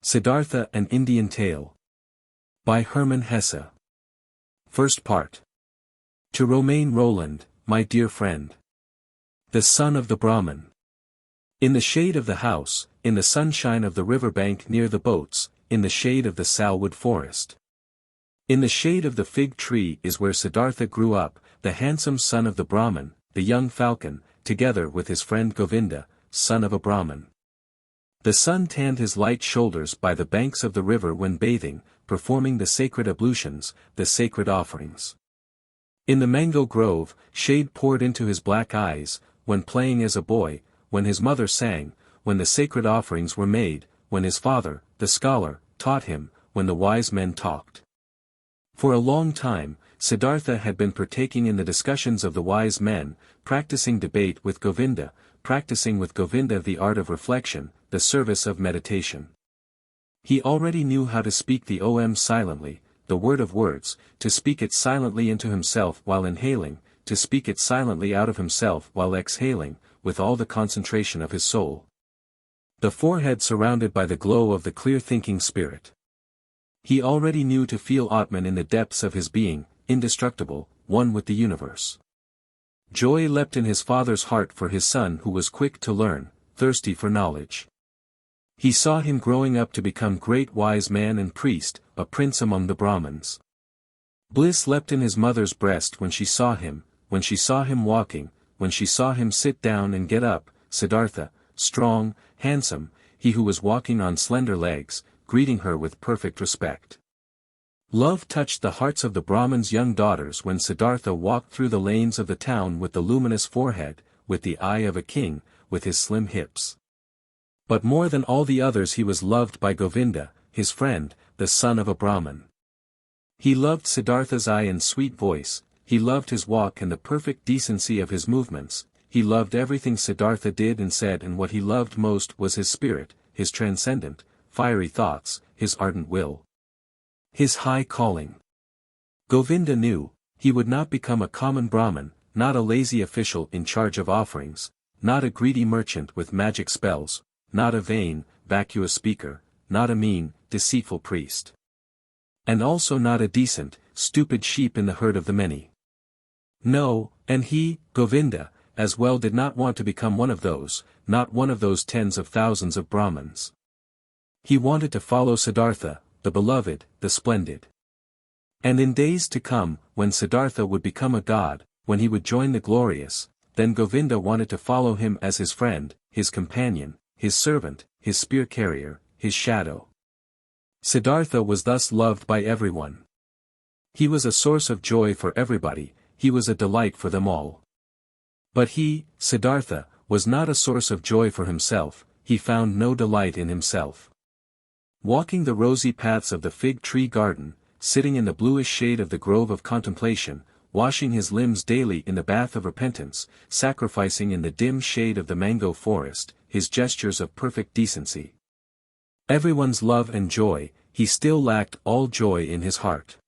Siddhartha, an Indian Tale. By Hermann Hesse. First part. To Romain Roland, my dear friend. The son of the Brahmin. In the shade of the house, in the sunshine of the river bank near the boats, in the shade of the salwood forest. In the shade of the fig tree is where Siddhartha grew up, the handsome son of the Brahmin, the young falcon, together with his friend Govinda, son of a Brahmin. The sun tanned his light shoulders by the banks of the river when bathing, performing the sacred ablutions, the sacred offerings. In the mango grove, shade poured into his black eyes, when playing as a boy, when his mother sang, when the sacred offerings were made, when his father, the scholar, taught him, when the wise men talked. For a long time, Siddhartha had been partaking in the discussions of the wise men, practicing debate with Govinda, practicing with Govinda the art of reflection, the service of meditation. He already knew how to speak the Om silently, the word of words, to speak it silently into himself while inhaling, to speak it silently out of himself while exhaling, with all the concentration of his soul. The forehead surrounded by the glow of the clear-thinking spirit. He already knew to feel Atman in the depths of his being, indestructible, one with the universe. Joy leapt in his father's heart for his son who was quick to learn, thirsty for knowledge. He saw him growing up to become great wise man and priest, a prince among the Brahmins. Bliss leapt in his mother's breast when she saw him walking, when she saw him sit down and get up, Siddhartha, strong, handsome, he who was walking on slender legs, greeting her with perfect respect. Love touched the hearts of the Brahmins' young daughters when Siddhartha walked through the lanes of the town with the luminous forehead, with the eye of a king, with his slim hips. But more than all the others he was loved by Govinda, his friend, the son of a Brahmin. He loved Siddhartha's eye and sweet voice, he loved his walk and the perfect decency of his movements, he loved everything Siddhartha did and said, and what he loved most was his spirit, his transcendent, fiery thoughts, his ardent will. His high calling. Govinda knew, he would not become a common Brahmin, not a lazy official in charge of offerings, not a greedy merchant with magic spells, not a vain, vacuous speaker, not a mean, deceitful priest. And also not a decent, stupid sheep in the herd of the many. No, and he, Govinda, as well did not want to become one of those, not one of those tens of thousands of Brahmins. He wanted to follow Siddhartha, the beloved, the splendid. And in days to come, when Siddhartha would become a god, when he would join the glorious, then Govinda wanted to follow him as his friend, his companion, his servant, his spear-carrier, his shadow. Siddhartha was thus loved by everyone. He was a source of joy for everybody, he was a delight for them all. But he, Siddhartha, was not a source of joy for himself, he found no delight in himself. Walking the rosy paths of the fig tree garden, sitting in the bluish shade of the grove of contemplation, washing his limbs daily in the bath of repentance, sacrificing in the dim shade of the mango forest, his gestures of perfect decency. Everyone's love and joy, he still lacked all joy in his heart.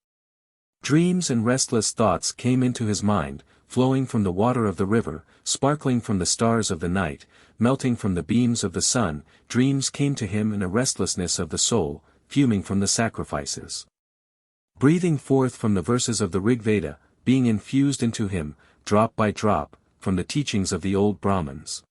Dreams and restless thoughts came into his mind, flowing from the water of the river, sparkling from the stars of the night, melting from the beams of the sun, dreams came to him in a restlessness of the soul, fuming from the sacrifices. Breathing forth from the verses of the Rigveda, being infused into him, drop by drop, from the teachings of the old Brahmins.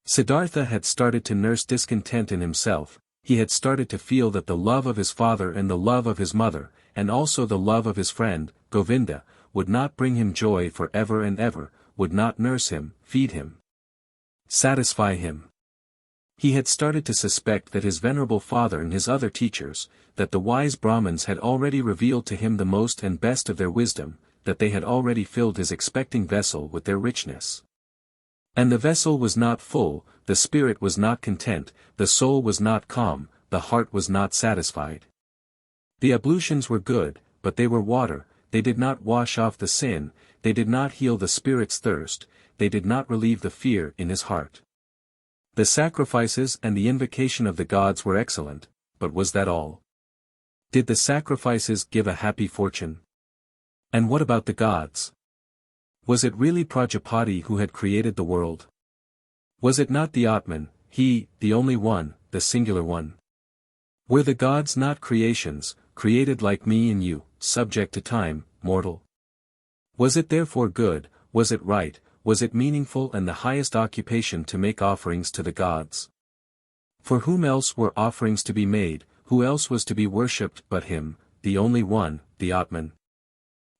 Siddhartha had started to nurse discontent in himself, he had started to feel that the love of his father and the love of his mother, and also the love of his friend, Govinda, would not bring him joy for ever and ever, would not nurse him, feed him, satisfy him. He had started to suspect that his venerable father and his other teachers, that the wise Brahmins had already revealed to him the most and best of their wisdom, that they had already filled his expecting vessel with their richness. And the vessel was not full, the spirit was not content, the soul was not calm, the heart was not satisfied. The ablutions were good, but they were water, they did not wash off the sin, they did not heal the spirit's thirst, they did not relieve the fear in his heart. The sacrifices and the invocation of the gods were excellent, but was that all? Did the sacrifices give a happy fortune? And what about the gods? Was it really Prajapati who had created the world? Was it not the Atman, he, the only one, the singular one? Were the gods not creations, created like me and you, subject to time, mortal? Was it therefore good, was it right, was it meaningful and the highest occupation to make offerings to the gods? For whom else were offerings to be made, who else was to be worshipped but him, the only one, the Atman?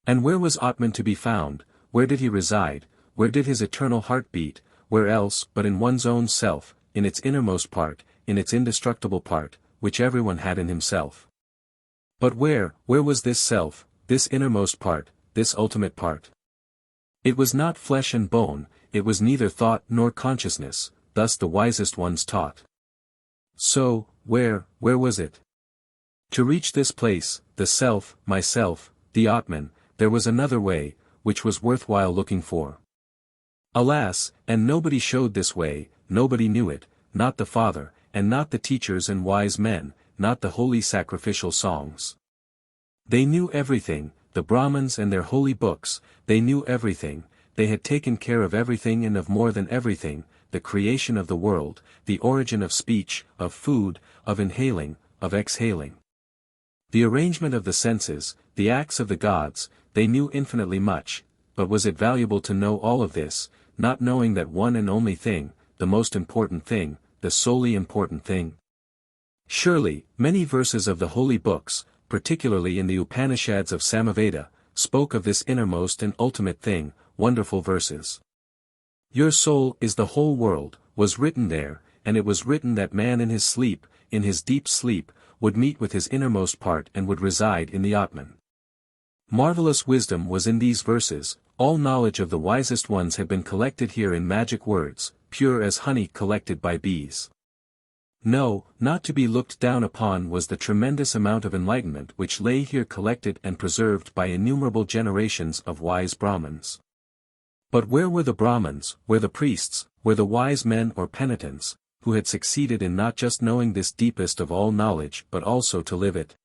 And where was Atman to be found, where did he reside, where did his eternal heart beat, where else but in one's own self, in its innermost part, in its indestructible part, which everyone had in himself? But where was this self, this innermost part, this ultimate part? It was not flesh and bone, it was neither thought nor consciousness, thus the wisest ones taught. So, where was it? To reach this place, the self, myself, the Atman, there was another way, which was worthwhile looking for. Alas, and nobody showed this way, nobody knew it, not the Father, and not the teachers and wise men, not the holy sacrificial songs. They knew everything, the Brahmins and their holy books, they knew everything, they had taken care of everything and of more than everything, the creation of the world, the origin of speech, of food, of inhaling, of exhaling. The arrangement of the senses, the acts of the gods, they knew infinitely much, but was it valuable to know all of this, not knowing that one and only thing, the most important thing, the solely important thing? Surely, many verses of the holy books, particularly in the Upanishads of Samaveda, spoke of this innermost and ultimate thing, wonderful verses. Your soul is the whole world, was written there, and it was written that man in his sleep, in his deep sleep, would meet with his innermost part and would reside in the Atman. Marvelous wisdom was in these verses, all knowledge of the wisest ones had been collected here in magic words, pure as honey collected by bees. No, not to be looked down upon was the tremendous amount of enlightenment which lay here collected and preserved by innumerable generations of wise Brahmins. But where were the Brahmins, where the priests, where the wise men or penitents, who had succeeded in not just knowing this deepest of all knowledge but also to live it?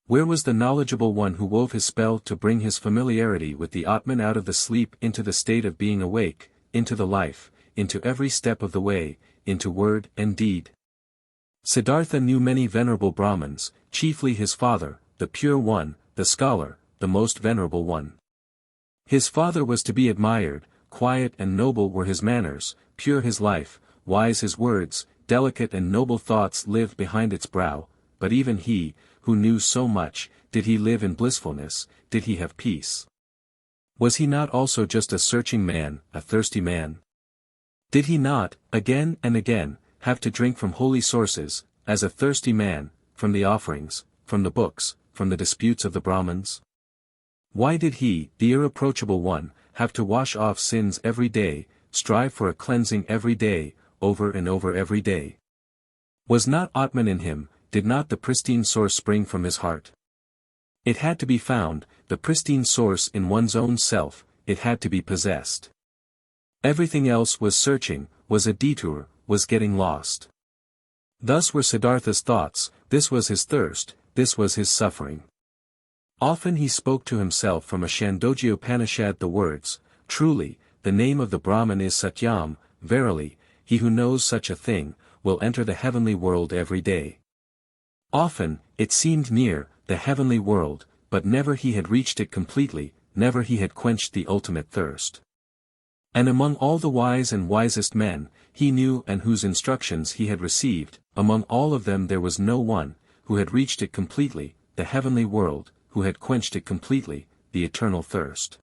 Where was the knowledgeable one who wove his spell to bring his familiarity with the Atman out of the sleep into the state of being awake, into the life, into every step of the way, into word and deed? Siddhartha knew many venerable Brahmins, chiefly his father, the pure one, the scholar, the most venerable one. His father was to be admired, quiet and noble were his manners, pure his life, wise his words, delicate and noble thoughts lived behind its brow, but even he, who knew so much, did he live in blissfulness, did he have peace? Was he not also just a searching man, a thirsty man? Did he not, again and again, have to drink from holy sources, as a thirsty man, from the offerings, from the books, from the disputes of the Brahmins? Why did he, the irreproachable one, have to wash off sins every day, strive for a cleansing every day, over and over every day? Was not Atman in him, did not the pristine source spring from his heart? It had to be found, the pristine source in one's own self, it had to be possessed. Everything else was searching, was a detour, was getting lost. Thus were Siddhartha's thoughts, this was his thirst, this was his suffering. Often he spoke to himself from a Chandogya Upanishad the words, truly, the name of the Brahman is Satyam, verily, he who knows such a thing, will enter the heavenly world every day. Often, it seemed near, the heavenly world, but never he had reached it completely, never he had quenched the ultimate thirst. And among all the wise and wisest men, he knew and whose instructions he had received, among all of them there was no one, who had reached it completely, the heavenly world, who had quenched it completely, the eternal thirst.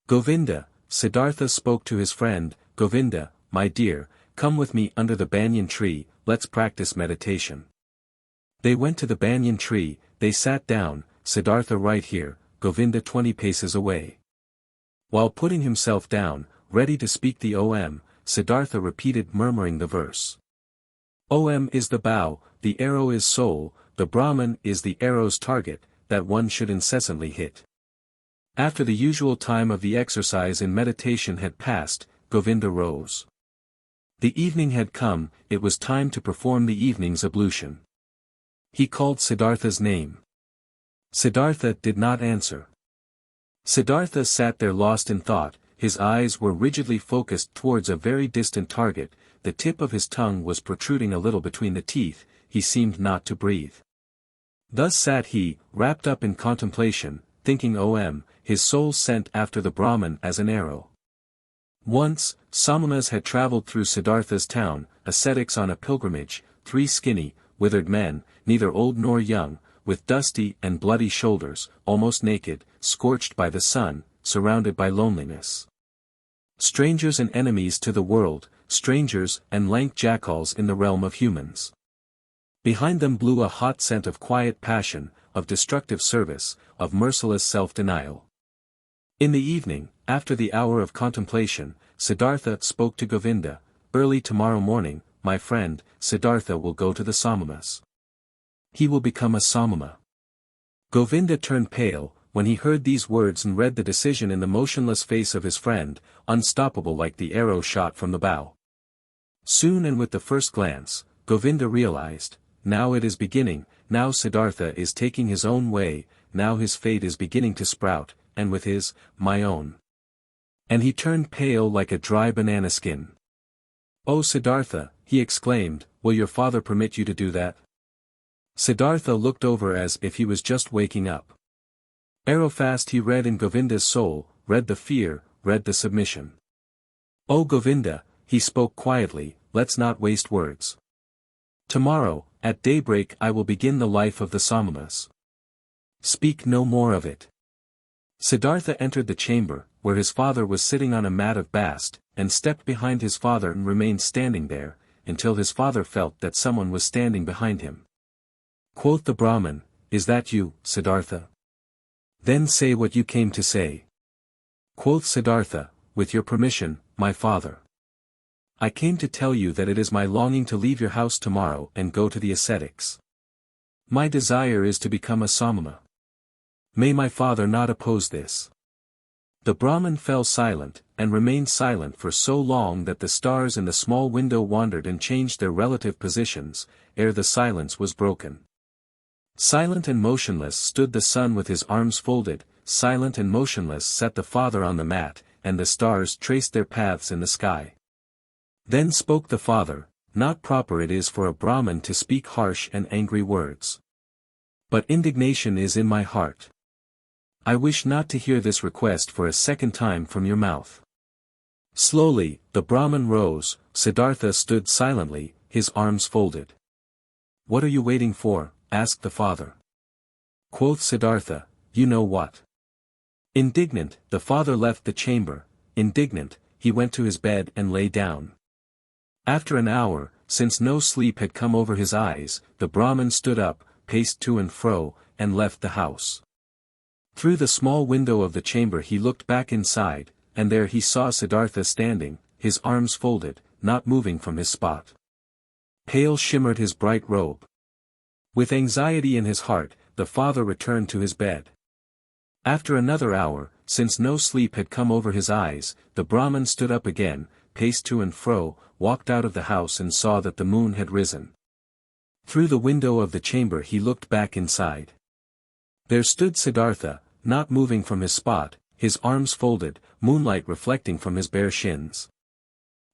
Govinda, Siddhartha spoke to his friend, Govinda, my dear, come with me under the banyan tree, let's practice meditation. They went to the banyan tree, they sat down, Siddhartha right here, Govinda 20 paces away. While putting himself down, ready to speak the Om, Siddhartha repeated murmuring the verse. Om is the bow, the arrow is soul, the Brahman is the arrow's target, that one should incessantly hit. After the usual time of the exercise in meditation had passed, Govinda rose. The evening had come, it was time to perform the evening's ablution. He called Siddhartha's name. Siddhartha did not answer. Siddhartha sat there lost in thought, his eyes were rigidly focused towards a very distant target, the tip of his tongue was protruding a little between the teeth, he seemed not to breathe. Thus sat he, wrapped up in contemplation, thinking his soul sent after the Brahman as an arrow. Once, Samanas had travelled through Siddhartha's town, ascetics on a pilgrimage, 3 skinny, withered men, neither old nor young, with dusty and bloody shoulders, almost naked, scorched by the sun, surrounded by loneliness. Strangers and enemies to the world, strangers and lank jackals in the realm of humans. Behind them blew a hot scent of quiet passion, of destructive service, of merciless self-denial. In the evening, after the hour of contemplation, Siddhartha spoke to Govinda, "Early tomorrow morning, my friend, Siddhartha will go to the Samanas. He will become a Samama." Govinda turned pale, when he heard these words and read the decision in the motionless face of his friend, unstoppable like the arrow shot from the bow. Soon and with the first glance, Govinda realized, now it is beginning, now Siddhartha is taking his own way, now his fate is beginning to sprout, and with his, my own. And he turned pale like a dry banana skin. "Oh Siddhartha," he exclaimed, "will your father permit you to do that?" Siddhartha looked over as if he was just waking up. Arrowfast he read in Govinda's soul, read the fear, read the submission. "Oh Govinda," he spoke quietly, "let's not waste words. Tomorrow, at daybreak I will begin the life of the Samanas. Speak no more of it." Siddhartha entered the chamber, where his father was sitting on a mat of bast, and stepped behind his father and remained standing there, until his father felt that someone was standing behind him. Quoth the Brahmin, "Is that you, Siddhartha? Then say what you came to say." Quoth Siddhartha, "With your permission, my father. I came to tell you that it is my longing to leave your house tomorrow and go to the ascetics. My desire is to become a Samama. May my father not oppose this." The Brahmin fell silent, and remained silent for so long that the stars in the small window wandered and changed their relative positions, ere the silence was broken. Silent and motionless stood the sun with his arms folded, silent and motionless sat the father on the mat, and the stars traced their paths in the sky. Then spoke the father, "Not proper it is for a Brahmin to speak harsh and angry words. But indignation is in my heart. I wish not to hear this request for a second time from your mouth." Slowly, the Brahmin rose, Siddhartha stood silently, his arms folded. "What are you waiting for?" asked the father. Quoth Siddhartha, "You know what." Indignant, the father left the chamber, indignant, he went to his bed and lay down. After an hour, since no sleep had come over his eyes, the Brahmin stood up, paced to and fro, and left the house. Through the small window of the chamber he looked back inside, and there he saw Siddhartha standing, his arms folded, not moving from his spot. Pale shimmered his bright robe. With anxiety in his heart, the father returned to his bed. After another hour, since no sleep had come over his eyes, the Brahmin stood up again, paced to and fro, walked out of the house and saw that the moon had risen. Through the window of the chamber he looked back inside. There stood Siddhartha, not moving from his spot, his arms folded, moonlight reflecting from his bare shins.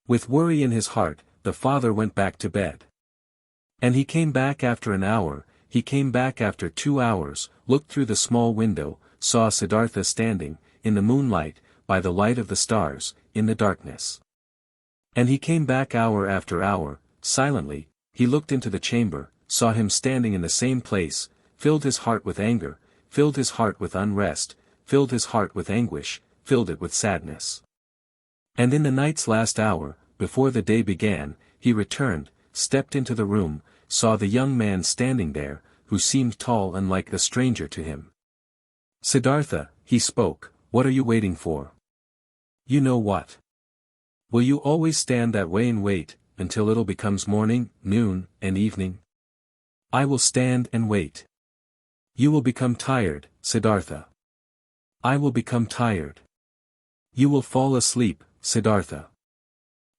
With worry in his heart, the father went back to bed. And he came back after an hour, he came back after 2 hours, looked through the small window, saw Siddhartha standing, in the moonlight, by the light of the stars, in the darkness. And he came back hour after hour, silently, he looked into the chamber, saw him standing in the same place, filled his heart with anger, filled his heart with unrest, filled his heart with anguish, filled it with sadness. And in the night's last hour, before the day began, he returned, stepped into the room, saw the young man standing there, who seemed tall and like a stranger to him. "Siddhartha," he spoke, "what are you waiting for? You know what? Will you always stand that way and wait, until it becomes morning, noon, and evening? I will stand and wait. You will become tired, Siddhartha. I will become tired. You will fall asleep, Siddhartha.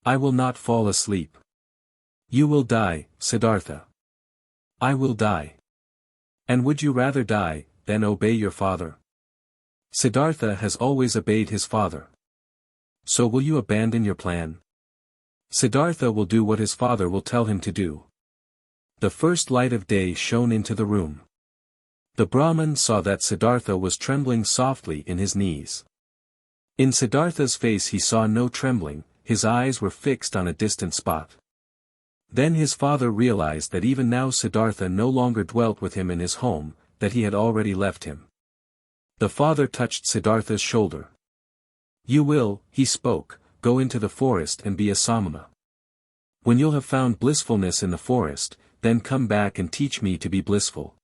I will not fall asleep. You will die, Siddhartha. I will die. And would you rather die, than obey your father? Siddhartha has always obeyed his father. So will you abandon your plan? Siddhartha will do what his father will tell him to do. The first light of day shone into the room. The Brahmin saw that Siddhartha was trembling softly in his knees. In Siddhartha's face he saw no trembling, his eyes were fixed on a distant spot. Then his father realized that even now Siddhartha no longer dwelt with him in his home, that he had already left him. The father touched Siddhartha's shoulder. "You will," he spoke, "go into the forest and be a samana. When you'll have found blissfulness in the forest, then come back and teach me to be blissful.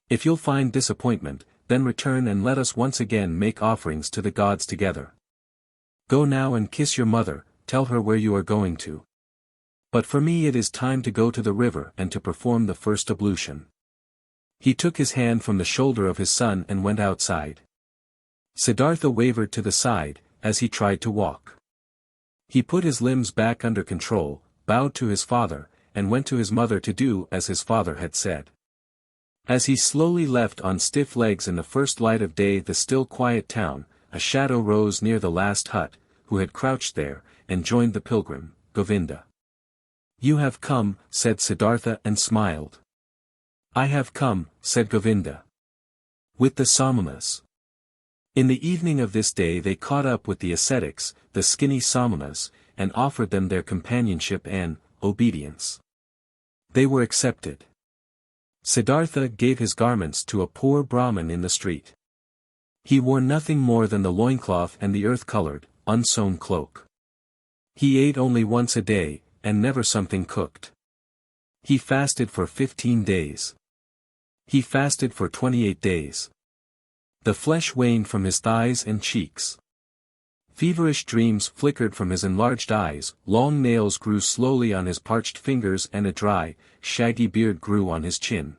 If you'll find disappointment, then return and let us once again make offerings to the gods together. Go now and kiss your mother, tell her where you are going to. But for me it is time to go to the river and to perform the first ablution." He took his hand from the shoulder of his son and went outside. Siddhartha wavered to the side, as he tried to walk. He put his limbs back under control, bowed to his father, and went to his mother to do as his father had said. As he slowly left on stiff legs in the first light of day the still quiet town, a shadow rose near the last hut, who had crouched there, and joined the pilgrim, Govinda. "You have come," said Siddhartha and smiled. "I have come," said Govinda. "With the Samanas." In the evening of this day they caught up with the ascetics, the skinny Samanas, and offered them their companionship and obedience. They were accepted. Siddhartha gave his garments to a poor Brahmin in the street. He wore nothing more than the loincloth and the earth-colored, unsewn cloak. He ate only once a day, and never something cooked. He fasted for 15 days. He fasted for 28 days. The flesh waned from his thighs and cheeks. Feverish dreams flickered from his enlarged eyes, long nails grew slowly on his parched fingers and a dry, shaggy beard grew on his chin.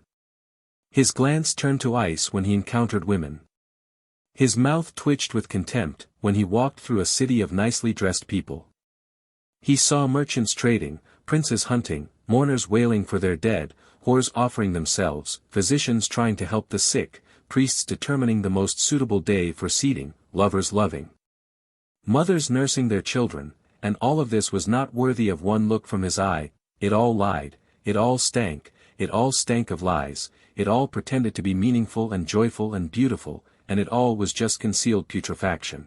His glance turned to ice when he encountered women. His mouth twitched with contempt when he walked through a city of nicely dressed people. He saw merchants trading, princes hunting, mourners wailing for their dead, whores offering themselves, physicians trying to help the sick, priests determining the most suitable day for seeding, lovers loving. Mothers nursing their children, and all of this was not worthy of one look from his eye. It all lied, it all stank of lies, it all pretended to be meaningful and joyful and beautiful, and it all was just concealed putrefaction.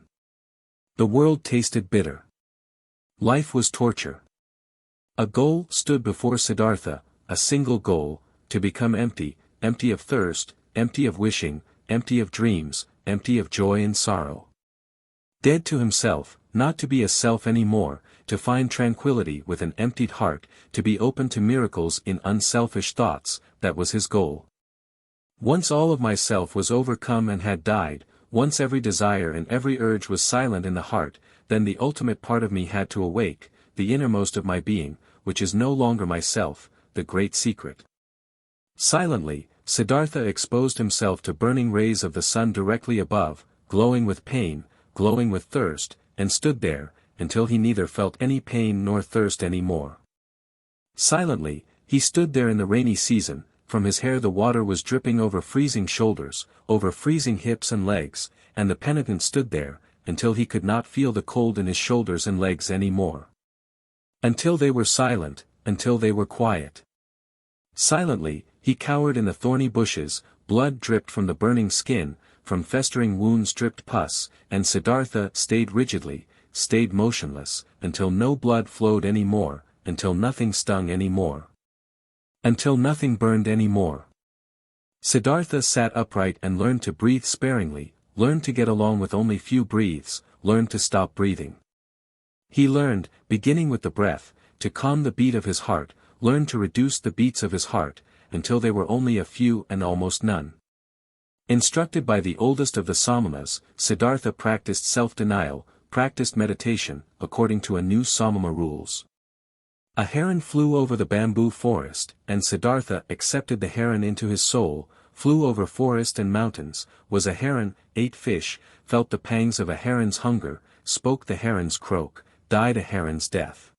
The world tasted bitter. Life was torture. A goal stood before Siddhartha, a single goal, to become empty, empty of thirst, empty of wishing, empty of dreams, empty of joy and sorrow. Dead to himself, not to be a self any more, to find tranquility with an emptied heart, to be open to miracles in unselfish thoughts, that was his goal. Once all of myself was overcome and had died, once every desire and every urge was silent in the heart, then the ultimate part of me had to awake, the innermost of my being, which is no longer myself, the great secret. Silently, Siddhartha exposed himself to burning rays of the sun directly above, glowing with pain, glowing with thirst, and stood there, until he neither felt any pain nor thirst any more. Silently, he stood there in the rainy season, from his hair the water was dripping over freezing shoulders, over freezing hips and legs, and the penitent stood there, until he could not feel the cold in his shoulders and legs any more. Until they were silent, until they were quiet. Silently, he cowered in the thorny bushes, blood dripped from the burning skin, from festering wounds dripped pus, and Siddhartha stayed rigidly, stayed motionless, until no blood flowed any more, until nothing stung any more. Until nothing burned any more. Siddhartha sat upright and learned to breathe sparingly, learned to get along with only few breaths, learned to stop breathing. He learned, beginning with the breath, to calm the beat of his heart, learned to reduce the beats of his heart, until they were only a few and almost none. Instructed by the oldest of the Samanas, Siddhartha practiced self-denial, practiced meditation, according to a new Samama rules. A heron flew over the bamboo forest, and Siddhartha accepted the heron into his soul, flew over forest and mountains, was a heron, ate fish, felt the pangs of a heron's hunger, spoke the heron's croak, died a heron's death.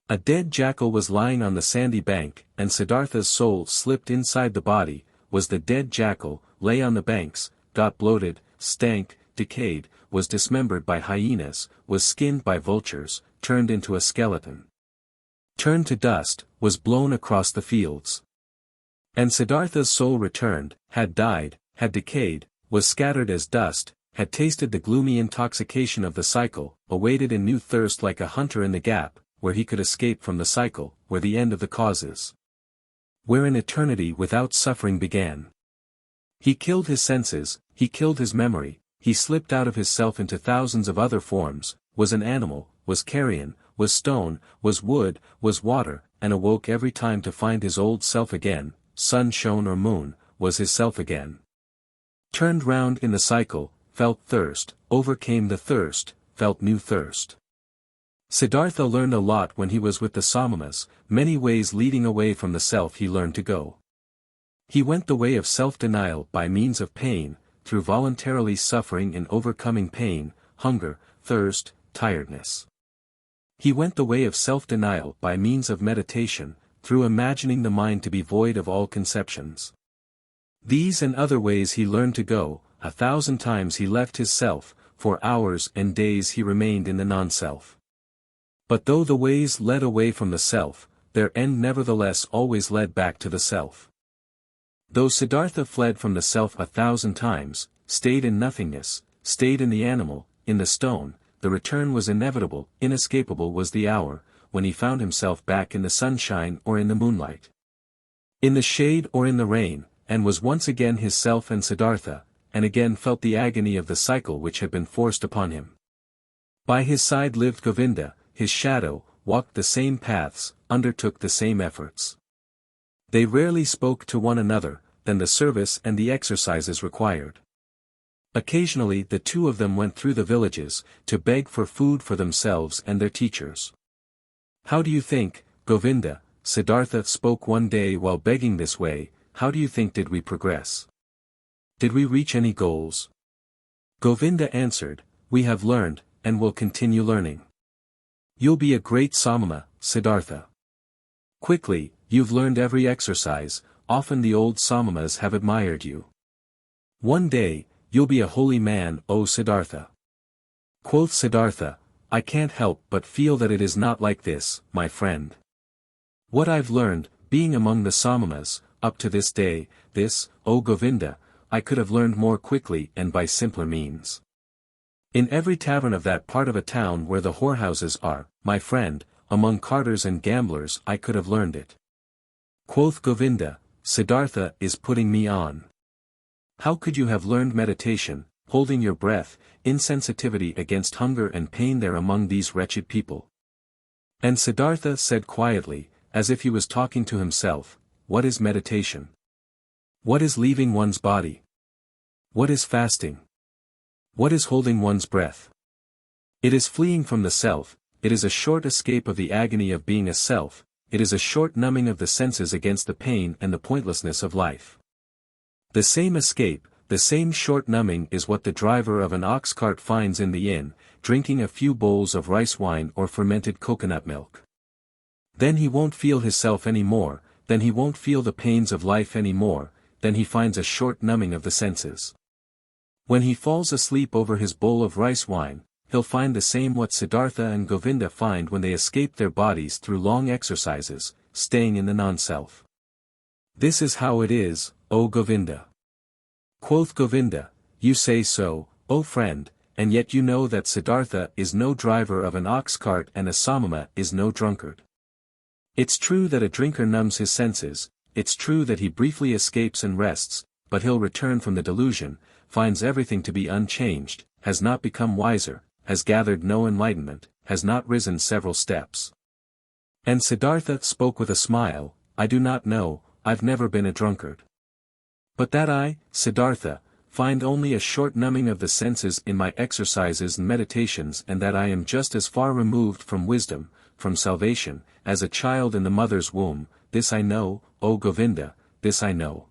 A dead jackal was lying on the sandy bank, and Siddhartha's soul slipped inside the body, was the dead jackal, lay on the banks, got bloated, stank, decayed, was dismembered by hyenas, was skinned by vultures, turned into a skeleton. turned to dust, was blown across the fields. And Siddhartha's soul returned, had died, had decayed, was scattered as dust, had tasted the gloomy intoxication of the cycle, awaited in new thirst like a hunter in the gap, where he could escape from the cycle, where the end of the cause is. Where an eternity without suffering began. He killed his senses, he killed his memory, he slipped out of his self into thousands of other forms, was an animal, was carrion, was stone, was wood, was water, and awoke every time to find his old self again, sun shone or moon, was his self again. Turned round in the cycle, felt thirst, overcame the thirst, felt new thirst. Siddhartha learned a lot when he was with the Samanas, many ways leading away from the self he learned to go. He went the way of self-denial by means of pain, through voluntarily suffering and overcoming pain, hunger, thirst, tiredness. He went the way of self-denial by means of meditation, through imagining the mind to be void of all conceptions. These and other ways he learned to go, 1,000 times he left his self, for hours and days he remained in the non-self. But though the ways led away from the self, their end nevertheless always led back to the self. Though Siddhartha fled from the self 1,000 times, stayed in nothingness, stayed in the animal, in the stone, the return was inevitable, inescapable was the hour, when he found himself back in the sunshine or in the moonlight. In the shade or in the rain, and was once again his self and Siddhartha, and again felt the agony of the cycle which had been forced upon him. By his side lived Govinda, his shadow, walked the same paths, undertook the same efforts. They rarely spoke to one another, than the service and the exercises required. Occasionally the two of them went through the villages, to beg for food for themselves and their teachers. How do you think, Govinda, Siddhartha spoke one day while begging this way, how do you think did we progress? Did we reach any goals? Govinda answered, we have learned, and will continue learning. You'll be a great Samana, Siddhartha. Quickly, you've learned every exercise, often the old Samanas have admired you. One day, you'll be a holy man, O Siddhartha. Quoth Siddhartha, I can't help but feel that it is not like this, my friend. What I've learned, being among the Samanas, up to this day, this, O Govinda, I could have learned more quickly and by simpler means. In every tavern of that part of a town where the whorehouses are, my friend, among carters and gamblers I could have learned it. Quoth Govinda, Siddhartha is putting me on. How could you have learned meditation, holding your breath, insensitivity against hunger and pain there among these wretched people? And Siddhartha said quietly, as if he was talking to himself, what is meditation? What is leaving one's body? What is fasting? What is holding one's breath? It is fleeing from the self, it is a short escape of the agony of being a self, it is a short numbing of the senses against the pain and the pointlessness of life. The same escape, the same short numbing is what the driver of an ox cart finds in the inn, drinking a few bowls of rice wine or fermented coconut milk. Then he won't feel his self any more, then he won't feel the pains of life any more, then he finds a short numbing of the senses. When he falls asleep over his bowl of rice wine, he'll find the same what Siddhartha and Govinda find when they escape their bodies through long exercises, staying in the non-self. This is how it is, O Govinda. Quoth Govinda, you say so, O friend, and yet you know that Siddhartha is no driver of an ox cart and a Samana is no drunkard. It's true that a drinker numbs his senses, it's true that he briefly escapes and rests, but he'll return from the delusion, finds everything to be unchanged, has not become wiser, has gathered no enlightenment, has not risen several steps. And Siddhartha spoke with a smile, I do not know, I've never been a drunkard. But that I, Siddhartha, find only a short numbing of the senses in my exercises and meditations and that I am just as far removed from wisdom, from salvation, as a child in the mother's womb, this I know, O Govinda, this I know.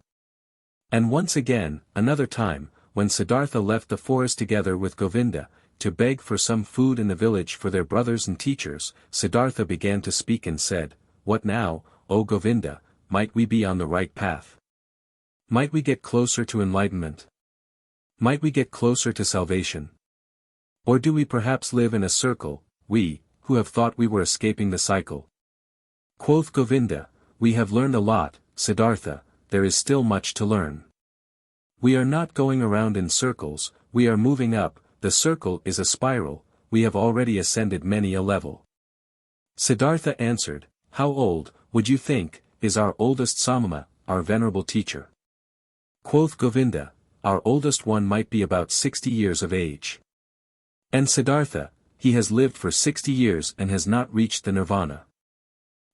And once again, another time, when Siddhartha left the forest together with Govinda, to beg for some food in the village for their brothers and teachers, Siddhartha began to speak and said, what now, O Govinda, might we be on the right path? Might we get closer to enlightenment? Might we get closer to salvation? Or do we perhaps live in a circle, we, who have thought we were escaping the cycle? Quoth Govinda, we have learned a lot, Siddhartha, there is still much to learn. We are not going around in circles, we are moving up, the circle is a spiral, we have already ascended many a level. Siddhartha answered, how old, would you think, is our oldest Samama, our venerable teacher? Quoth Govinda, our oldest one might be about 60 years of age. And Siddhartha, he has lived for 60 years and has not reached the nirvana.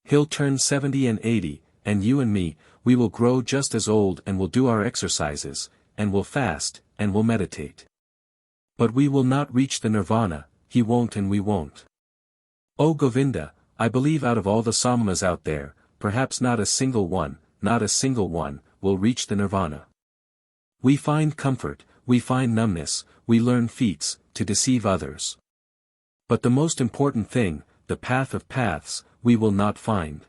He'll turn 70 and 80, and you and me, we will grow just as old and will do our exercises, and will fast, and will meditate. But we will not reach the nirvana, he won't and we won't. O Govinda, I believe out of all the Samamas out there, perhaps not a single one, will reach the nirvana. We find comfort, we find numbness, we learn feats, to deceive others. But the most important thing, the path of paths, we will not find.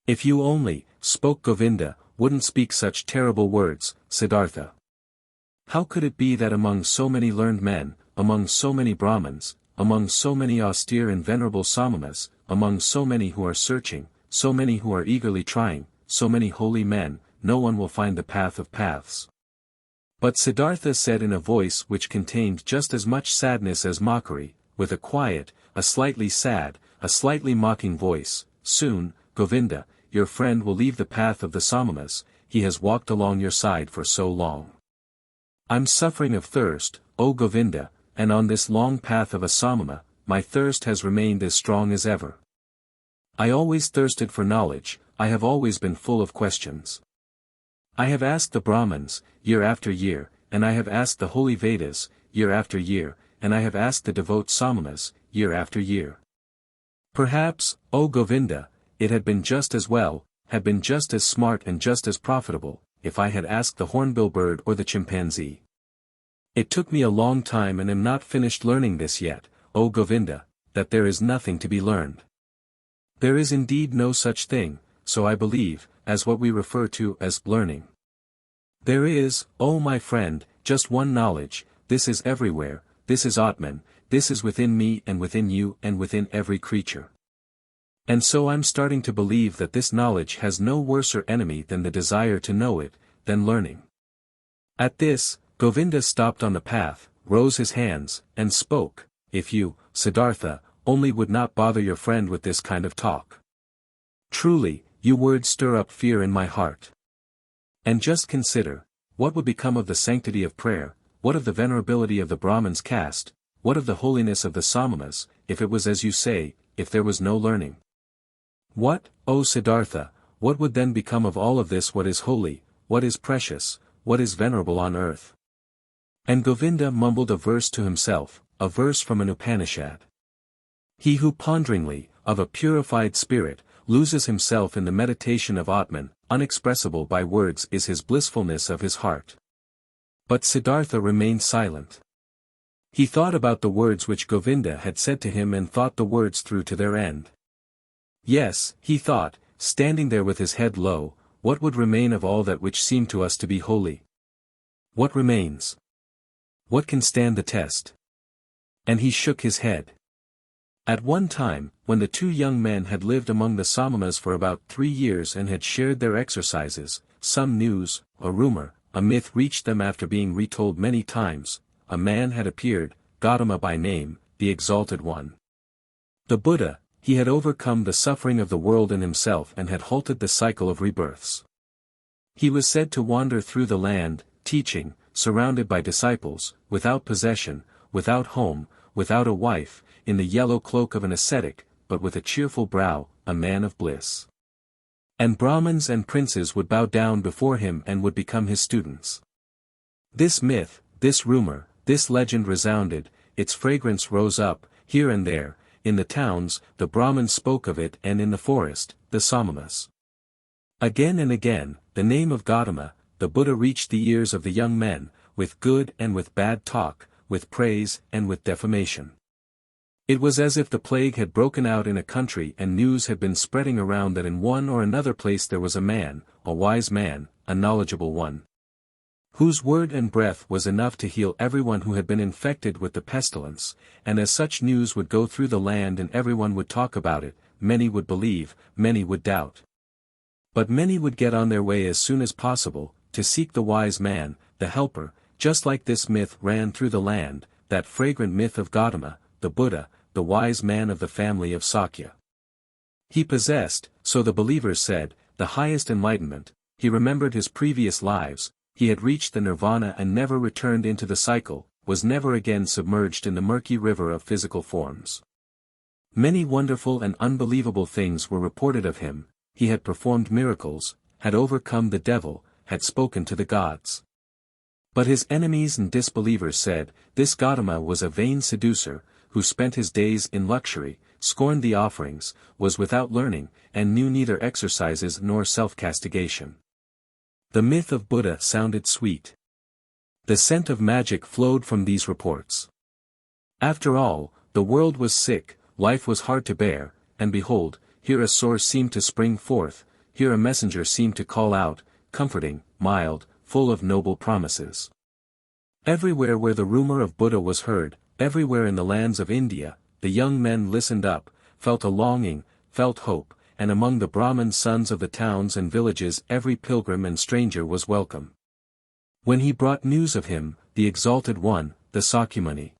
If you only, spoke Govinda, wouldn't speak such terrible words, Siddhartha. How could it be that among so many learned men, among so many Brahmins, among so many austere and venerable Samamas, among so many who are searching, so many who are eagerly trying, so many holy men, no one will find the path of paths? But Siddhartha said in a voice which contained just as much sadness as mockery, with a quiet, a slightly sad, a slightly mocking voice, soon, Govinda, your friend will leave the path of the Samamas, he has walked along your side for so long. I'm suffering of thirst, O Govinda, and on this long path of a Samama, my thirst has remained as strong as ever. I always thirsted for knowledge, I have always been full of questions. I have asked the Brahmins, year after year, and I have asked the holy Vedas, year after year, and I have asked the devout Samanas, year after year. Perhaps, O Govinda, it had been just as well, had been just as smart and just as profitable, if I had asked the hornbill bird or the chimpanzee. It took me a long time and am not finished learning this yet, O Govinda, that there is nothing to be learned. There is indeed no such thing, so I believe, as what we refer to as learning. There is, O my friend, just one knowledge, this is everywhere, this is Atman, this is within me and within you and within every creature. And so I'm starting to believe that this knowledge has no worser enemy than the desire to know it, than learning. At this, Govinda stopped on the path, rose his hands, and spoke, if you, Siddhartha, only would not bother your friend with this kind of talk. Truly, you words stir up fear in my heart. And just consider, what would become of the sanctity of prayer, what of the venerability of the Brahmin's caste, what of the holiness of the Samamas, if it was as you say, if there was no learning? What, O Siddhartha, what would then become of all of this what is holy, what is precious, what is venerable on earth? And Govinda mumbled a verse to himself, a verse from an Upanishad. He who ponderingly, of a purified spirit, loses himself in the meditation of Atman, unexpressible by words is his blissfulness of his heart. But Siddhartha remained silent. He thought about the words which Govinda had said to him and thought the words through to their end. Yes, he thought, standing there with his head low, what would remain of all that which seemed to us to be holy? What remains? What can stand the test? And he shook his head. At one time, when the two young men had lived among the Samamas for about 3 years and had shared their exercises, some news, a rumor, a myth reached them after being retold many times. A man had appeared, GOTAMA by name, the Exalted One. The Buddha, he had overcome the suffering of the world in himself and had halted the cycle of rebirths. He was said to wander through the land, teaching, surrounded by disciples, without possession, without home, without a wife, in the yellow cloak of an ascetic, but with a cheerful brow, a man of bliss. And Brahmins and princes would bow down before him and would become his students. This myth, this rumor, this legend resounded, its fragrance rose up, here and there, in the towns, the Brahmins spoke of it and in the forest, the Samamas. Again and again, the name of Gotama, the Buddha reached the ears of the young men, with good and with bad talk, with praise and with defamation. It was as if the plague had broken out in a country and news had been spreading around that in one or another place there was a man, a wise man, a knowledgeable one, whose word and breath was enough to heal everyone who had been infected with the pestilence, and as such news would go through the land and everyone would talk about it, many would believe, many would doubt. But many would get on their way as soon as possible, to seek the wise man, the helper, just like this myth ran through the land, that fragrant myth of GOTAMA, the Buddha, the wise man of the family of Sakya. He possessed, so the believers said, the highest enlightenment. He remembered his previous lives, he had reached the nirvana and never returned into the cycle, was never again submerged in the murky river of physical forms. Many wonderful and unbelievable things were reported of him. He had performed miracles, had overcome the devil, had spoken to the gods. But his enemies and disbelievers said, this GOTAMA was a vain seducer, who spent his days in luxury, scorned the offerings, was without learning, and knew neither exercises nor self-castigation. The myth of Buddha sounded sweet. The scent of magic flowed from these reports. After all, the world was sick, life was hard to bear, and behold, here a source seemed to spring forth, here a messenger seemed to call out, comforting, mild, full of noble promises. Everywhere where the rumor of Buddha was heard, everywhere in the lands of India, the young men listened up, felt a longing, felt hope, and among the Brahmin sons of the towns and villages every pilgrim and stranger was welcome. When he brought news of him, the exalted one, the Sakyamuni.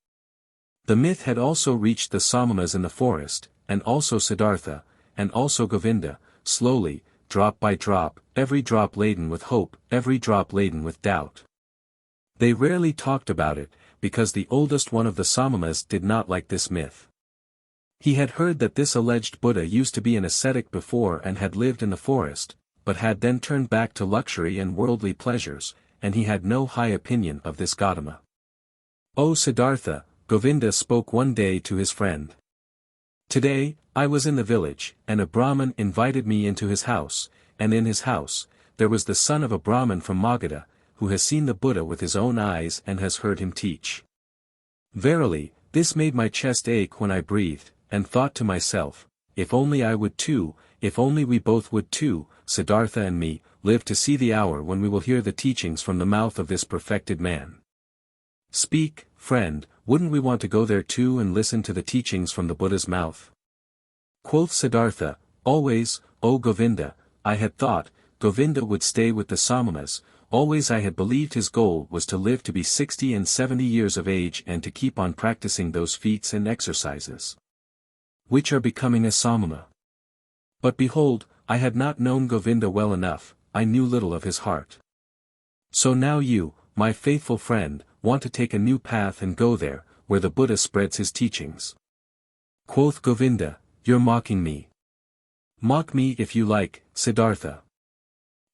The myth had also reached the Samanas in the forest, and also Siddhartha, and also Govinda, slowly, drop by drop, every drop laden with hope, every drop laden with doubt. They rarely talked about it, because the oldest one of the Samanas did not like this myth. He had heard that this alleged Buddha used to be an ascetic before and had lived in the forest, but had then turned back to luxury and worldly pleasures, and he had no high opinion of this GOTAMA. O Siddhartha, Govinda spoke one day to his friend. Today, I was in the village, and a Brahmin invited me into his house, and in his house, there was the son of a Brahmin from Magadha, who has seen the Buddha with his own eyes and has heard him teach. Verily, this made my chest ache when I breathed, and thought to myself, if only I would too, if only we both would too, Siddhartha and me, live to see the hour when we will hear the teachings from the mouth of this perfected man. Speak, friend, wouldn't we want to go there too and listen to the teachings from the Buddha's mouth? Quoth Siddhartha, always, O Govinda, I had thought, Govinda would stay with the Samanas, always I had believed his goal was to live to be 60 and 70 years of age and to keep on practicing those feats and exercises, which are becoming a Samana. But behold, I had not known Govinda well enough, I knew little of his heart. So now you, my faithful friend, want to take a new path and go there, where the Buddha spreads his teachings. Quoth Govinda, you're mocking me. Mock me if you like, Siddhartha.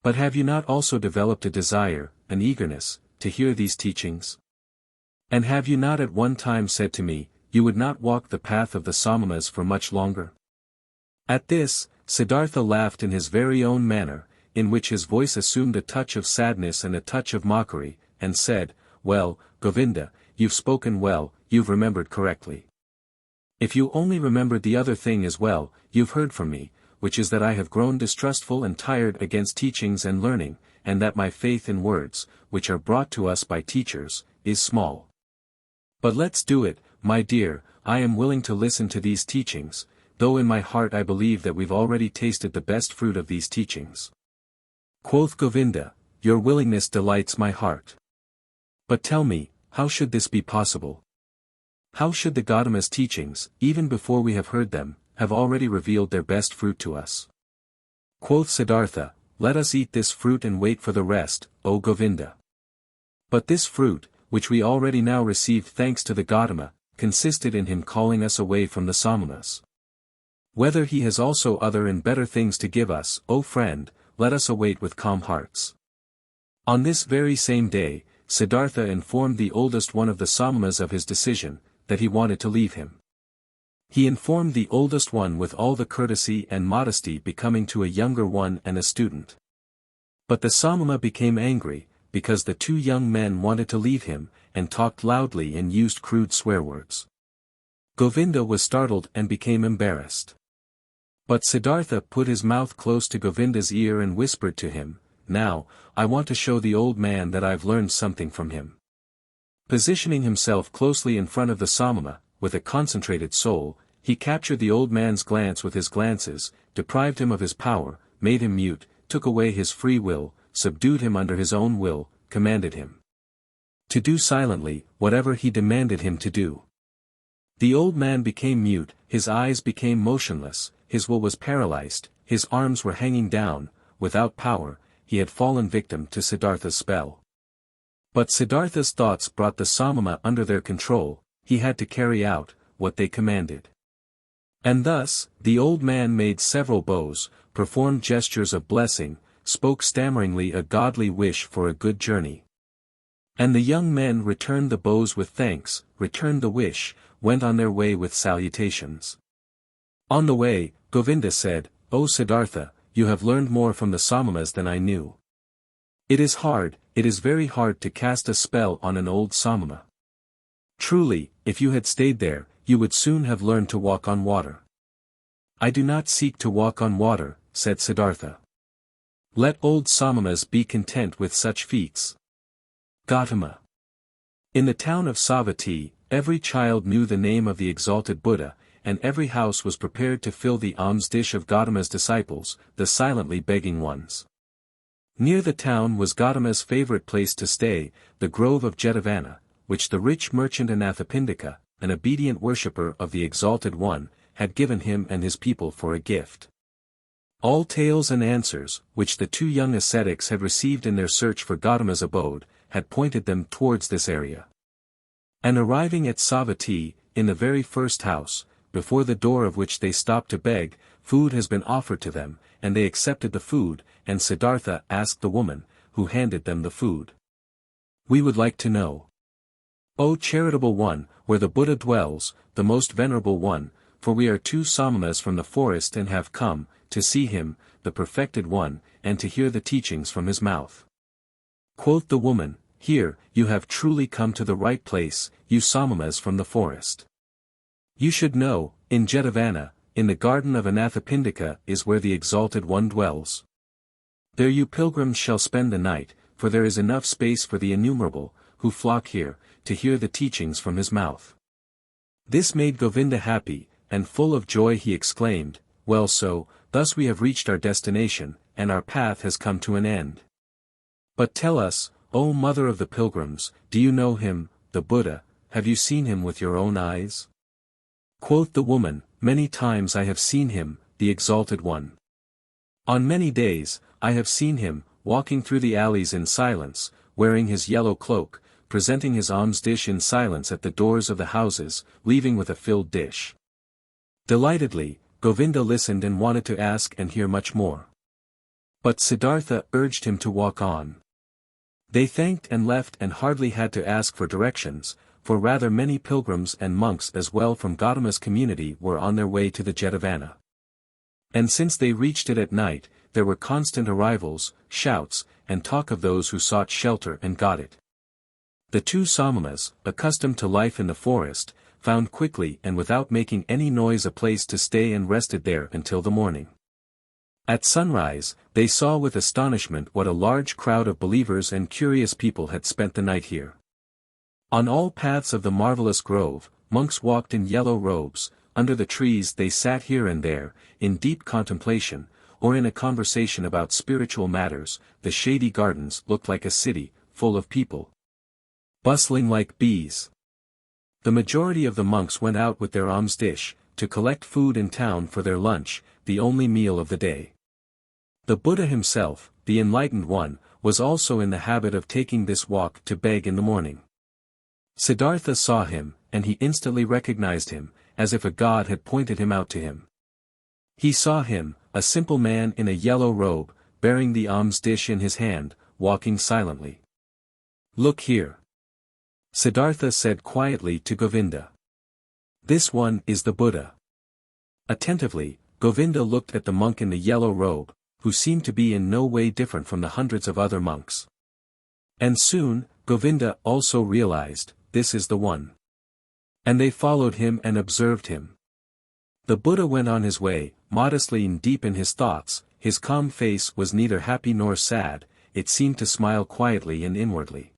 But have you not also developed a desire, an eagerness, to hear these teachings? And have you not at one time said to me, you would not walk the path of the Samanas for much longer? At this, Siddhartha laughed in his very own manner, in which his voice assumed a touch of sadness and a touch of mockery, and said, well, Govinda, you've spoken well, you've remembered correctly. If you only remembered the other thing as well, you've heard from me, which is that I have grown distrustful and tired against teachings and learning, and that my faith in words, which are brought to us by teachers, is small. But let's do it, my dear, I am willing to listen to these teachings, though in my heart I believe that we've already tasted the best fruit of these teachings. Quoth Govinda, your willingness delights my heart. But tell me, how should this be possible? How should the GOTAMA's teachings, even before we have heard them, have already revealed their best fruit to us? Quoth Siddhartha, let us eat this fruit and wait for the rest, O Govinda. But this fruit, which we already now receive thanks to the GOTAMA, consisted in him calling us away from the Samanas. Whether he has also other and better things to give us, O friend, let us await with calm hearts. On this very same day, Siddhartha informed the oldest one of the Samanas of his decision, that he wanted to leave him. He informed the oldest one with all the courtesy and modesty becoming to a younger one and a student. But the Samana became angry, because the two young men wanted to leave him, and talked loudly and used crude swear words. Govinda was startled and became embarrassed. But Siddhartha put his mouth close to Govinda's ear and whispered to him, now, I want to show the old man that I've learned something from him. Positioning himself closely in front of the Samana, with a concentrated soul, He captured the old man's glance with his glances, deprived him of his power, made him mute, took away his free will, subdued him under his own will, commanded him to do silently whatever he demanded him to do. The old man became mute, his eyes became motionless, his will was paralyzed, his arms were hanging down, without power, he had fallen victim to Siddhartha's spell. But Siddhartha's thoughts brought the Samana under their control, he had to carry out what they commanded. And thus, the old man made several bows, performed gestures of blessing, spoke stammeringly a godly wish for a good journey. And the young men returned the bows with thanks, returned the wish, went on their way with salutations. On the way, Govinda said, "O Siddhartha, you have learned more from the Samanas than I knew. It is very hard to cast a spell on an old Samana. Truly, if you had stayed there, you would soon have learned to walk on water." "I do not seek to walk on water," said Siddhartha. "Let old Samanas be content with such feats." GOTAMA. In the town of Savatthi, every child knew the name of the exalted Buddha, and every house was prepared to fill the alms dish of Gotama's disciples, the silently begging ones. Near the town was Gotama's favorite place to stay, the grove of Jetavana, which the rich merchant Anathapindika, an obedient worshipper of the Exalted One, had given him and his people for a gift. All tales and answers, which the two young ascetics had received in their search for Gotama's abode, had pointed them towards this area. And arriving at Savatthi, in the very first house, before the door of which they stopped to beg, food has been offered to them, and they accepted the food, and Siddhartha asked the woman, who handed them the food. "We would like to know, O charitable one, where the Buddha dwells, the most venerable one, for we are two Samanas from the forest and have come, to see him, the perfected one, and to hear the teachings from his mouth." Quoth the woman, "Here, you have truly come to the right place, you Samanas from the forest. You should know, in Jetavana, in the garden of Anathapindika is where the Exalted One dwells. There you pilgrims shall spend the night, for there is enough space for the innumerable, who flock here, to hear the teachings from his mouth." This made Govinda happy, and full of joy he exclaimed, "Well so, thus we have reached our destination, and our path has come to an end. But tell us, O mother of the pilgrims, do you know him, the Buddha, have you seen him with your own eyes?" Quoth the woman, "Many times I have seen him, the Exalted One. On many days, I have seen him, walking through the alleys in silence, wearing his yellow cloak, presenting his alms dish in silence at the doors of the houses, leaving with a filled dish." Delightedly, Govinda listened and wanted to ask and hear much more. But Siddhartha urged him to walk on. They thanked and left and hardly had to ask for directions, for rather many pilgrims and monks as well from Gotama's community were on their way to the Jetavana. And since they reached it at night, there were constant arrivals, shouts, and talk of those who sought shelter and got it. The two Samanas, accustomed to life in the forest, found quickly and without making any noise a place to stay and rested there until the morning. At sunrise, they saw with astonishment what a large crowd of believers and curious people had spent the night here. On all paths of the marvelous grove, monks walked in yellow robes, under the trees they sat here and there, in deep contemplation, or in a conversation about spiritual matters. The shady gardens looked like a city, full of people, bustling like bees. The majority of the monks went out with their alms dish, to collect food in town for their lunch, the only meal of the day. The Buddha himself, the enlightened one, was also in the habit of taking this walk to beg in the morning. Siddhartha saw him, and he instantly recognized him, as if a god had pointed him out to him. He saw him, a simple man in a yellow robe, bearing the alms dish in his hand, walking silently. "Look here," Siddhartha said quietly to Govinda. "This one is the Buddha." Attentively, Govinda looked at the monk in the yellow robe, who seemed to be in no way different from the hundreds of other monks. And soon, Govinda also realized, this is the one. And they followed him and observed him. The Buddha went on his way, modestly and deep in his thoughts. His calm face was neither happy nor sad, it seemed to smile quietly and inwardly.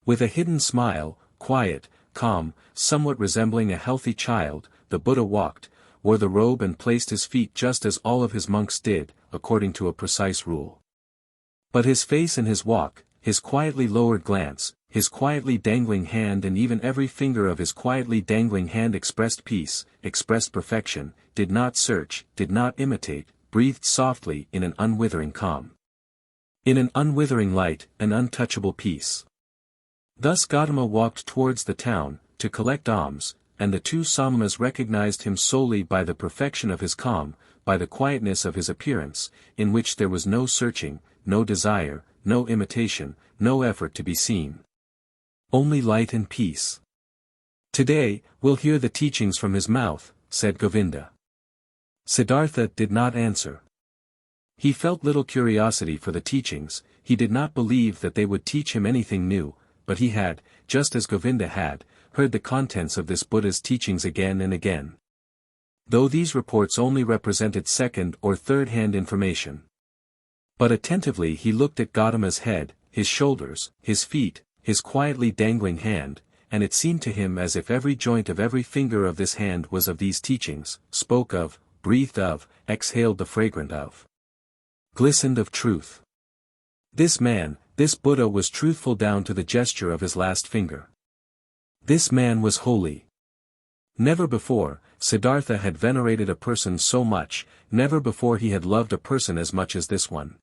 With a hidden smile, quiet, calm, somewhat resembling a healthy child, the Buddha walked, wore the robe and placed his feet just as all of his monks did, according to a precise rule. But his face and his walk, his quietly lowered glance, his quietly dangling hand and even every finger of his quietly dangling hand expressed peace, expressed perfection, did not search, did not imitate, breathed softly in an unwithering calm. In an unwithering light, an untouchable peace. Thus Gotama walked towards the town, to collect alms, and the two Samanas recognized him solely by the perfection of his calm, by the quietness of his appearance, in which there was no searching, no desire, no imitation, no effort to be seen. Only light and peace. Today, we'll hear the teachings from his mouth, said Govinda. Siddhartha did not answer. He felt little curiosity for the teachings, he did not believe that they would teach him anything new, but he had, just as Govinda had, heard the contents of this Buddha's teachings again and again. Though these reports only represented second or third-hand information. But attentively he looked at Gotama's head, his shoulders, his feet, his quietly dangling hand, and it seemed to him as if every joint of every finger of this hand was of these teachings, spoke of, breathed of, exhaled the fragrant of, glistened of truth. This man, this Buddha was truthful down to the gesture of his last finger. This man was holy. Never before, Siddhartha had venerated a person so much, never before he had loved a person as much as this one.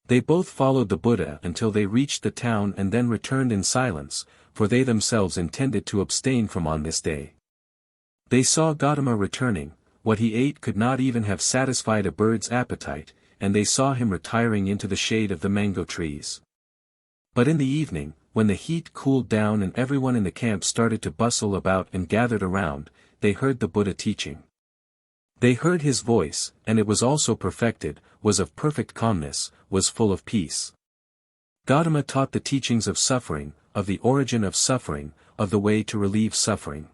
They both followed the Buddha until they reached the town and then returned in silence, for they themselves intended to abstain from on this day. They saw Gotama returning, what he ate could not even have satisfied a bird's appetite, and they saw him retiring into the shade of the mango trees. But in the evening, when the heat cooled down and everyone in the camp started to bustle about and gathered around, they heard the Buddha teaching. They heard his voice, and it was also perfected, was of perfect calmness, was full of peace. Gotama taught the teachings of suffering, of the origin of suffering, of the way to relieve suffering.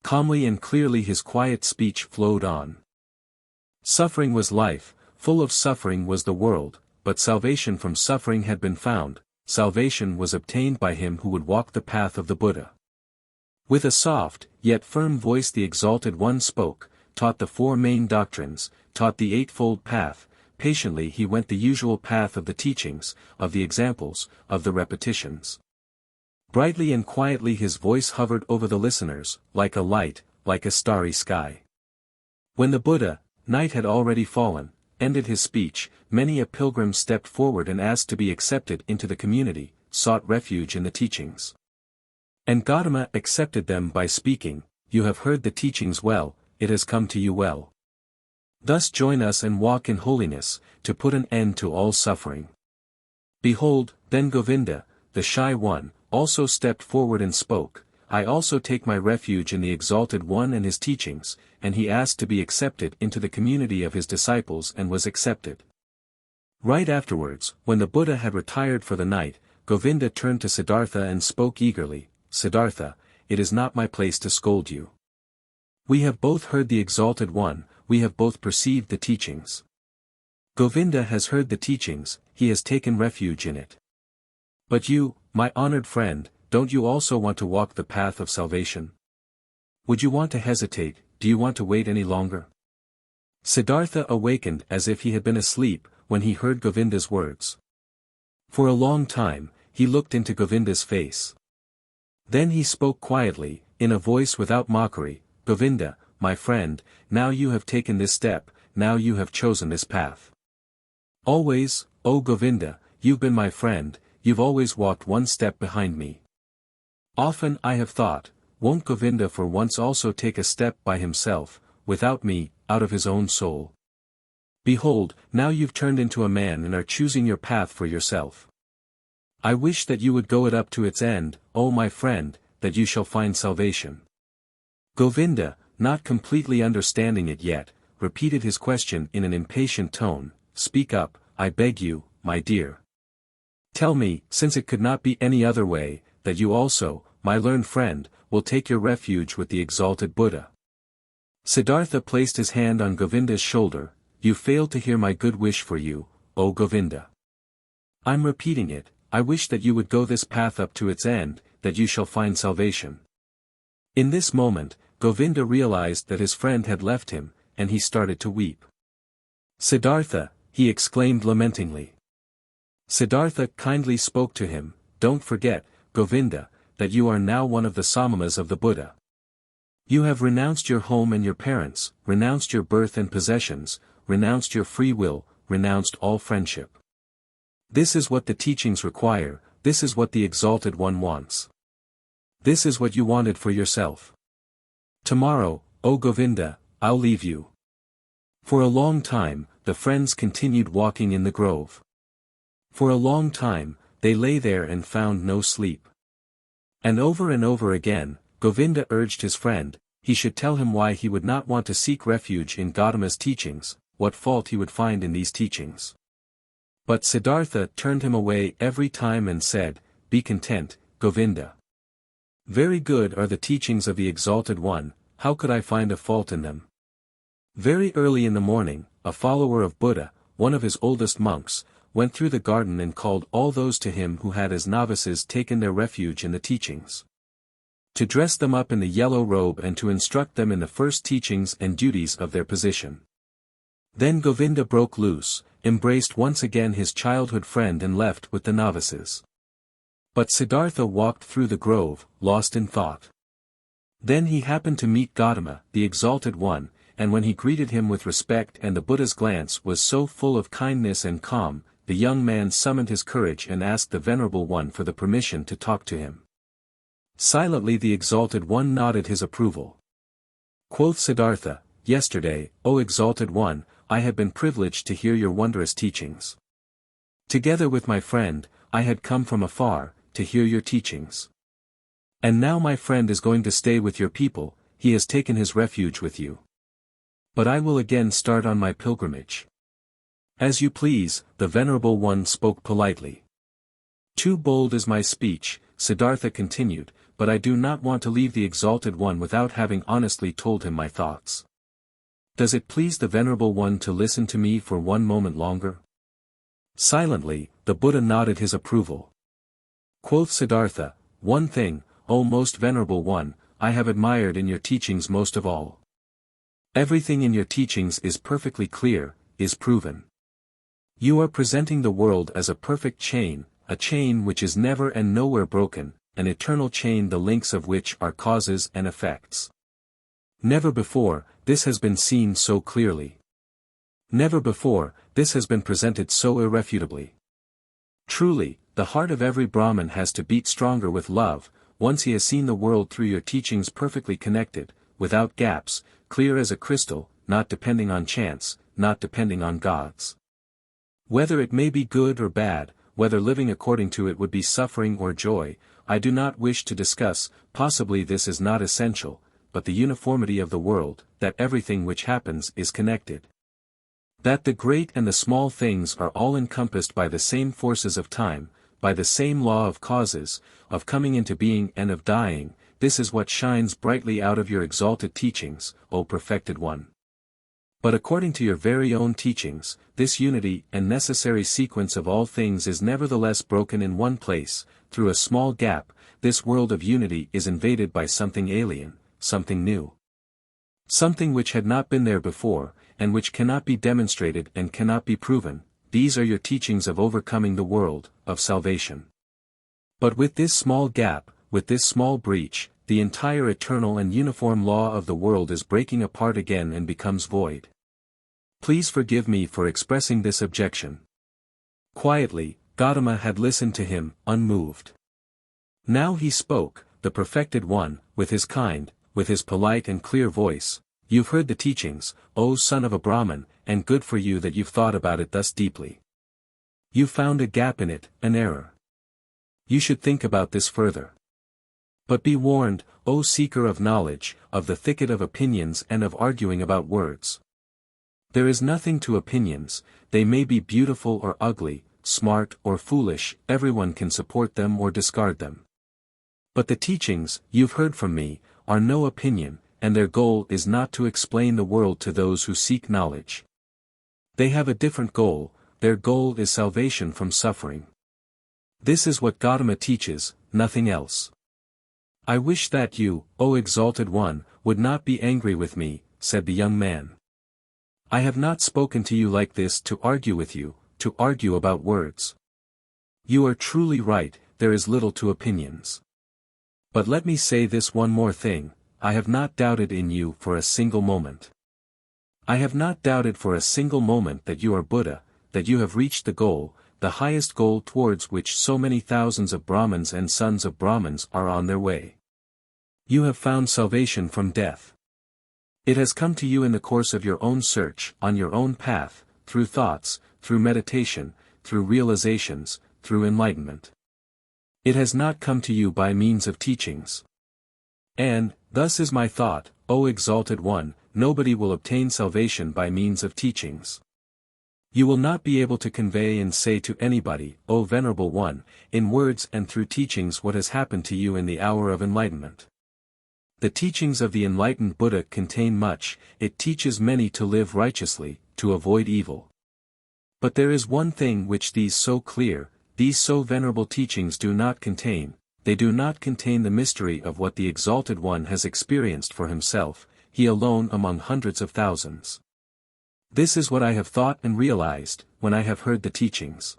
Calmly and clearly his quiet speech flowed on. Suffering was life, full of suffering was the world, but salvation from suffering had been found, salvation was obtained by him who would walk the path of the Buddha. With a soft, yet firm voice the Exalted One spoke, taught the four main doctrines, taught the eightfold path, patiently he went the usual path of the teachings, of the examples, of the repetitions. Brightly and quietly his voice hovered over the listeners, like a light, like a starry sky. When the Buddha, night had already fallen, ended his speech, many a pilgrim stepped forward and asked to be accepted into the community, sought refuge in the teachings. And Gotama accepted them by speaking, "You have heard the teachings well, it has come to you well. Thus join us and walk in holiness, to put an end to all suffering." Behold, then Govinda, the shy one, also stepped forward and spoke, "I also take my refuge in the Exalted One and his teachings," and he asked to be accepted into the community of his disciples and was accepted. Right afterwards, when the Buddha had retired for the night, Govinda turned to Siddhartha and spoke eagerly, "Siddhartha, it is not my place to scold you. We have both heard the Exalted One, we have both perceived the teachings. Govinda has heard the teachings, he has taken refuge in it. But you, my honored friend, don't you also want to walk the path of salvation? Would you want to hesitate, do you want to wait any longer?" Siddhartha awakened as if he had been asleep, when he heard Govinda's words. For a long time, he looked into Govinda's face. Then he spoke quietly, in a voice without mockery, "Govinda, my friend, now you have taken this step, now you have chosen this path. Always, O Govinda, you've been my friend, you've always walked one step behind me. Often I have thought, won't Govinda for once also take a step by himself, without me, out of his own soul? Behold, now you've turned into a man and are choosing your path for yourself. I wish that you would go it up to its end, O my friend, that you shall find salvation." Govinda, not completely understanding it yet, repeated his question in an impatient tone, "Speak up, I beg you, my dear. Tell me, since it could not be any other way, that you also, my learned friend, will take your refuge with the Exalted Buddha." Siddhartha placed his hand on Govinda's shoulder, "You failed to hear my good wish for you, O Govinda. I'm repeating it, I wish that you would go this path up to its end, that you shall find salvation." In this moment, Govinda realized that his friend had left him, and he started to weep. Siddhartha, he exclaimed lamentingly. Siddhartha kindly spoke to him, don't forget, Govinda, that you are now one of the Samanas of the Buddha. You have renounced your home and your parents, renounced your birth and possessions, renounced your free will, renounced all friendship. This is what the teachings require, this is what the Exalted One wants. This is what you wanted for yourself. Tomorrow, O Govinda, I'll leave you. For a long time, the friends continued walking in the grove. For a long time, they lay there and found no sleep. And over again, Govinda urged his friend, he should tell him why he would not want to seek refuge in Gautama's teachings, what fault he would find in these teachings. But Siddhartha turned him away every time and said, be content, Govinda. Very good are the teachings of the Exalted One, how could I find a fault in them? Very early in the morning, a follower of Buddha, one of his oldest monks, went through the garden and called all those to him who had as novices taken their refuge in the teachings. To dress them up in the yellow robe and to instruct them in the first teachings and duties of their position. Then Govinda broke loose, embraced once again his childhood friend and left with the novices. But Siddhartha walked through the grove, lost in thought. Then he happened to meet Gotama, the Exalted One, and when he greeted him with respect and the Buddha's glance was so full of kindness and calm, the young man summoned his courage and asked the Venerable One for the permission to talk to him. Silently the Exalted One nodded his approval. Quoth Siddhartha, yesterday, O Exalted One, I had been privileged to hear your wondrous teachings. Together with my friend, I had come from afar, to hear your teachings. And now my friend is going to stay with your people, he has taken his refuge with you. But I will again start on my pilgrimage. As you please, the Venerable One spoke politely. Too bold is my speech, Siddhartha continued, but I do not want to leave the Exalted One without having honestly told him my thoughts. Does it please the Venerable One to listen to me for one moment longer? Silently, the Buddha nodded his approval. Quoth Siddhartha, one thing, O most Venerable One, I have admired in your teachings most of all. Everything in your teachings is perfectly clear, is proven. You are presenting the world as a perfect chain, a chain which is never and nowhere broken, an eternal chain the links of which are causes and effects. Never before, this has been seen so clearly. Never before, this has been presented so irrefutably. Truly, the heart of every Brahmin has to beat stronger with love, once he has seen the world through your teachings perfectly connected, without gaps, clear as a crystal, not depending on chance, not depending on gods. Whether it may be good or bad, whether living according to it would be suffering or joy, I do not wish to discuss, possibly this is not essential, but the uniformity of the world, that everything which happens is connected. That the great and the small things are all encompassed by the same forces of time, by the same law of causes, of coming into being and of dying, this is what shines brightly out of your exalted teachings, O perfected one. But according to your very own teachings, this unity and necessary sequence of all things is nevertheless broken in one place, through a small gap, this world of unity is invaded by something alien, something new. Something which had not been there before, and which cannot be demonstrated and cannot be proven, these are your teachings of overcoming the world, of salvation. But with this small gap, with this small breach, the entire eternal and uniform law of the world is breaking apart again and becomes void. Please forgive me for expressing this objection. Quietly, Gautama had listened to him, unmoved. Now he spoke, the perfected one, with his kind, with his polite and clear voice. You've heard the teachings, O son of a Brahmin, and good for you that you've thought about it thus deeply. You found a gap in it, an error. You should think about this further. But be warned, O seeker of knowledge, of the thicket of opinions and of arguing about words. There is nothing to opinions, they may be beautiful or ugly, smart or foolish, everyone can support them or discard them. But the teachings, you've heard from me, are no opinion, and their goal is not to explain the world to those who seek knowledge. They have a different goal, their goal is salvation from suffering. This is what Gautama teaches, nothing else. I wish that you, O exalted one, would not be angry with me," said the young man. "I have not spoken to you like this to argue with you, to argue about words. You are truly right, there is little to opinions. But let me say this one more thing, I have not doubted in you for a single moment. I have not doubted for a single moment that you are Buddha, that you have reached the goal, the highest goal towards which so many thousands of Brahmins and sons of Brahmins are on their way. You have found salvation from death. It has come to you in the course of your own search, on your own path, through thoughts, through meditation, through realizations, through enlightenment. It has not come to you by means of teachings. And, thus is my thought, O exalted one, nobody will obtain salvation by means of teachings. You will not be able to convey and say to anybody, O venerable one, in words and through teachings what has happened to you in the hour of enlightenment. The teachings of the enlightened Buddha contain much, it teaches many to live righteously, to avoid evil. But there is one thing which these so clear, these so venerable teachings do not contain, they do not contain the mystery of what the exalted one has experienced for himself, he alone among hundreds of thousands. This is what I have thought and realized, when I have heard the teachings.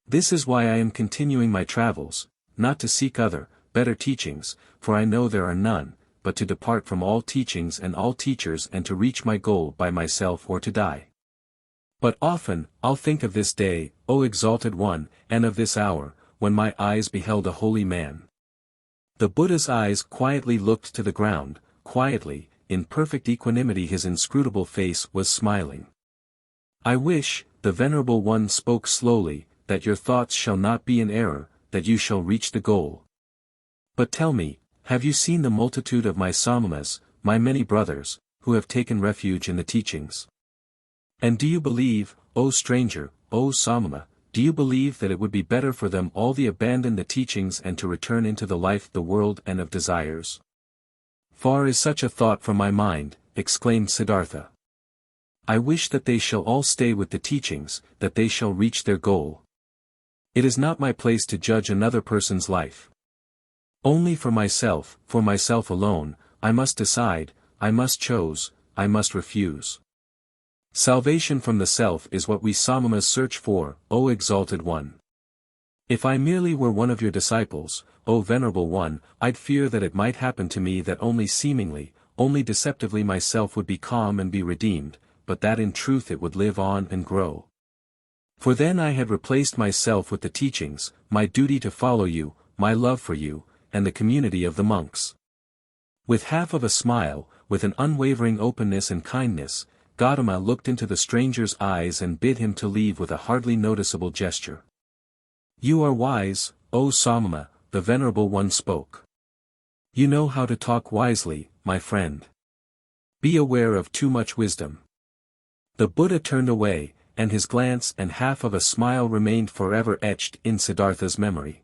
This is why I am continuing my travels, not to seek other, better teachings, for I know there are none, but to depart from all teachings and all teachers and to reach my goal by myself or to die. But often, I'll think of this day, O exalted one, and of this hour, when my eyes beheld a holy man. The Buddha's eyes quietly looked to the ground, quietly, in perfect equanimity his inscrutable face was smiling. I wish, the venerable one spoke slowly, that your thoughts shall not be in error, that you shall reach the goal. But tell me, have you seen the multitude of my Samanas, my many brothers, who have taken refuge in the teachings? And do you believe, O stranger, O Samana, do you believe that it would be better for them all to abandon the teachings and to return into the life, the world and of desires? Far is such a thought from my mind, exclaimed Siddhartha. I wish that they shall all stay with the teachings, that they shall reach their goal. It is not my place to judge another person's life. Only for myself alone, I must decide, I must choose, I must refuse. Salvation from the self is what we Samanas search for, O exalted one. If I merely were one of your disciples, O venerable one, I'd fear that it might happen to me that only seemingly, only deceptively myself would be calm and be redeemed, but that in truth it would live on and grow. For then I had replaced myself with the teachings, my duty to follow you, my love for you, and the community of the monks. With half of a smile, with an unwavering openness and kindness, GOTAMA looked into the stranger's eyes and bid him to leave with a hardly noticeable gesture. You are wise, O Samana, the venerable one spoke. You know how to talk wisely, my friend. Be aware of too much wisdom. The Buddha turned away, and his glance and half of a smile remained forever etched in Siddhartha's memory.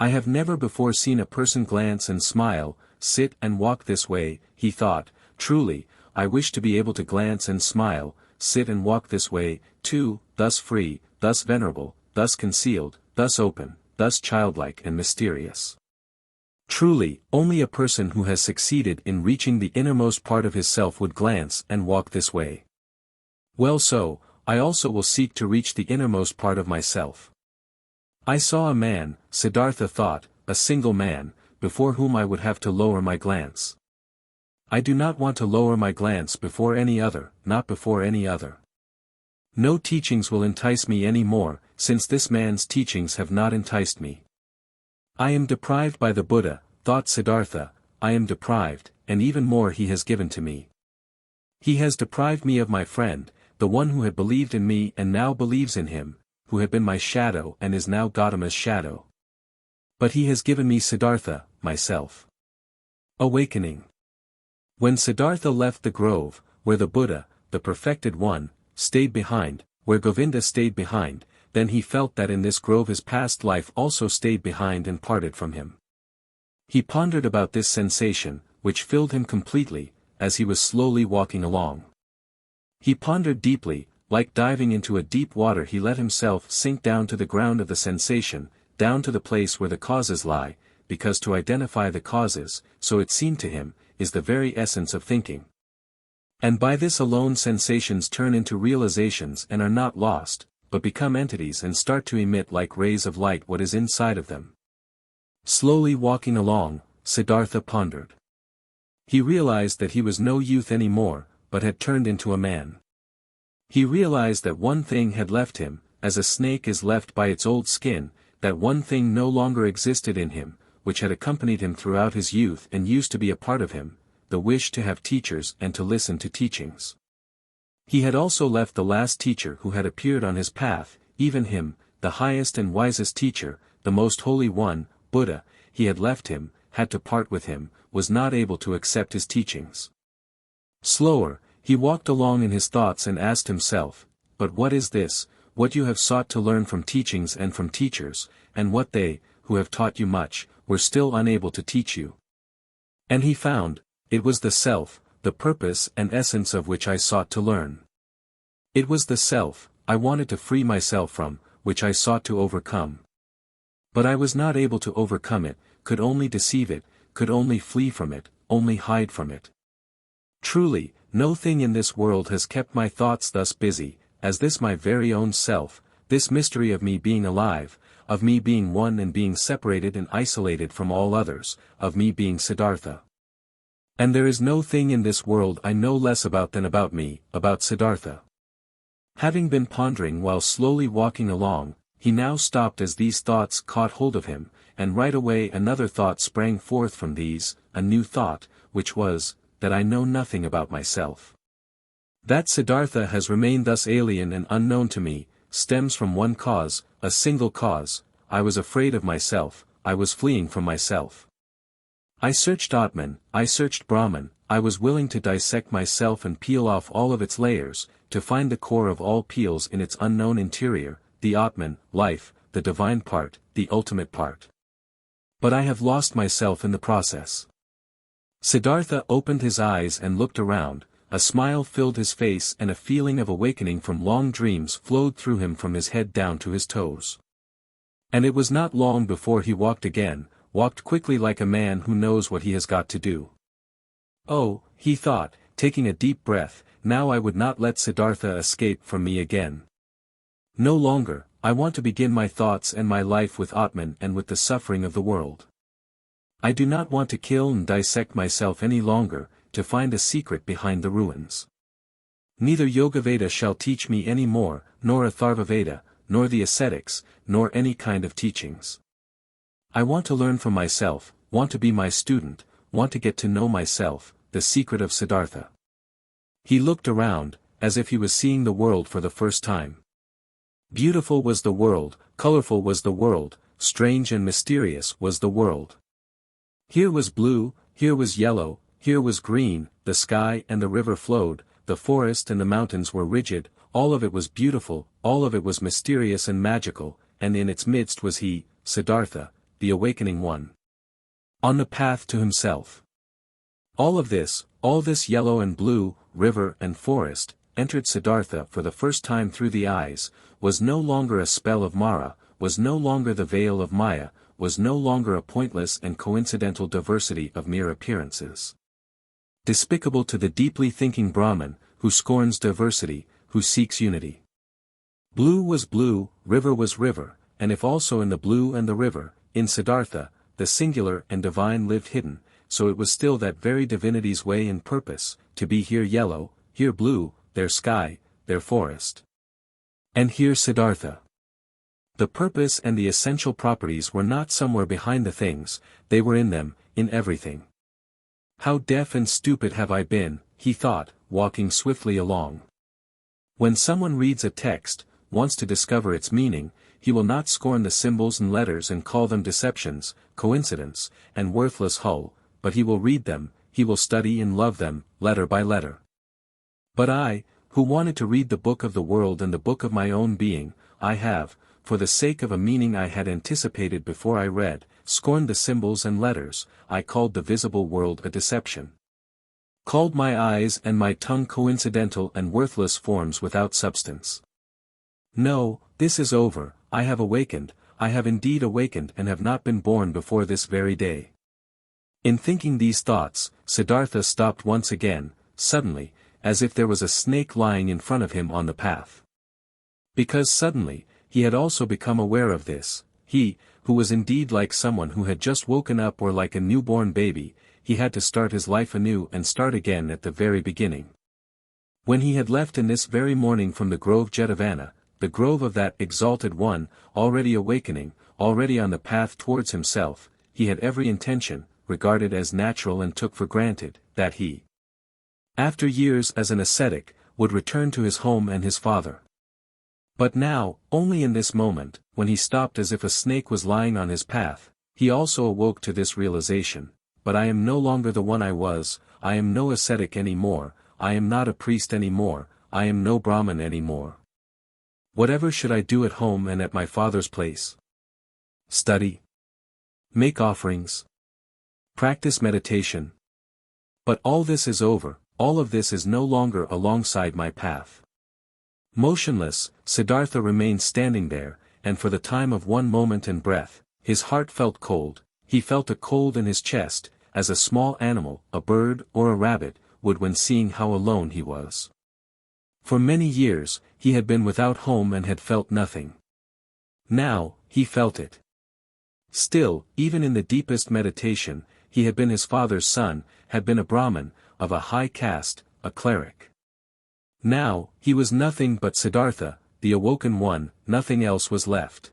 I have never before seen a person glance and smile, sit and walk this way, he thought, truly, I wish to be able to glance and smile, sit and walk this way, too, thus free, thus venerable, thus concealed, thus open, thus childlike and mysterious. Truly, only a person who has succeeded in reaching the innermost part of his self would glance and walk this way. Well so, I also will seek to reach the innermost part of myself. I saw a man, Siddhartha thought, a single man, before whom I would have to lower my glance. I do not want to lower my glance before any other, not before any other. No teachings will entice me any more, since this man's teachings have not enticed me. I am deprived by the Buddha, thought Siddhartha, I am deprived, and even more he has given to me. He has deprived me of my friend, the one who had believed in me and now believes in him, who had been my shadow and is now GOTAMA's shadow. But he has given me Siddhartha, myself. Awakening. When Siddhartha left the grove, where the Buddha, the perfected one, stayed behind, where Govinda stayed behind, then he felt that in this grove his past life also stayed behind and parted from him. He pondered about this sensation, which filled him completely, as he was slowly walking along. He pondered deeply, like diving into a deep water he let himself sink down to the ground of the sensation, down to the place where the causes lie, because to identify the causes, so it seemed to him, is the very essence of thinking. And by this alone sensations turn into realizations and are not lost, but become entities and start to emit like rays of light what is inside of them. Slowly walking along, Siddhartha pondered. He realized that he was no youth anymore, but had turned into a man. He realized that one thing had left him, as a snake is left by its old skin, that one thing no longer existed in him, which had accompanied him throughout his youth and used to be a part of him, the wish to have teachers and to listen to teachings. He had also left the last teacher who had appeared on his path, even him, the highest and wisest teacher, the most holy one, Buddha. He had left him, had to part with him, was not able to accept his teachings. Slower, he walked along in his thoughts and asked himself, but what is this, what you have sought to learn from teachings and from teachers, and what they, who have taught you much, were still unable to teach you? And he found, it was the self, the purpose and essence of which I sought to learn. It was the self, I wanted to free myself from, which I sought to overcome. But I was not able to overcome it, could only deceive it, could only flee from it, only hide from it. Truly, no thing in this world has kept my thoughts thus busy, as this my very own self, this mystery of me being alive, of me being one and being separated and isolated from all others, of me being Siddhartha. And there is no thing in this world I know less about than about me, about Siddhartha. Having been pondering while slowly walking along, he now stopped as these thoughts caught hold of him, and right away another thought sprang forth from these, a new thought, which was, that I know nothing about myself. That Siddhartha has remained thus alien and unknown to me, stems from one cause, a single cause: I was afraid of myself, I was fleeing from myself. I searched Atman, I searched Brahman, I was willing to dissect myself and peel off all of its layers, to find the core of all peels in its unknown interior, the Atman, life, the divine part, the ultimate part. But I have lost myself in the process. Siddhartha opened his eyes and looked around, a smile filled his face and a feeling of awakening from long dreams flowed through him from his head down to his toes. And it was not long before he walked again, walked quickly like a man who knows what he has got to do. Oh, he thought, taking a deep breath, now I would not let Siddhartha escape from me again. No longer, I want to begin my thoughts and my life with Atman and with the suffering of the world. I do not want to kill and dissect myself any longer, to find a secret behind the ruins. Neither Yogaveda shall teach me any more, nor Atharvaveda, nor the ascetics, nor any kind of teachings. I want to learn from myself, want to be my student, want to get to know myself, the secret of Siddhartha. He looked around, as if he was seeing the world for the first time. Beautiful was the world, colorful was the world, strange and mysterious was the world. Here was blue, here was yellow, here was green, the sky and the river flowed, the forest and the mountains were rigid, all of it was beautiful, all of it was mysterious and magical, and in its midst was he, Siddhartha, the awakening one. On the path to himself. All this yellow and blue, river and forest, entered Siddhartha for the first time through the eyes, was no longer a spell of Mara, was no longer the veil of Maya, was no longer a pointless and coincidental diversity of mere appearances. Despicable to the deeply thinking Brahman, who scorns diversity, who seeks unity. Blue was blue, river was river, and if also in the blue and the river, in Siddhartha, the singular and divine lived hidden, so it was still that very divinity's way and purpose, to be here yellow, here blue, there sky, there forest. And here Siddhartha. The purpose and the essential properties were not somewhere behind the things, they were in them, in everything. How deaf and stupid have I been, he thought, walking swiftly along. When someone reads a text, wants to discover its meaning, he will not scorn the symbols and letters and call them deceptions, coincidence, and worthless hull, but he will read them, he will study and love them, letter by letter. But I, who wanted to read the book of the world and the book of my own being, I have, for the sake of a meaning I had anticipated before I read, scorned the symbols and letters, I called the visible world a deception. Called my eyes and my tongue coincidental and worthless forms without substance. No, this is over, I have awakened, I have indeed awakened and have not been born before this very day. In thinking these thoughts, Siddhartha stopped once again, suddenly, as if there was a snake lying in front of him on the path. Because suddenly, he had also become aware of this, he, who was indeed like someone who had just woken up or like a newborn baby, he had to start his life anew and start again at the very beginning. When he had left in this very morning from the grove Jetavana, the grove of that exalted one, already awakening, already on the path towards himself, he had every intention, regarded as natural and took for granted, that he, after years as an ascetic, would return to his home and his father. But now, only in this moment, when he stopped as if a snake was lying on his path, he also awoke to this realization, but I am no longer the one I was, I am no ascetic any more, I am not a priest any more, I am no Brahmin any more. Whatever should I do at home and at my father's place? Study? Make offerings? Practice meditation? But all this is over, all of this is no longer alongside my path. Motionless, Siddhartha remained standing there, and for the time of one moment and breath, his heart felt cold, he felt a cold in his chest, as a small animal, a bird or a rabbit, would when seeing how alone he was. For many years, he had been without home and had felt nothing. Now, he felt it. Still, even in the deepest meditation, he had been his father's son, had been a Brahmin, of a high caste, a cleric. Now, he was nothing but Siddhartha, the awoken one, nothing else was left.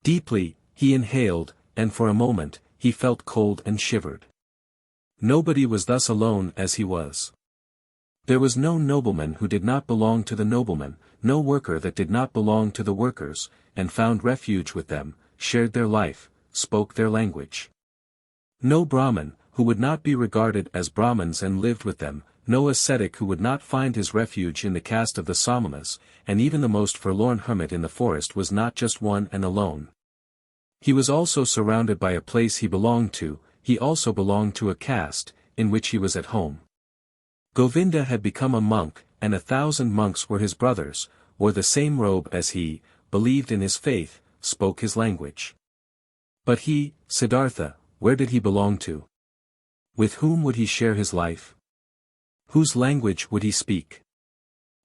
Deeply, he inhaled, and for a moment, he felt cold and shivered. Nobody was thus alone as he was. There was no nobleman who did not belong to the noblemen, no worker that did not belong to the workers, and found refuge with them, shared their life, spoke their language. No Brahmin, who would not be regarded as Brahmins and lived with them, no ascetic who would not find his refuge in the caste of the Samanas, and even the most forlorn hermit in the forest was not just one and alone. He was also surrounded by a place he belonged to, he also belonged to a caste, in which he was at home. Govinda had become a monk, and 1,000 monks were his brothers, wore the same robe as he, believed in his faith, spoke his language. But he, Siddhartha, where did he belong to? With whom would he share his life? Whose language would he speak?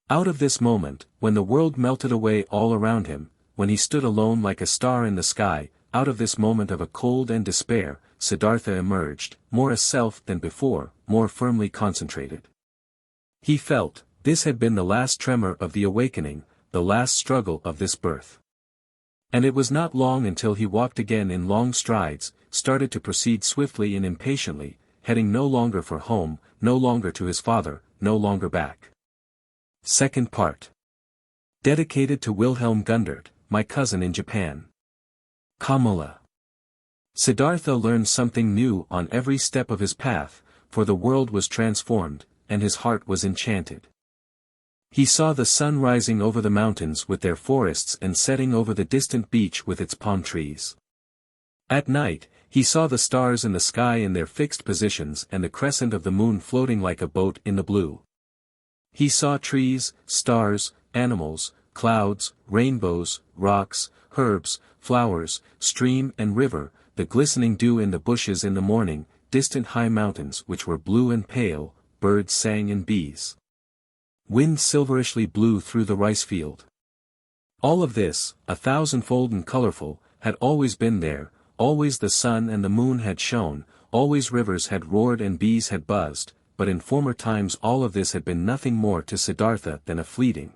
Out of this moment, when the world melted away all around him, when he stood alone like a star in the sky, out of this moment of a cold and despair, Siddhartha emerged, more a self than before, more firmly concentrated. He felt, this had been the last tremor of the awakening, the last struggle of this birth. And it was not long until he walked again in long strides, started to proceed swiftly and impatiently, heading no longer for home, no longer to his father, no longer back. Second part. Dedicated to Wilhelm Gundert, my cousin in Japan. KAMALA. Siddhartha learned something new on every step of his path, for the world was transformed, and his heart was enchanted. He saw the sun rising over the mountains with their forests and setting over the distant beach with its palm trees. At night, he saw the stars in the sky in their fixed positions and the crescent of the moon floating like a boat in the blue. He saw trees, stars, animals, clouds, rainbows, rocks, herbs, flowers, stream and river, the glistening dew in the bushes in the morning, distant high mountains which were blue and pale, birds sang and bees. Wind silverishly blew through the rice field. All of this, 1,000-fold and colorful, had always been there, always the sun and the moon had shone, always rivers had roared and bees had buzzed, but in former times all of this had been nothing more to Siddhartha than a fleeting,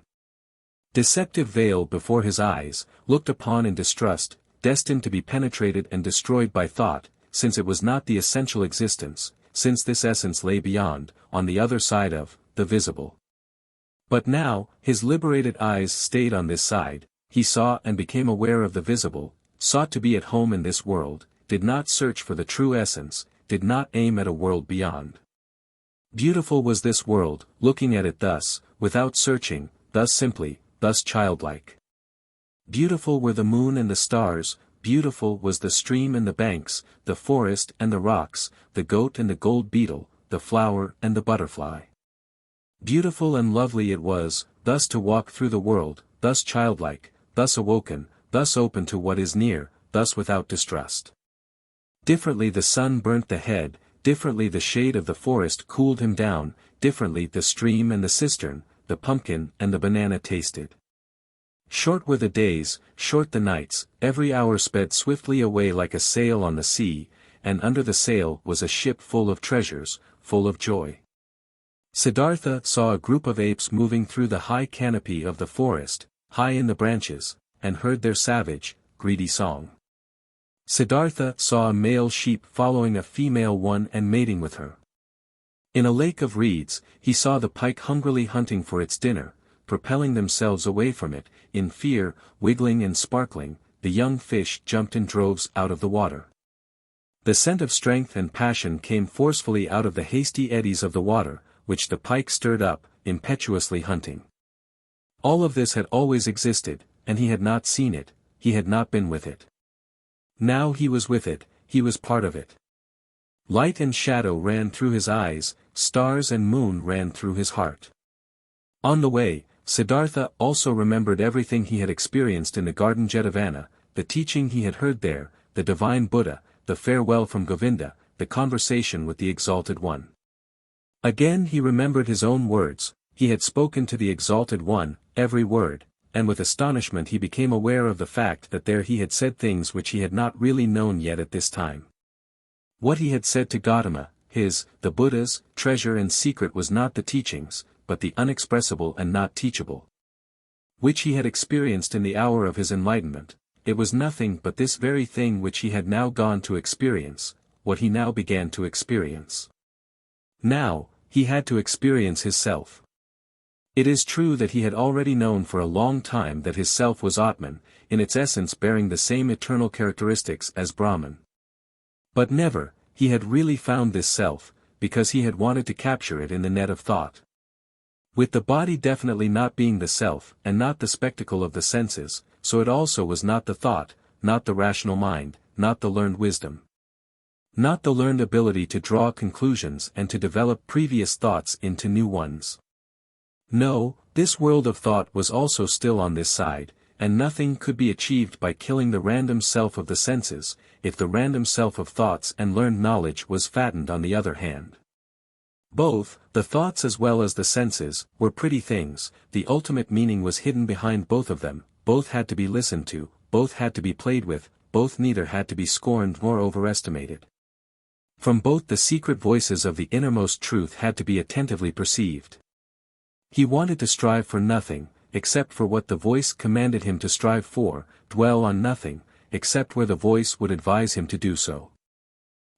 deceptive veil before his eyes, looked upon in distrust, destined to be penetrated and destroyed by thought, since it was not the essential existence, since this essence lay beyond, on the other side of, the visible. But now, his liberated eyes stayed on this side, he saw and became aware of the visible, sought to be at home in this world, did not search for the true essence, did not aim at a world beyond. Beautiful was this world, looking at it thus, without searching, thus simply, thus childlike. Beautiful were the moon and the stars, beautiful was the stream and the banks, the forest and the rocks, the goat and the gold beetle, the flower and the butterfly. Beautiful and lovely it was, thus to walk through the world, thus childlike, thus awoken, thus open to what is near, thus without distrust. Differently the sun burnt the head, differently the shade of the forest cooled him down, differently the stream and the cistern, the pumpkin and the banana tasted. Short were the days, short the nights, every hour sped swiftly away like a sail on the sea, and under the sail was a ship full of treasures, full of joy. Siddhartha saw a group of apes moving through the high canopy of the forest, high in the branches, and heard their savage, greedy song. Siddhartha saw a male sheep following a female one and mating with her. In a lake of reeds, he saw the pike hungrily hunting for its dinner, propelling themselves away from it, in fear, wiggling and sparkling, the young fish jumped in droves out of the water. The scent of strength and passion came forcefully out of the hasty eddies of the water, which the pike stirred up, impetuously hunting. All of this had always existed, and he had not seen it, he had not been with it. Now he was with it, he was part of it. Light and shadow ran through his eyes, stars and moon ran through his heart. On the way, Siddhartha also remembered everything he had experienced in the garden Jetavana, the teaching he had heard there, the divine Buddha, the farewell from Govinda, the conversation with the Exalted One. Again he remembered his own words, he had spoken to the Exalted One, every word, and with astonishment he became aware of the fact that there he had said things which he had not really known yet at this time. What he had said to GOTAMA, the Buddha's, treasure and secret was not the teachings, but the unexpressible and not teachable. Which he had experienced in the hour of his enlightenment, it was nothing but this very thing which he had now gone to experience, what he now began to experience. Now, he had to experience his self. It is true that he had already known for a long time that his self was Atman, in its essence bearing the same eternal characteristics as Brahman. But never, he had really found this self, because he had wanted to capture it in the net of thought. With the body definitely not being the self and not the spectacle of the senses, so it also was not the thought, not the rational mind, not the learned wisdom. Not the learned ability to draw conclusions and to develop previous thoughts into new ones. No, this world of thought was also still on this side, and nothing could be achieved by killing the random self of the senses, if the random self of thoughts and learned knowledge was fattened on the other hand. Both, the thoughts as well as the senses, were pretty things, the ultimate meaning was hidden behind both of them, both had to be listened to, both had to be played with, both neither had to be scorned nor overestimated. From both the secret voices of the innermost truth had to be attentively perceived. He wanted to strive for nothing, except for what the voice commanded him to strive for, dwell on nothing, except where the voice would advise him to do so.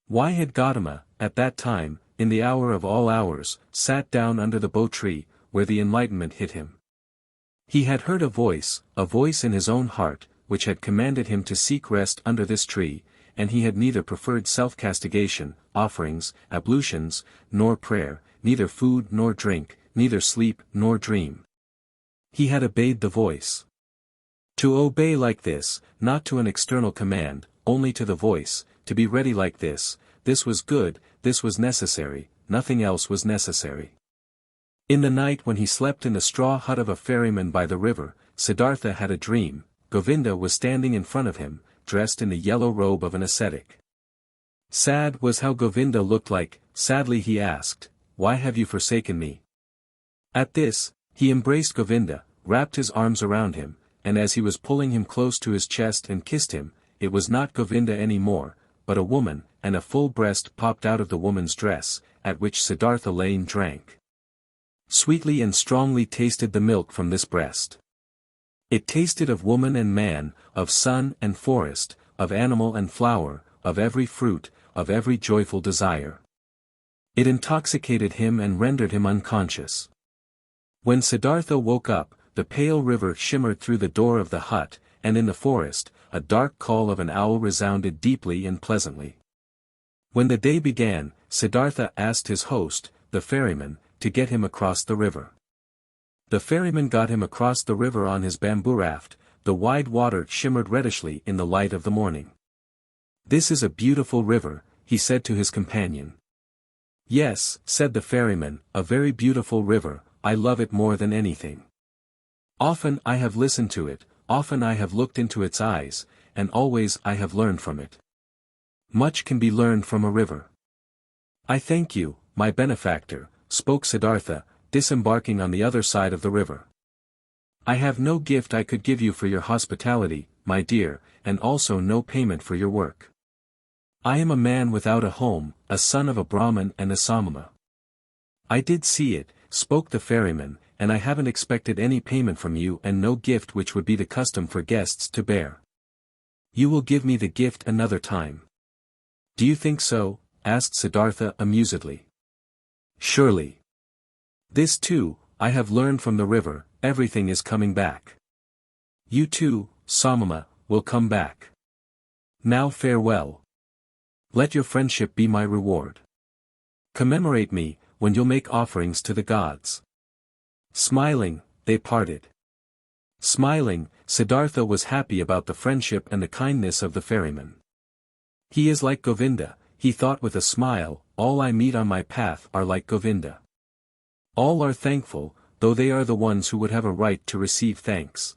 Why had GOTAMA, at that time, in the hour of all hours, sat down under the bo tree, where the enlightenment hit him? He had heard a voice in his own heart, which had commanded him to seek rest under this tree, and he had neither preferred self-castigation, offerings, ablutions, nor prayer, neither food nor drink, neither sleep nor dream. He had obeyed the voice. To obey like this, not to an external command, only to the voice, to be ready like this was good, this was necessary, nothing else was necessary. In the night when he slept in the straw hut of a ferryman by the river, Siddhartha had a dream. Govinda was standing in front of him, dressed in the yellow robe of an ascetic. Sad was how Govinda looked like, sadly he asked, "Why have you forsaken me?" At this, he embraced Govinda, wrapped his arms around him, and as he was pulling him close to his chest and kissed him, it was not Govinda any more, but a woman, and a full breast popped out of the woman's dress, at which Siddhartha lay and drank. Sweetly and strongly tasted the milk from this breast. It tasted of woman and man, of sun and forest, of animal and flower, of every fruit, of every joyful desire. It intoxicated him and rendered him unconscious. When Siddhartha woke up, the pale river shimmered through the door of the hut, and in the forest, a dark call of an owl resounded deeply and pleasantly. When the day began, Siddhartha asked his host, the ferryman, to get him across the river. The ferryman got him across the river on his bamboo raft, the wide water shimmered reddishly in the light of the morning. "This is a beautiful river," he said to his companion. "Yes," said the ferryman, "a very beautiful river, I love it more than anything. Often I have listened to it, often I have looked into its eyes, and always I have learned from it. Much can be learned from a river. I thank you, my benefactor, spoke Siddhartha, disembarking on the other side of the river. I have no gift I could give you for your hospitality, my dear, and also no payment for your work. I am a man without a home, a son of a Brahmin and a Samana. I did see it, spoke the ferryman, and I haven't expected any payment from you and no gift which would be the custom for guests to bear. You will give me the gift another time. Do you think so? Asked Siddhartha amusedly. Surely. This too, I have learned from the river, everything is coming back. You too, Samana, will come back. Now farewell. Let your friendship be my reward. Commemorate me, when you'll make offerings to the gods. Smiling, they parted. Smiling, Siddhartha was happy about the friendship and the kindness of the ferryman. He is like Govinda, he thought with a smile, all I meet on my path are like Govinda. All are thankful, though they are the ones who would have a right to receive thanks.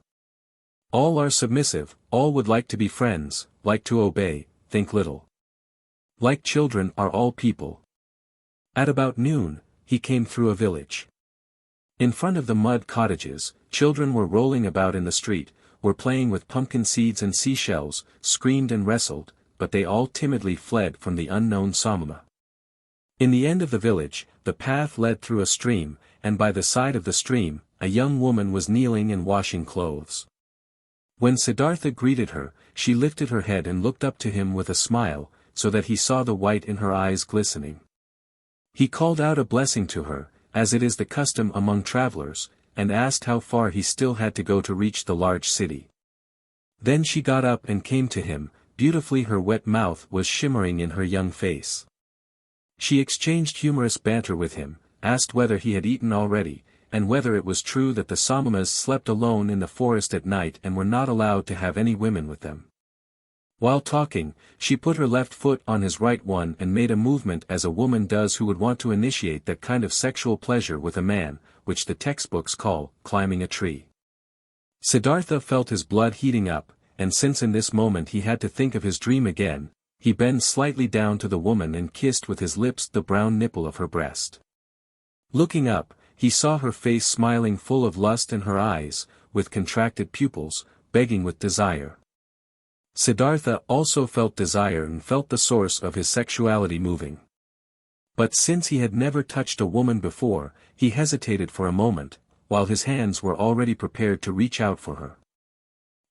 All are submissive, all would like to be friends, like to obey, think little. Like children are all people. At about noon, he came through a village. In front of the mud cottages, children were rolling about in the street, were playing with pumpkin seeds and seashells, screamed and wrestled, but they all timidly fled from the unknown Samana. In the end of the village, the path led through a stream, and by the side of the stream, a young woman was kneeling and washing clothes. When Siddhartha greeted her, she lifted her head and looked up to him with a smile, so that he saw the white in her eyes glistening. He called out a blessing to her, as it is the custom among travelers, and asked how far he still had to go to reach the large city. Then she got up and came to him, beautifully her wet mouth was shimmering in her young face. She exchanged humorous banter with him, asked whether he had eaten already, and whether it was true that the Samanas slept alone in the forest at night and were not allowed to have any women with them. While talking, she put her left foot on his right one and made a movement as a woman does who would want to initiate that kind of sexual pleasure with a man, which the textbooks call climbing a tree. Siddhartha felt his blood heating up, and since in this moment he had to think of his dream again, he bent slightly down to the woman and kissed with his lips the brown nipple of her breast. Looking up, he saw her face smiling full of lust and her eyes, with contracted pupils, begging with desire. Siddhartha also felt desire and felt the source of his sexuality moving. But since he had never touched a woman before, he hesitated for a moment, while his hands were already prepared to reach out for her.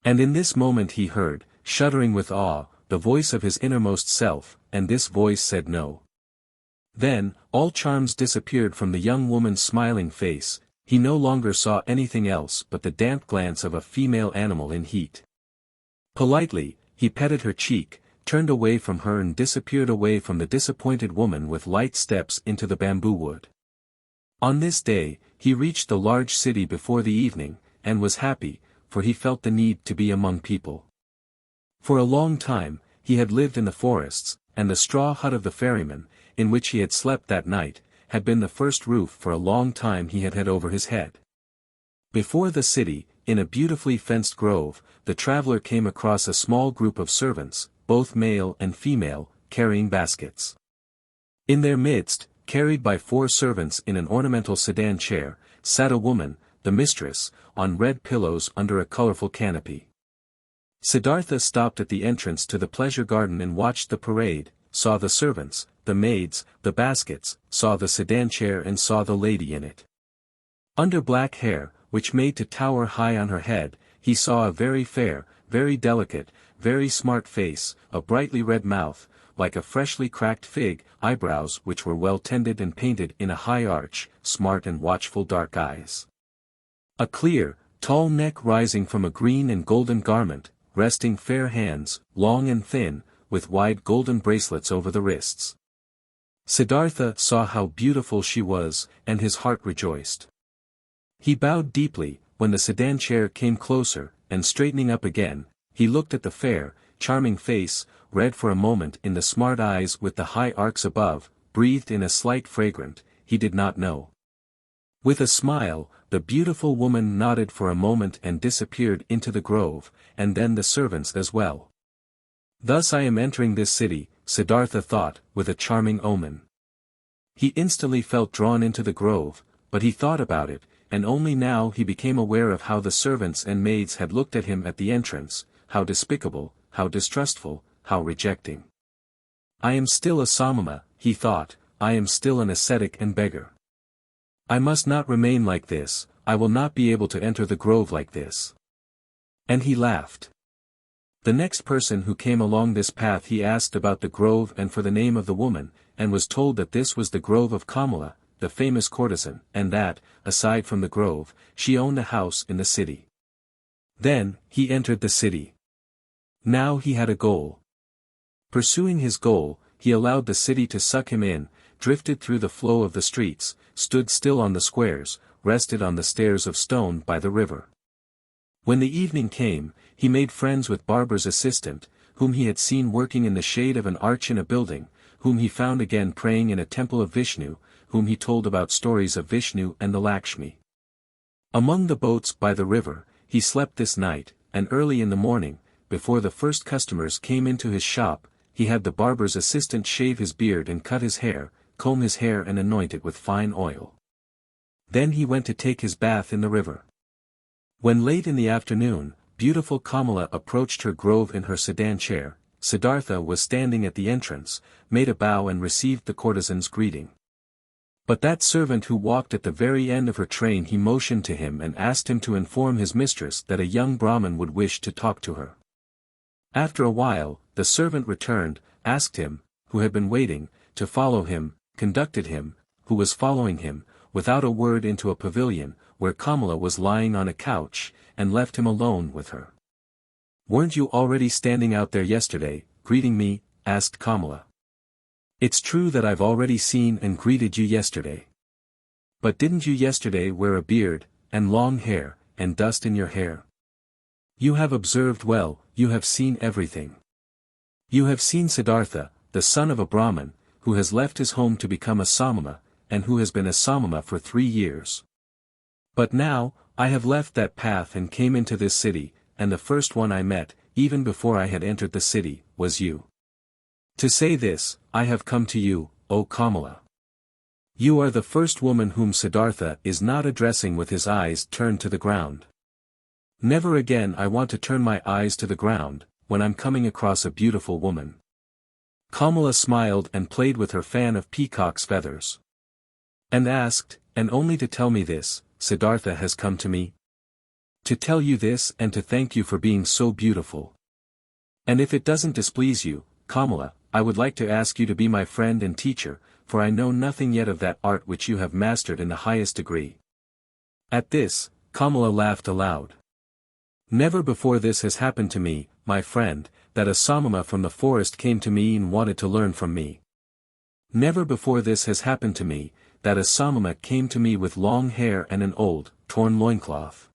And in this moment he heard, shuddering with awe, the voice of his innermost self, and this voice said no. Then, all charms disappeared from the young woman's smiling face, he no longer saw anything else but the damp glance of a female animal in heat. Politely, he petted her cheek, turned away from her and disappeared away from the disappointed woman with light steps into the bamboo wood. On this day, he reached the large city before the evening, and was happy, for he felt the need to be among people. For a long time, he had lived in the forests, and the straw hut of the ferryman, in which he had slept that night, had been the first roof for a long time he had had over his head. Before the city, in a beautifully fenced grove, the traveler came across a small group of servants, both male and female, carrying baskets. In their midst, carried by 4 servants in an ornamental sedan chair, sat a woman, the mistress, on red pillows under a colorful canopy. Siddhartha stopped at the entrance to the pleasure garden and watched the parade, saw the servants, the maids, the baskets, saw the sedan chair and saw the lady in it. Under black hair, which made to tower high on her head, he saw a very fair, very delicate, very smart face, a brightly red mouth, like a freshly cracked fig, eyebrows which were well tended and painted in a high arch, smart and watchful dark eyes. A clear, tall neck rising from a green and golden garment, resting fair hands, long and thin, with wide golden bracelets over the wrists. Siddhartha saw how beautiful she was, and his heart rejoiced. He bowed deeply, when the sedan chair came closer, and straightening up again, he looked at the fair, charming face, read for a moment in the smart eyes with the high arcs above, breathed in a slight fragrant, he did not know. With a smile, the beautiful woman nodded for a moment and disappeared into the grove, and then the servants as well. Thus I am entering this city, Siddhartha thought, with a charming omen. He instantly felt drawn into the grove, but he thought about it, and only now he became aware of how the servants and maids had looked at him at the entrance, how despicable, how distrustful, how rejecting. I am still a Samana, he thought, I am still an ascetic and beggar. I must not remain like this, I will not be able to enter the grove like this. And he laughed. The next person who came along this path he asked about the grove and for the name of the woman, and was told that this was the grove of KAMALA, the famous courtesan, and that, aside from the grove, she owned a house in the city. Then, he entered the city. Now he had a goal. Pursuing his goal, he allowed the city to suck him in, drifted through the flow of the streets, stood still on the squares, rested on the stairs of stone by the river. When the evening came, he made friends with Barber's assistant, whom he had seen working in the shade of an arch in a building, whom he found again praying in a temple of Vishnu, whom he told about stories of Vishnu and the Lakshmi. Among the boats by the river, he slept this night, and early in the morning, before the first customers came into his shop, he had the barber's assistant shave his beard and cut his hair, comb his hair and anoint it with fine oil. Then he went to take his bath in the river. When late in the afternoon, beautiful Kamala approached her grove in her sedan chair, Siddhartha was standing at the entrance, made a bow and received the courtesan's greeting. But that servant who walked at the very end of her train he motioned to him and asked him to inform his mistress that a young Brahmin would wish to talk to her. After a while, the servant returned, asked him, who had been waiting, to follow him, conducted him, who was following him, without a word into a pavilion, where Kamala was lying on a couch, and left him alone with her. "Weren't you already standing out there yesterday, greeting me?" asked Kamala. "It's true that I've already seen and greeted you yesterday. But didn't you yesterday wear a beard, and long hair, and dust in your hair? You have observed well, you have seen everything. You have seen Siddhartha, the son of a Brahmin, who has left his home to become a Samana, and who has been a Samana for 3 years. But now, I have left that path and came into this city, and the first one I met, even before I had entered the city, was you. To say this, I have come to you, O Kamala. You are the first woman whom Siddhartha is not addressing with his eyes turned to the ground. Never again I want to turn my eyes to the ground, when I'm coming across a beautiful woman." Kamala smiled and played with her fan of peacock's feathers. And asked, "And only to tell me this, Siddhartha has come to me? To tell you this and to thank you for being so beautiful. And if it doesn't displease you, Kamala, I would like to ask you to be my friend and teacher, for I know nothing yet of that art which you have mastered in the highest degree." At this, Kamala laughed aloud. "Never before this has happened to me, my friend, that a Samana from the forest came to me and wanted to learn from me. Never before this has happened to me, that a Samana came to me with long hair and an old, torn loincloth.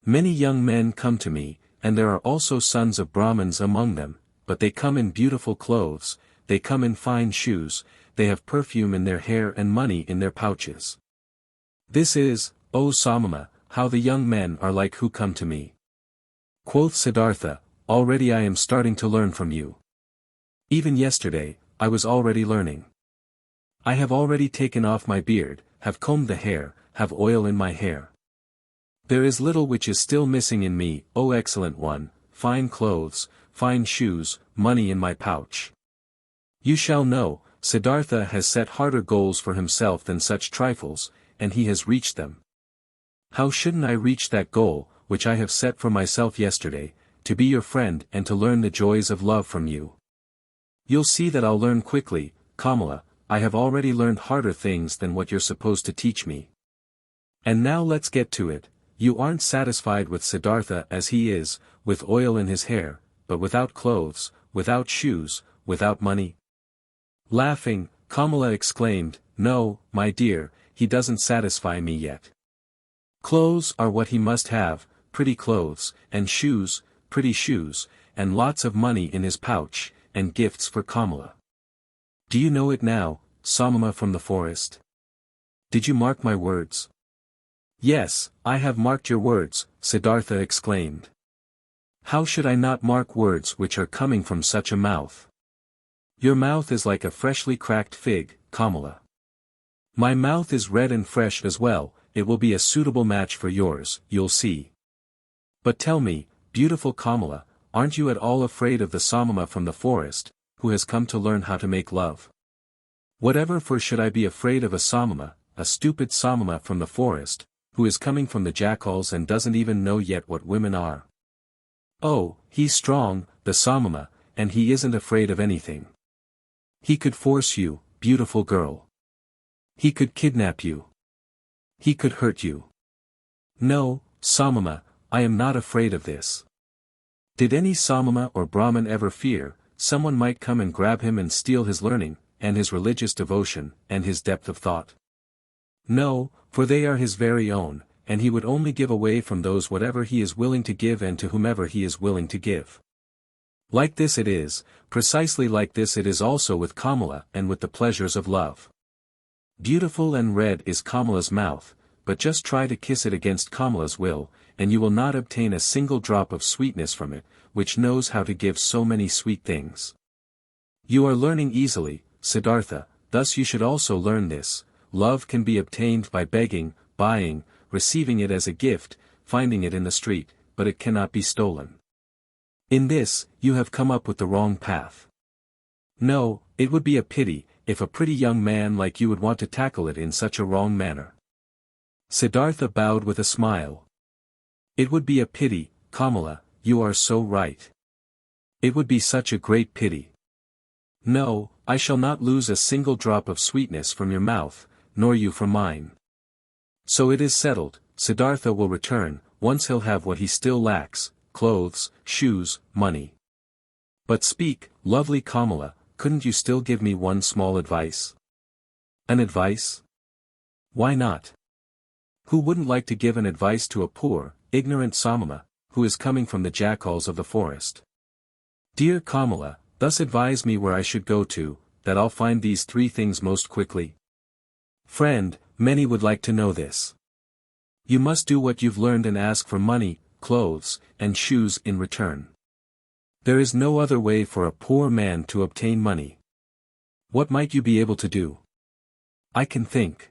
Many young men come to me, and there are also sons of Brahmins among them, but they come in beautiful clothes, they come in fine shoes, they have perfume in their hair and money in their pouches. This is, O Samana, how the young men are like who come to me." Quoth Siddhartha, "Already I am starting to learn from you. Even yesterday, I was already learning. I have already taken off my beard, have combed the hair, have oil in my hair. There is little which is still missing in me, O excellent one, fine clothes, fine shoes, money in my pouch. You shall know, Siddhartha has set harder goals for himself than such trifles, and he has reached them. How shouldn't I reach that goal, which I have set for myself yesterday, to be your friend and to learn the joys of love from you? You'll see that I'll learn quickly, Kamala, I have already learned harder things than what you're supposed to teach me. And now let's get to it. You aren't satisfied with Siddhartha as he is, with oil in his hair, but without clothes, without shoes, without money?" Laughing, Kamala exclaimed, "No, my dear, he doesn't satisfy me yet. Clothes are what he must have, pretty clothes, and shoes, pretty shoes, and lots of money in his pouch, and gifts for Kamala. Do you know it now, Samana from the forest? Did you mark my words?" "Yes, I have marked your words," Siddhartha exclaimed. "How should I not mark words which are coming from such a mouth? Your mouth is like a freshly cracked fig, Kamala. My mouth is red and fresh as well, it will be a suitable match for yours, you'll see. But tell me, beautiful Kamala, aren't you at all afraid of the Samana from the forest, who has come to learn how to make love? Whatever for should I be afraid of a Samana, a stupid Samana from the forest, who is coming from the jackals and doesn't even know yet what women are? Oh, he's strong, the Samana, and he isn't afraid of anything. He could force you, beautiful girl. He could kidnap you. He could hurt you. No, Samana, I am not afraid of this. Did any Samana or Brahmin ever fear, someone might come and grab him and steal his learning, and his religious devotion, and his depth of thought? No, for they are his very own, and he would only give away from those whatever he is willing to give and to whomever he is willing to give. Like this it is, precisely like this it is also with Kamala and with the pleasures of love. Beautiful and red is Kamala's mouth, but just try to kiss it against Kamala's will, and you will not obtain a single drop of sweetness from it, which knows how to give so many sweet things. You are learning easily, Siddhartha, thus you should also learn this: love can be obtained by begging, buying, receiving it as a gift, finding it in the street, but it cannot be stolen. In this, you have come up with the wrong path. No, it would be a pity, if a pretty young man like you would want to tackle it in such a wrong manner. Siddhartha bowed with a smile. It would be a pity, Kamala, you are so right. It would be such a great pity. No, I shall not lose a single drop of sweetness from your mouth, nor you from mine. So it is settled, Siddhartha will return, once he'll have what he still lacks: clothes, shoes, money. But speak, lovely Kamala, couldn't you still give me one small advice? An advice? Why not? Who wouldn't like to give an advice to a poor, ignorant Samana, who is coming from the jackals of the forest? Dear Kamala, thus advise me where I should go to, that I'll find these 3 things most quickly. Friend, many would like to know this. You must do what you've learned and ask for money, clothes, and shoes in return. There is no other way for a poor man to obtain money. What might you be able to do? I can think.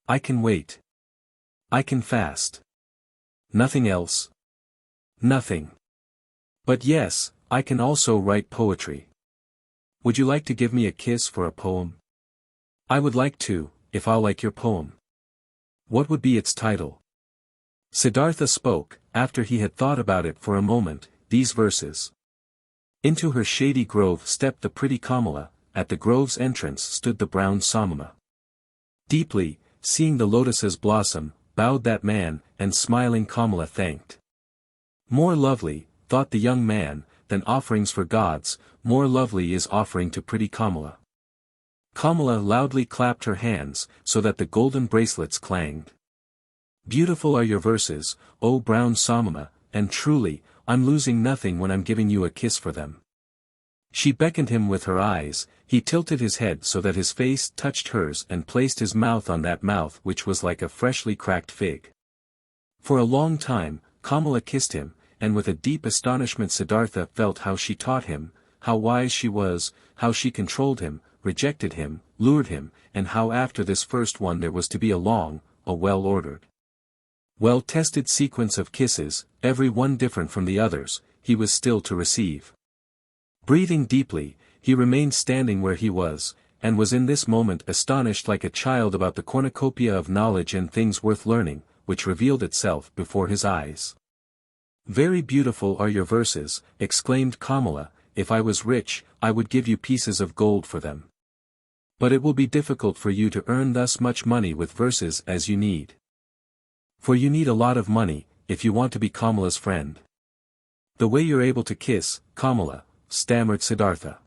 I can wait. I can fast. Nothing else. Nothing. But yes, I can also write poetry. Would you like to give me a kiss for a poem? I would like to, if I'll like your poem. What would be its title? Siddhartha spoke, after he had thought about it for a moment, these verses. Into her shady grove stepped the pretty Kamala, at the grove's entrance stood the brown Samana. Deeply, seeing the lotuses blossom, bowed that man, and smiling Kamala thanked. More lovely, thought the young man, than offerings for gods, more lovely is offering to pretty Kamala. Kamala loudly clapped her hands, so that the golden bracelets clanged. Beautiful are your verses, O brown Samana, and truly, I'm losing nothing when I'm giving you a kiss for them. She beckoned him with her eyes, he tilted his head so that his face touched hers and placed his mouth on that mouth which was like a freshly cracked fig. For a long time, Kamala kissed him, and with a deep astonishment Siddhartha felt how she taught him, how wise she was, how she controlled him, rejected him, lured him, and how after this first one there was to be a long, a well-ordered, well-tested sequence of kisses, every one different from the others, he was still to receive. Breathing deeply, he remained standing where he was, and was in this moment astonished like a child about the cornucopia of knowledge and things worth learning, which revealed itself before his eyes. Very beautiful are your verses, exclaimed Kamala, if I was rich, I would give you pieces of gold for them. But it will be difficult for you to earn thus much money with verses as you need. For you need a lot of money, if you want to be Kamala's friend. The way you're able to kiss, Kamala, stammered Siddhartha.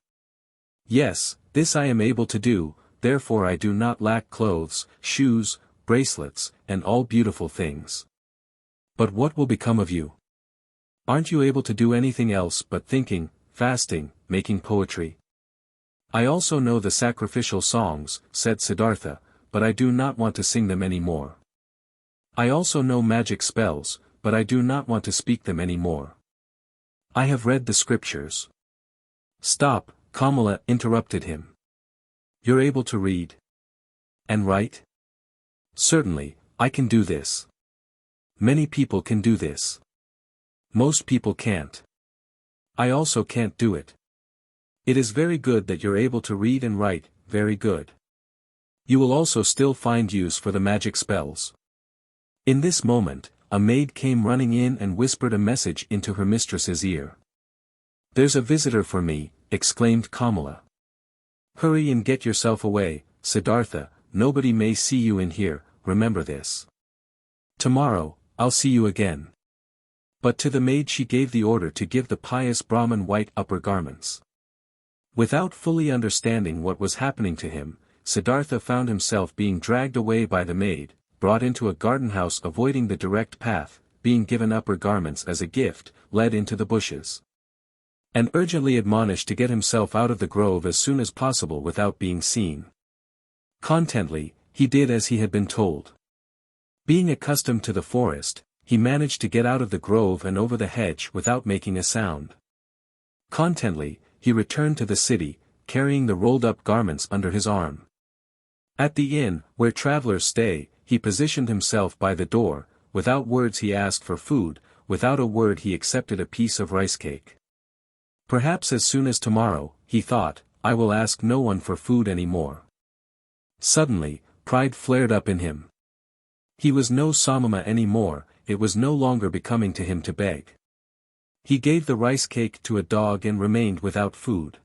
Yes, this I am able to do, therefore I do not lack clothes, shoes, bracelets, and all beautiful things. But what will become of you? Aren't you able to do anything else but thinking, fasting, making poetry? I also know the sacrificial songs, said Siddhartha, but I do not want to sing them any more. I also know magic spells, but I do not want to speak them any more. I have read the scriptures. Stop, Kamala interrupted him. You're able to read and write? Certainly, I can do this. Many people can do this. Most people can't. I also can't do it. It is very good that you're able to read and write, very good. You will also still find use for the magic spells. In this moment, a maid came running in and whispered a message into her mistress's ear. There's a visitor for me, exclaimed Kamala. Hurry and get yourself away, Siddhartha, nobody may see you in here, remember this. Tomorrow, I'll see you again. But to the maid she gave the order to give the pious Brahmin white upper garments. Without fully understanding what was happening to him, Siddhartha found himself being dragged away by the maid, brought into a garden house avoiding the direct path, being given upper garments as a gift, led into the bushes. And urgently admonished to get himself out of the grove as soon as possible without being seen. Contently, he did as he had been told. Being accustomed to the forest, he managed to get out of the grove and over the hedge without making a sound. Contently, he returned to the city, carrying the rolled-up garments under his arm. At the inn, where travelers stay, he positioned himself by the door, without words he asked for food, without a word he accepted a piece of rice cake. Perhaps as soon as tomorrow, he thought, I will ask no one for food any more. Suddenly, pride flared up in him. He was no Samama any more, it was no longer becoming to him to beg. He gave the rice cake to a dog and remained without food.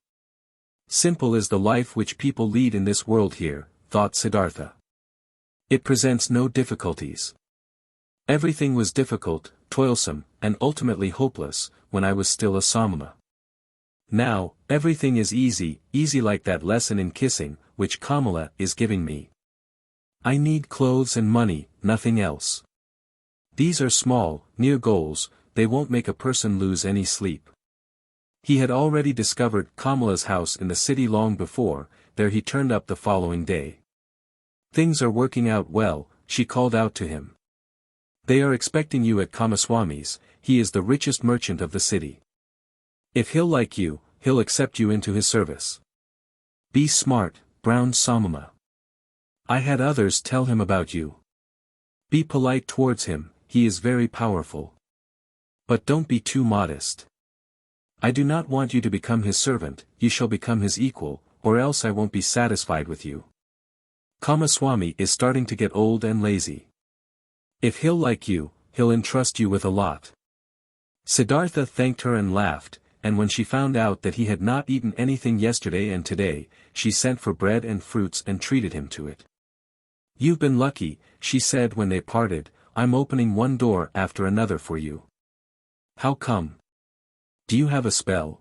Simple is the life which people lead in this world here, thought Siddhartha. It presents no difficulties. Everything was difficult, toilsome, and ultimately hopeless, when I was still a Samama. Now, everything is easy, easy like that lesson in kissing, which Kamala is giving me. I need clothes and money, nothing else. These are small, near goals, they won't make a person lose any sleep. He had already discovered Kamala's house in the city long before, there he turned up the following day. Things are working out well, she called out to him. They are expecting you at Kamaswami's, he is the richest merchant of the city. If he'll like you, he'll accept you into his service. Be smart, brown Samama. I had others tell him about you. Be polite towards him, he is very powerful. But don't be too modest. I do not want you to become his servant, you shall become his equal, or else I won't be satisfied with you. Kamaswami is starting to get old and lazy. If he'll like you, he'll entrust you with a lot. Siddhartha thanked her and laughed, and when she found out that he had not eaten anything yesterday and today, she sent for bread and fruits and treated him to it. You've been lucky, she said when they parted, I'm opening one door after another for you. How come? Do you have a spell?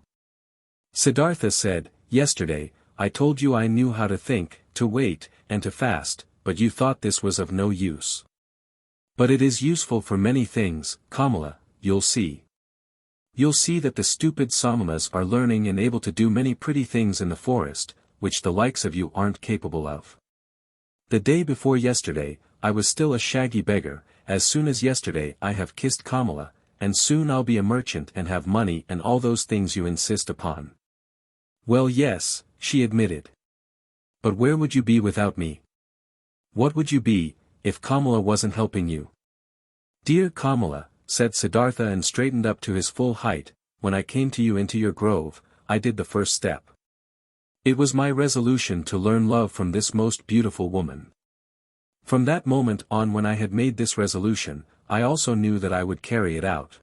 Siddhartha said, yesterday, I told you I knew how to think, to wait, and to fast, but you thought this was of no use. But it is useful for many things, Kamala, you'll see. You'll see that the stupid Samamas are learning and able to do many pretty things in the forest, which the likes of you aren't capable of. The day before yesterday, I was still a shaggy beggar, as soon as yesterday I have kissed Kamala, and soon I'll be a merchant and have money and all those things you insist upon. Well yes, she admitted. But where would you be without me? What would you be, if Kamala wasn't helping you? Dear Kamala, said Siddhartha and straightened up to his full height, when I came to you into your grove, I did the first step. It was my resolution to learn love from this most beautiful woman. From that moment on when I had made this resolution, I also knew that I would carry it out.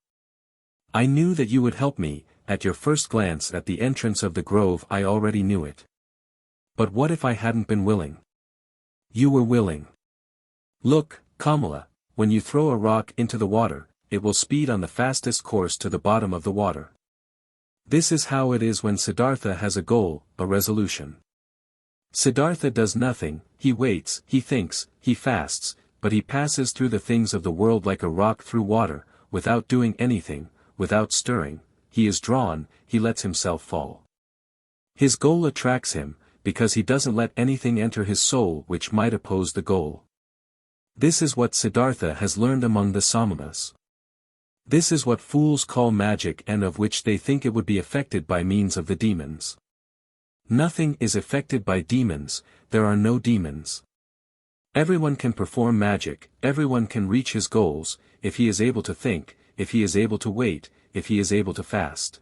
I knew that you would help me, at your first glance at the entrance of the grove I already knew it. But what if I hadn't been willing? You were willing. Look, Kamala, when you throw a rock into the water, it will speed on the fastest course to the bottom of the water. This is how it is when Siddhartha has a goal, a resolution. Siddhartha does nothing, he waits, he thinks, he fasts, but he passes through the things of the world like a rock through water, without doing anything, without stirring, he is drawn, he lets himself fall. His goal attracts him, because he doesn't let anything enter his soul which might oppose the goal. This is what Siddhartha has learned among the Samanas. This is what fools call magic and of which they think it would be affected by means of the demons. Nothing is affected by demons, there are no demons. Everyone can perform magic, everyone can reach his goals, if he is able to think, if he is able to wait, if he is able to fast.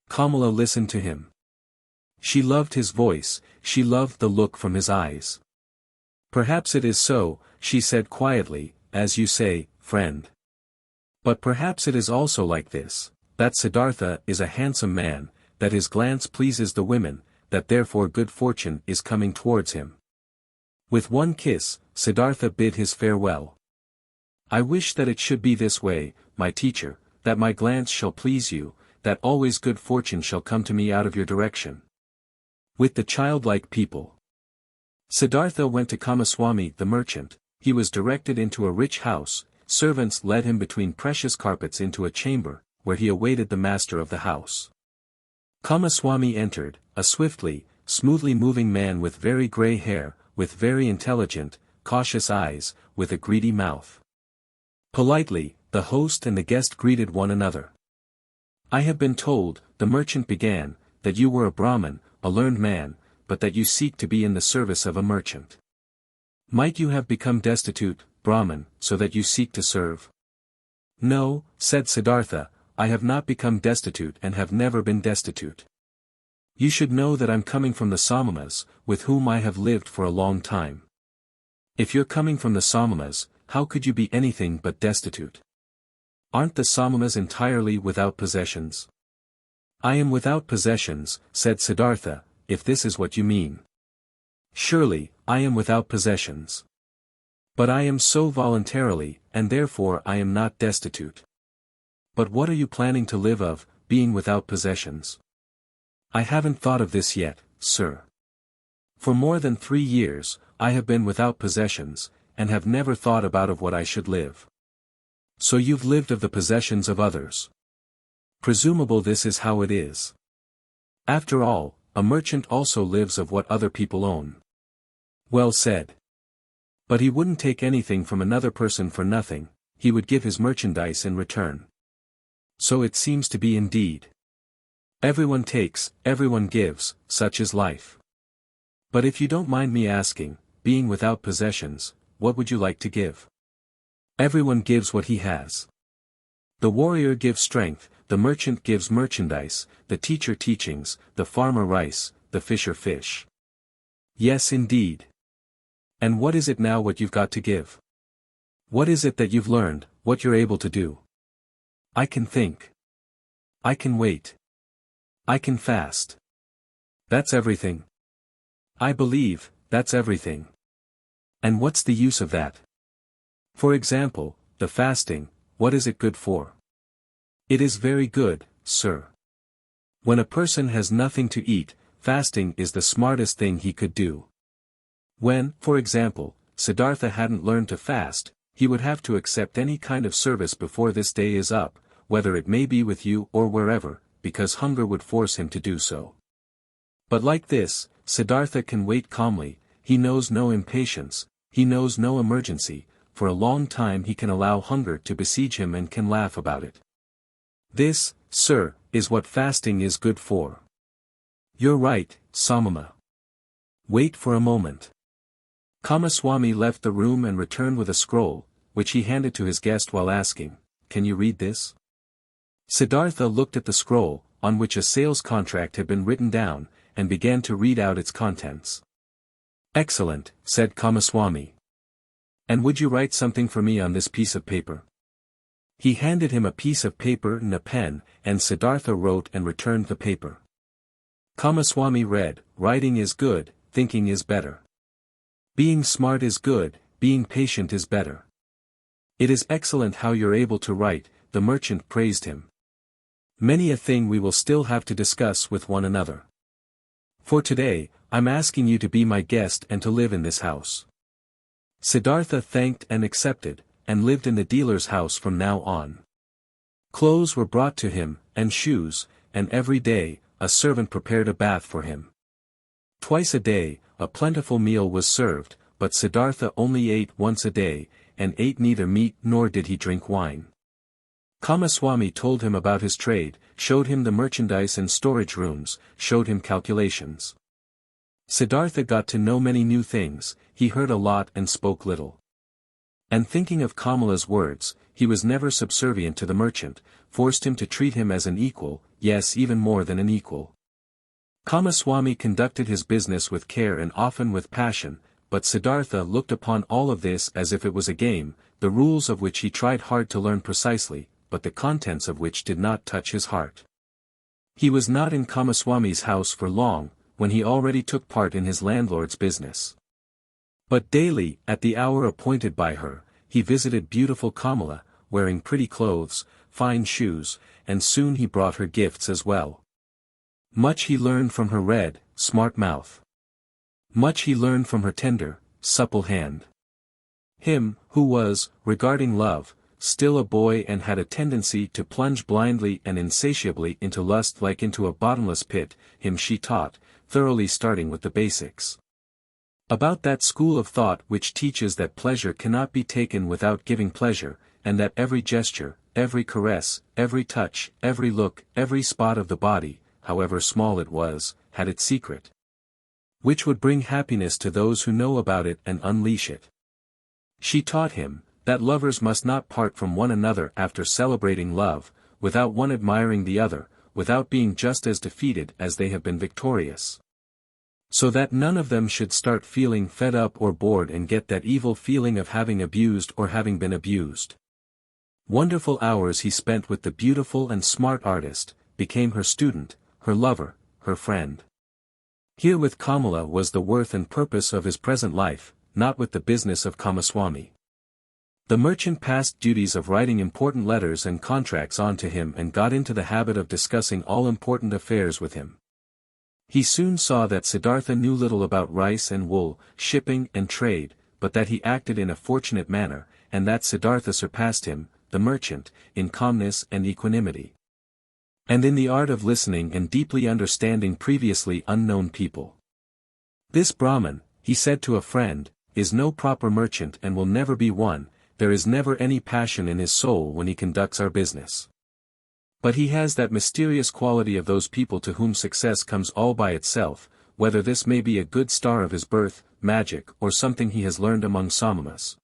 Kamala listened to him. She loved his voice, she loved the look from his eyes. Perhaps it is so, she said quietly, as you say, friend. But perhaps it is also like this, that Siddhartha is a handsome man, that his glance pleases the women, that therefore good fortune is coming towards him. With one kiss, Siddhartha bid his farewell. I wish that it should be this way, my teacher, that my glance shall please you, that always good fortune shall come to me out of your direction. With the childlike people. Siddhartha went to Kamaswami the merchant, he was directed into a rich house, servants led him between precious carpets into a chamber, where he awaited the master of the house. Kamaswami entered, a swiftly, smoothly moving man with very grey hair, with very intelligent, cautious eyes, with a greedy mouth. Politely, the host and the guest greeted one another. I have been told, the merchant began, that you were a Brahmin, a learned man, but that you seek to be in the service of a merchant. Might you have become destitute, Brahmin, so that you seek to serve? No, said Siddhartha, I have not become destitute and have never been destitute. You should know that I'm coming from the Samanas, with whom I have lived for a long time. If you're coming from the Samanas, how could you be anything but destitute? Aren't the Samanas entirely without possessions? I am without possessions, said Siddhartha, if this is what you mean. Surely, I am without possessions. But I am so voluntarily, and therefore I am not destitute. But what are you planning to live of, being without possessions? I haven't thought of this yet, sir. For more than 3 years, I have been without possessions, and have never thought about of what I should live. So you've lived of the possessions of others. Presumable this is how it is. After all, a merchant also lives of what other people own. Well said. But he wouldn't take anything from another person for nothing, he would give his merchandise in return. So it seems to be indeed. Everyone takes, everyone gives, such is life. But if you don't mind me asking, being without possessions, what would you like to give? Everyone gives what he has. The warrior gives strength, the merchant gives merchandise, the teacher teachings, the farmer rice, the fisher fish. Yes indeed. And what is it now what you've got to give? What is it that you've learned, what you're able to do? I can think. I can wait. I can fast. That's everything. I believe, that's everything. And what's the use of that? For example, the fasting, what is it good for? It is very good, sir. When a person has nothing to eat, fasting is the smartest thing he could do. When, for example, Siddhartha hadn't learned to fast, he would have to accept any kind of service before this day is up, whether it may be with you or wherever, because hunger would force him to do so. But like this, Siddhartha can wait calmly, he knows no impatience, he knows no emergency, for a long time he can allow hunger to besiege him and can laugh about it. This, sir, is what fasting is good for. You're right, Samama. Wait for a moment. Kamaswami left the room and returned with a scroll, which he handed to his guest while asking, "Can you read this?" Siddhartha looked at the scroll, on which a sales contract had been written down, and began to read out its contents. "Excellent," said Kamaswami. "And would you write something for me on this piece of paper?" He handed him a piece of paper and a pen, and Siddhartha wrote and returned the paper. Kamaswami read, "Writing is good, thinking is better. Being smart is good, being patient is better. It is excellent how you're able to write," the merchant praised him. "Many a thing we will still have to discuss with one another. For today, I'm asking you to be my guest and to live in this house." Siddhartha thanked and accepted, and lived in the dealer's house from now on. Clothes were brought to him, and shoes, and every day, a servant prepared a bath for him. Twice a day, a plentiful meal was served, but Siddhartha only ate once a day, and ate neither meat nor did he drink wine. Kamaswami told him about his trade, showed him the merchandise and storage rooms, showed him calculations. Siddhartha got to know many new things, he heard a lot and spoke little. And thinking of Kamala's words, he was never subservient to the merchant, forced him to treat him as an equal, yes, even more than an equal. Kamaswami conducted his business with care and often with passion, but Siddhartha looked upon all of this as if it was a game, the rules of which he tried hard to learn precisely, but the contents of which did not touch his heart. He was not in Kamaswami's house for long, when he already took part in his landlord's business. But daily, at the hour appointed by her, he visited beautiful Kamala, wearing pretty clothes, fine shoes, and soon he brought her gifts as well. Much he learned from her red, smart mouth. Much he learned from her tender, supple hand. Him, who was, regarding love, still a boy and had a tendency to plunge blindly and insatiably into lust like into a bottomless pit, him she taught, thoroughly starting with the basics. About that school of thought which teaches that pleasure cannot be taken without giving pleasure, and that every gesture, every caress, every touch, every look, every spot of the body, however small it was, had its secret, which would bring happiness to those who know about it and unleash it. She taught him, that lovers must not part from one another after celebrating love, without one admiring the other, without being just as defeated as they have been victorious. So that none of them should start feeling fed up or bored and get that evil feeling of having abused or having been abused. Wonderful hours he spent with the beautiful and smart artist, became her student, her lover, her friend. Here with Kamala was the worth and purpose of his present life, not with the business of Kamaswami. The merchant passed duties of writing important letters and contracts on to him and got into the habit of discussing all important affairs with him. He soon saw that Siddhartha knew little about rice and wool, shipping and trade, but that he acted in a fortunate manner, and that Siddhartha surpassed him, the merchant, in calmness and equanimity, and in the art of listening and deeply understanding previously unknown people. This Brahman, he said to a friend, is no proper merchant and will never be one. There is never any passion in his soul when he conducts our business. But he has that mysterious quality of those people to whom success comes all by itself, whether this may be a good star of his birth, magic or something he has learned among Samanas.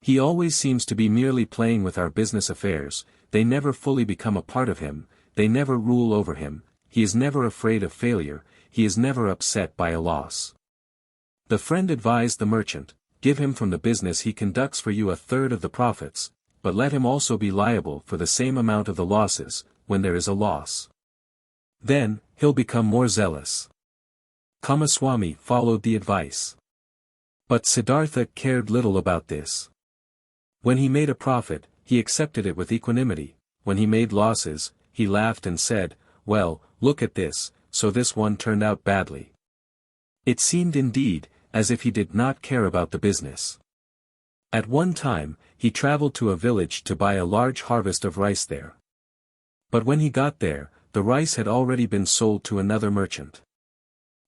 He always seems to be merely playing with our business affairs, they never fully become a part of him, they never rule over him, he is never afraid of failure, he is never upset by a loss. The friend advised the merchant, give him from the business he conducts for you a third of the profits, but let him also be liable for the same amount of the losses, when there is a loss. Then, he'll become more zealous. Kamaswami followed the advice. But Siddhartha cared little about this. When he made a profit, he accepted it with equanimity, when he made losses, he laughed and said, well, look at this, so this one turned out badly. It seemed indeed, as if he did not care about the business. At one time, he traveled to a village to buy a large harvest of rice there. But when he got there, the rice had already been sold to another merchant.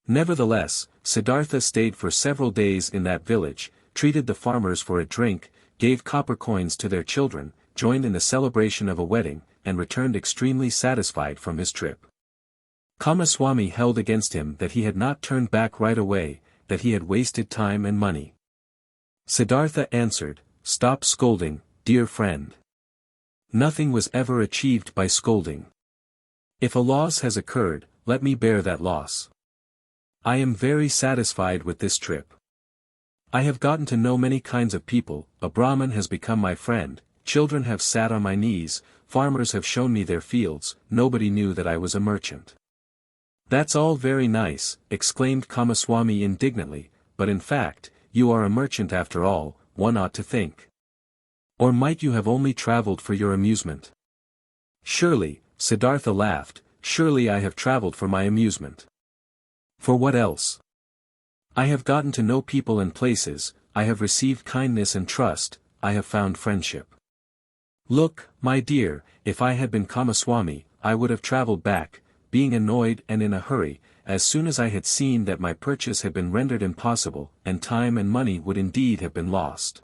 Nevertheless, Siddhartha stayed for several days in that village, treated the farmers for a drink, gave copper coins to their children, joined in the celebration of a wedding, and returned extremely satisfied from his trip. Kamaswami held against him that he had not turned back right away, that he had wasted time and money. Siddhartha answered, stop scolding, dear friend. Nothing was ever achieved by scolding. If a loss has occurred, let me bear that loss. I am very satisfied with this trip. I have gotten to know many kinds of people, a Brahmin has become my friend, children have sat on my knees, farmers have shown me their fields, nobody knew that I was a merchant. That's all very nice, exclaimed Kamaswami indignantly, but in fact, you are a merchant after all, one ought to think. Or might you have only traveled for your amusement? Surely, Siddhartha laughed, surely I have traveled for my amusement. For what else? I have gotten to know people and places, I have received kindness and trust, I have found friendship. Look, my dear, if I had been Kamaswami, I would have traveled back, being annoyed and in a hurry, as soon as I had seen that my purchase had been rendered impossible, and time and money would indeed have been lost.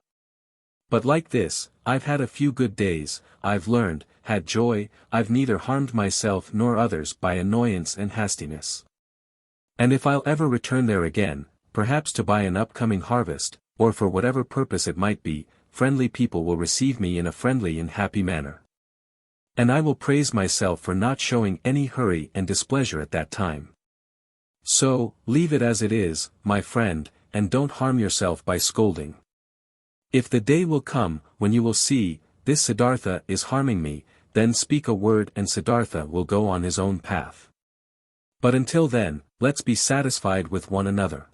But like this, I've had a few good days, I've learned, had joy, I've neither harmed myself nor others by annoyance and hastiness. And if I'll ever return there again, perhaps to buy an upcoming harvest, or for whatever purpose it might be, friendly people will receive me in a friendly and happy manner. And I will praise myself for not showing any hurry and displeasure at that time. So, leave it as it is, my friend, and don't harm yourself by scolding. If the day will come, when you will see, this Siddhartha is harming me, then speak a word and Siddhartha will go on his own path. But until then, let's be satisfied with one another.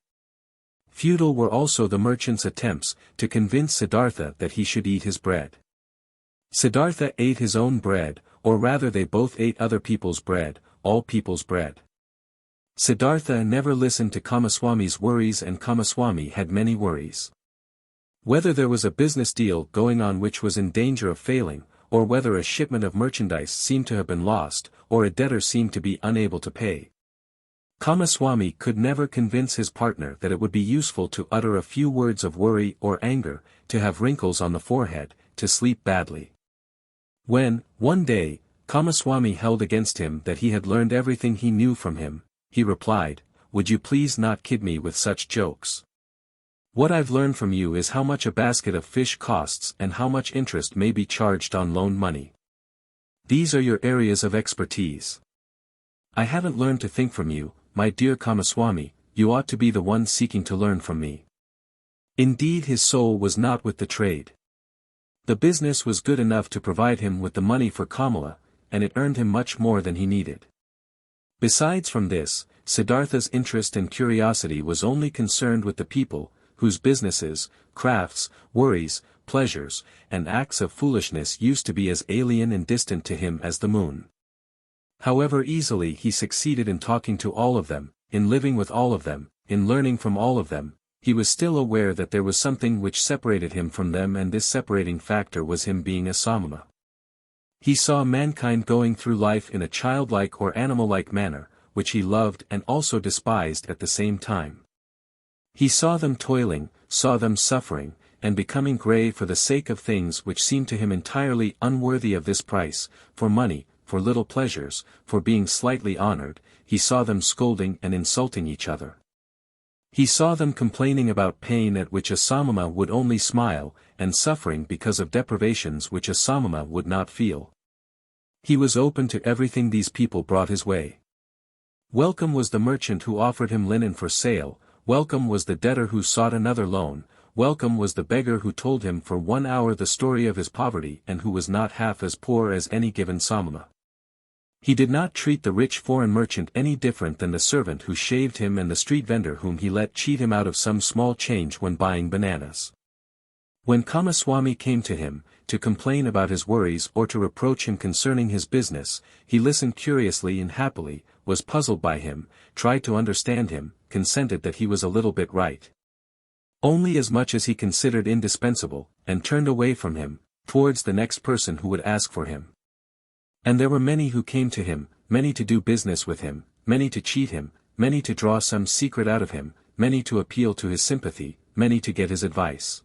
Futile were also the merchant's attempts to convince Siddhartha that he should eat his bread. Siddhartha ate his own bread, or rather they both ate other people's bread, all people's bread. Siddhartha never listened to Kamaswami's worries and Kamaswami had many worries. Whether there was a business deal going on which was in danger of failing, or whether a shipment of merchandise seemed to have been lost, or a debtor seemed to be unable to pay. Kamaswami could never convince his partner that it would be useful to utter a few words of worry or anger, to have wrinkles on the forehead, to sleep badly. When, one day, Kamaswami held against him that he had learned everything he knew from him, he replied, "Would you please not kid me with such jokes? What I've learned from you is how much a basket of fish costs and how much interest may be charged on loaned money. These are your areas of expertise. I haven't learned to think from you, my dear Kamaswami, you ought to be the one seeking to learn from me." Indeed his soul was not with the trade. The business was good enough to provide him with the money for Kamala, and it earned him much more than he needed. Besides from this, Siddhartha's interest and curiosity was only concerned with the people, whose businesses, crafts, worries, pleasures, and acts of foolishness used to be as alien and distant to him as the moon. However easily he succeeded in talking to all of them, in living with all of them, in learning from all of them, he was still aware that there was something which separated him from them, and this separating factor was him being a samana. He saw mankind going through life in a childlike or animal-like manner, which he loved and also despised at the same time. He saw them toiling, saw them suffering, and becoming grey for the sake of things which seemed to him entirely unworthy of this price, for money, for little pleasures, for being slightly honored. He saw them scolding and insulting each other. He saw them complaining about pain at which a samana would only smile, and suffering because of deprivations which a samana would not feel. He was open to everything these people brought his way. Welcome was the merchant who offered him linen for sale, welcome was the debtor who sought another loan, welcome was the beggar who told him for 1 hour the story of his poverty and who was not half as poor as any given samana. He did not treat the rich foreign merchant any different than the servant who shaved him and the street vendor whom he let cheat him out of some small change when buying bananas. When Kamaswami came to him, to complain about his worries or to reproach him concerning his business, he listened curiously and happily, was puzzled by him, tried to understand him, consented that he was a little bit right. Only as much as he considered indispensable, and turned away from him, towards the next person who would ask for him. And there were many who came to him, many to do business with him, many to cheat him, many to draw some secret out of him, many to appeal to his sympathy, many to get his advice.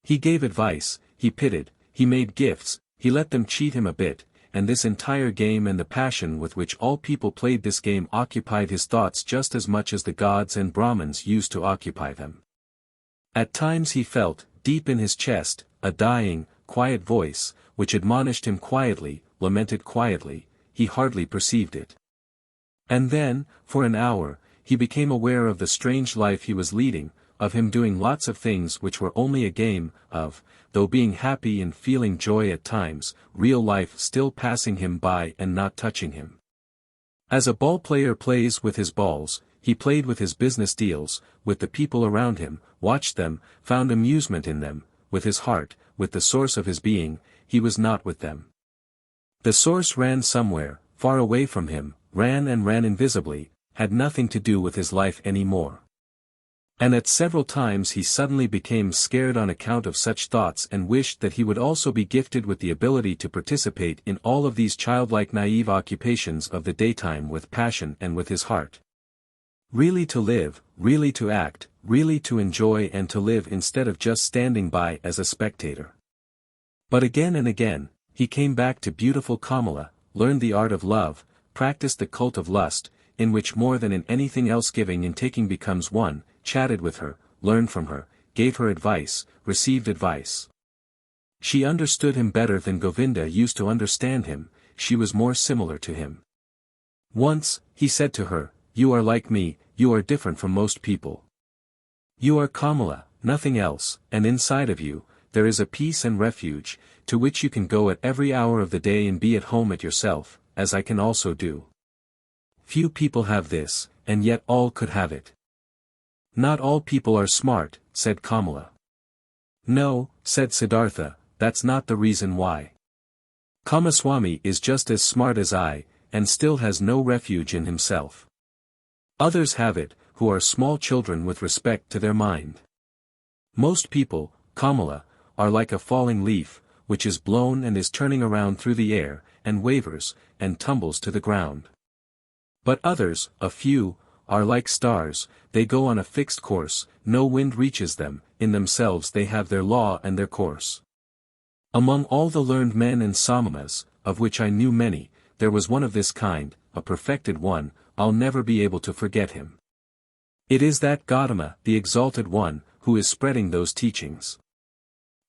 He gave advice, he pitied, he made gifts, he let them cheat him a bit, and this entire game and the passion with which all people played this game occupied his thoughts just as much as the gods and Brahmins used to occupy them. At times he felt, deep in his chest, a dying, quiet voice, which admonished him quietly, lamented quietly, he hardly perceived it. And then, for an hour, he became aware of the strange life he was leading, of him doing lots of things which were only a game, of, though being happy and feeling joy at times, real life still passing him by and not touching him. As a ball player plays with his balls, he played with his business deals, with the people around him, watched them, found amusement in them, with his heart, with the source of his being, he was not with them. The source ran somewhere, far away from him, ran and ran invisibly, had nothing to do with his life any more. And at several times he suddenly became scared on account of such thoughts and wished that he would also be gifted with the ability to participate in all of these childlike naive occupations of the daytime with passion and with his heart. Really to live, really to act, really to enjoy and to live instead of just standing by as a spectator. But again and again, he came back to beautiful Kamala, learned the art of love, practiced the cult of lust, in which more than in anything else giving and taking becomes one, chatted with her, learned from her, gave her advice, received advice. She understood him better than Govinda used to understand him, she was more similar to him. Once, he said to her, "You are like me, you are different from most people. You are Kamala, nothing else, and inside of you, there is a peace and refuge, to which you can go at every hour of the day and be at home at yourself, as I can also do. Few people have this, and yet all could have it." "Not all people are smart," said Kamala. "No," said Siddhartha, "that's not the reason why. Kamaswami is just as smart as I, and still has no refuge in himself. Others have it, who are small children with respect to their mind. Most people, Kamala, are like a falling leaf, which is blown and is turning around through the air, and wavers, and tumbles to the ground. But others, a few, are like stars, they go on a fixed course, no wind reaches them, in themselves they have their law and their course. Among all the learned men and Samanas, of which I knew many, there was one of this kind, a perfected one, I'll never be able to forget him. It is that GOTAMA, the exalted one, who is spreading those teachings.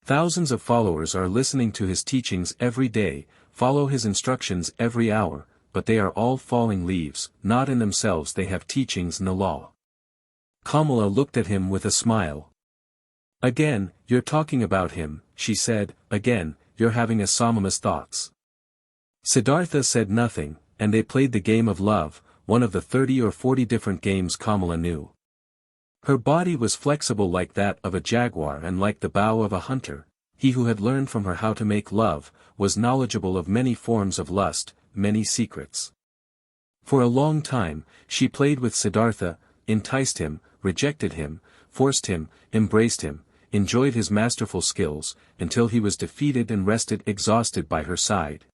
Thousands of followers are listening to his teachings every day, follow his instructions every hour, but they are all falling leaves, not in themselves they have teachings and the law." Kamala looked at him with a smile. "Again, you're talking about him," she said, "again, you're having a Samanas thoughts." Siddhartha said nothing, and they played the game of love, one of the 30 or 40 different games Kamala knew. Her body was flexible like that of a jaguar and like the bow of a hunter. He who had learned from her how to make love, was knowledgeable of many forms of lust, many secrets. For a long time, she played with Siddhartha, enticed him, rejected him, forced him, embraced him, enjoyed his masterful skills, until he was defeated and rested exhausted by her side.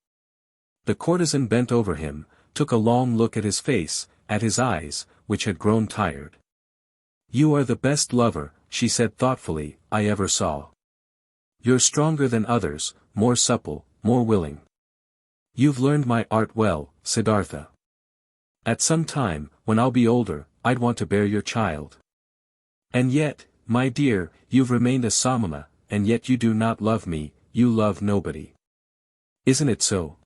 The courtesan bent over him, took a long look at his face, at his eyes, which had grown tired. "You are the best lover," she said thoughtfully, "I ever saw. You're stronger than others, more supple, more willing. You've learned my art well, Siddhartha. At some time, when I'll be older, I'd want to bear your child. And yet, my dear, you've remained a Samana, and yet you do not love me, you love nobody. Isn't it so?"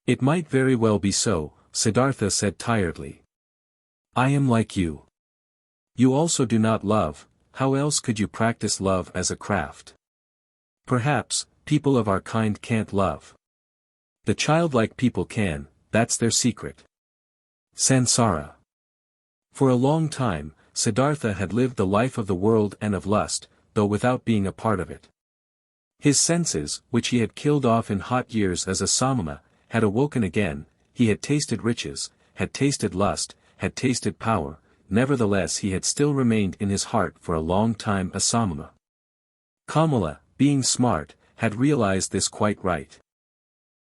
"It might very well be so," Siddhartha said tiredly. "I am like you. You also do not love, how else could you practice love as a craft? Perhaps, people of our kind can't love. The childlike people can, that's their secret. Sansara." For a long time, Siddhartha had lived the life of the world and of lust, though without being a part of it. His senses, which he had killed off in hot years as a samana, had awoken again, he had tasted riches, had tasted lust, had tasted power, nevertheless he had still remained in his heart for a long time a samana. Kamala, being smart, had realized this quite right.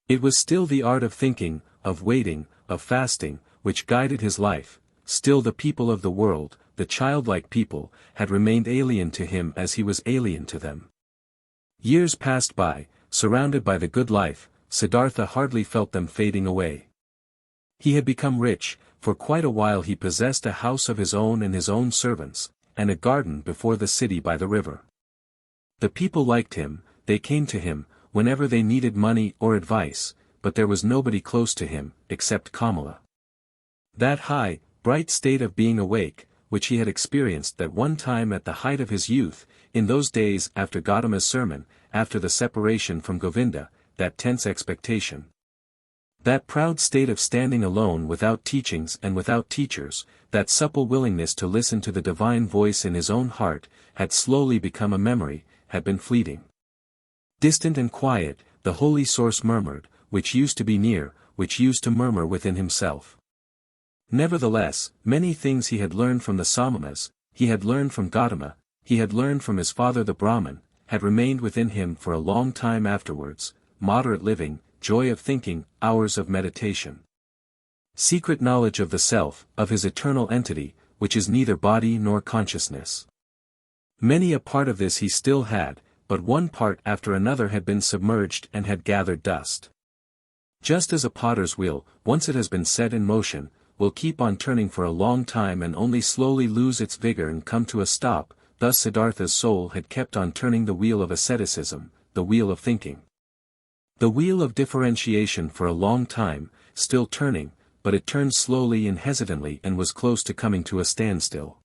It was still the art of thinking, of waiting, of fasting, which guided his life, still the people of the world, the childlike people, had remained alien to him as he was alien to them. Years passed by, surrounded by the good life, Siddhartha hardly felt them fading away. He had become rich, for quite a while he possessed a house of his own and his own servants, and a garden before the city by the river. The people liked him, they came to him, whenever they needed money or advice, but there was nobody close to him, except Kamala. That high, bright state of being awake, which he had experienced that one time at the height of his youth, in those days after GOTAMA's sermon, after the separation from Govinda, that tense expectation. That proud state of standing alone without teachings and without teachers, that supple willingness to listen to the divine voice in his own heart, had slowly become a memory, had been fleeting. Distant and quiet, the holy source murmured, which used to be near, which used to murmur within himself. Nevertheless, many things he had learned from the Samanas, he had learned from GOTAMA, he had learned from his father the Brahmin, had remained within him for a long time afterwards, moderate living, joy of thinking, hours of meditation. Secret knowledge of the self, of his eternal entity, which is neither body nor consciousness. Many a part of this he still had, but one part after another had been submerged and had gathered dust. Just as a potter's wheel, once it has been set in motion, will keep on turning for a long time and only slowly lose its vigor and come to a stop, thus Siddhartha's soul had kept on turning the wheel of asceticism, the wheel of thinking. The wheel of differentiation for a long time, still turning, but it turned slowly and hesitantly and was close to coming to a standstill.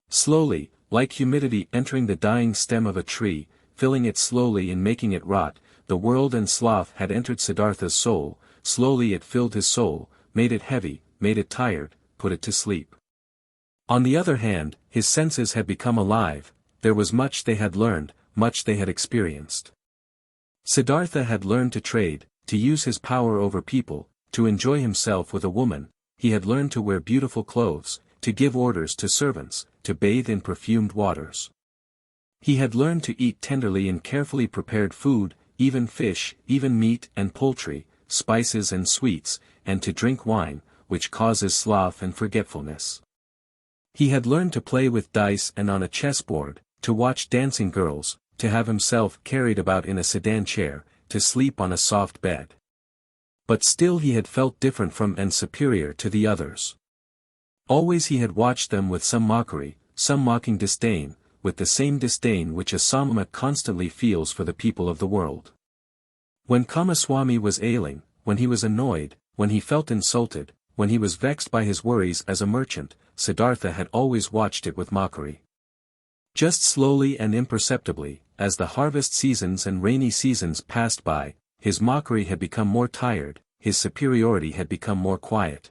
Slowly, like humidity entering the dying stem of a tree, filling it slowly and making it rot, the world and sloth had entered Siddhartha's soul. Slowly it filled his soul, made it heavy, made it tired, put it to sleep. On the other hand, his senses had become alive. There was much they had learned, much they had experienced. Siddhartha had learned to trade, to use his power over people, to enjoy himself with a woman. He had learned to wear beautiful clothes, to give orders to servants, to bathe in perfumed waters. He had learned to eat tenderly and carefully prepared food, even fish, even meat and poultry, spices and sweets, and to drink wine, which causes sloth and forgetfulness. He had learned to play with dice and on a chessboard, to watch dancing girls, to have himself carried about in a sedan chair, to sleep on a soft bed. But still he had felt different from and superior to the others. Always he had watched them with some mockery, some mocking disdain, with the same disdain which a Samana constantly feels for the people of the world. When Kamaswami was ailing, when he was annoyed, when he felt insulted, when he was vexed by his worries as a merchant, Siddhartha had always watched it with mockery. Just slowly and imperceptibly, as the harvest seasons and rainy seasons passed by, his mockery had become more tired, his superiority had become more quiet.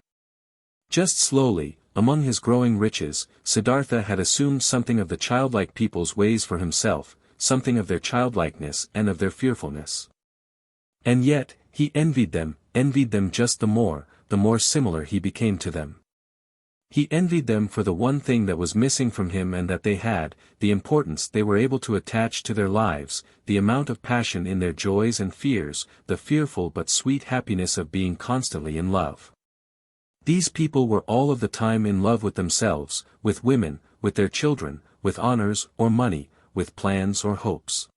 Just slowly, among his growing riches, Siddhartha had assumed something of the childlike people's ways for himself, something of their childlikeness and of their fearfulness. And yet, he envied them just the more similar he became to them. He envied them for the one thing that was missing from him and that they had, the importance they were able to attach to their lives, the amount of passion in their joys and fears, the fearful but sweet happiness of being constantly in love. These people were all of the time in love with themselves, with women, with their children, with honors or money, with plans or hopes.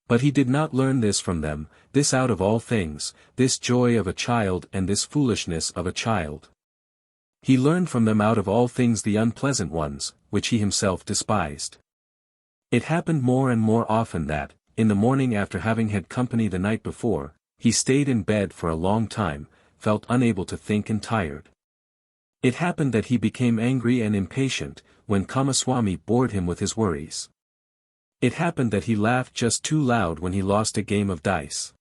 But he did not learn this from them, this out of all things, this joy of a child and this foolishness of a child. He learned from them out of all things the unpleasant ones, which he himself despised. It happened more and more often that, in the morning after having had company the night before, he stayed in bed for a long time, felt unable to think and tired. It happened that he became angry and impatient, when Kamaswami bored him with his worries. It happened that he laughed just too loud when he lost a game of dice.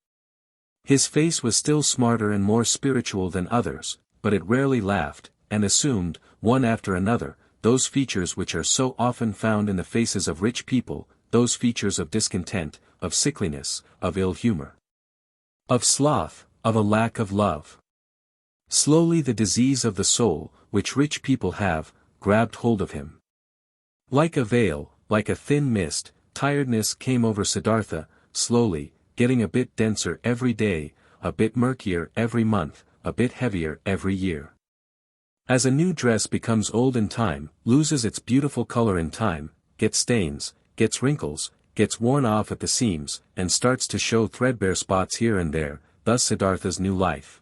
His face was still smarter and more spiritual than others, but it rarely laughed, and assumed, one after another, those features which are so often found in the faces of rich people, those features of discontent, of sickliness, of ill humor, of sloth, of a lack of love. Slowly the disease of the soul, which rich people have, grabbed hold of him. Like a veil, like a thin mist, tiredness came over Siddhartha, slowly, getting a bit denser every day, a bit murkier every month, a bit heavier every year. As a new dress becomes old in time, loses its beautiful color in time, gets stains, gets wrinkles, gets worn off at the seams, and starts to show threadbare spots here and there, thus Siddhartha's new life,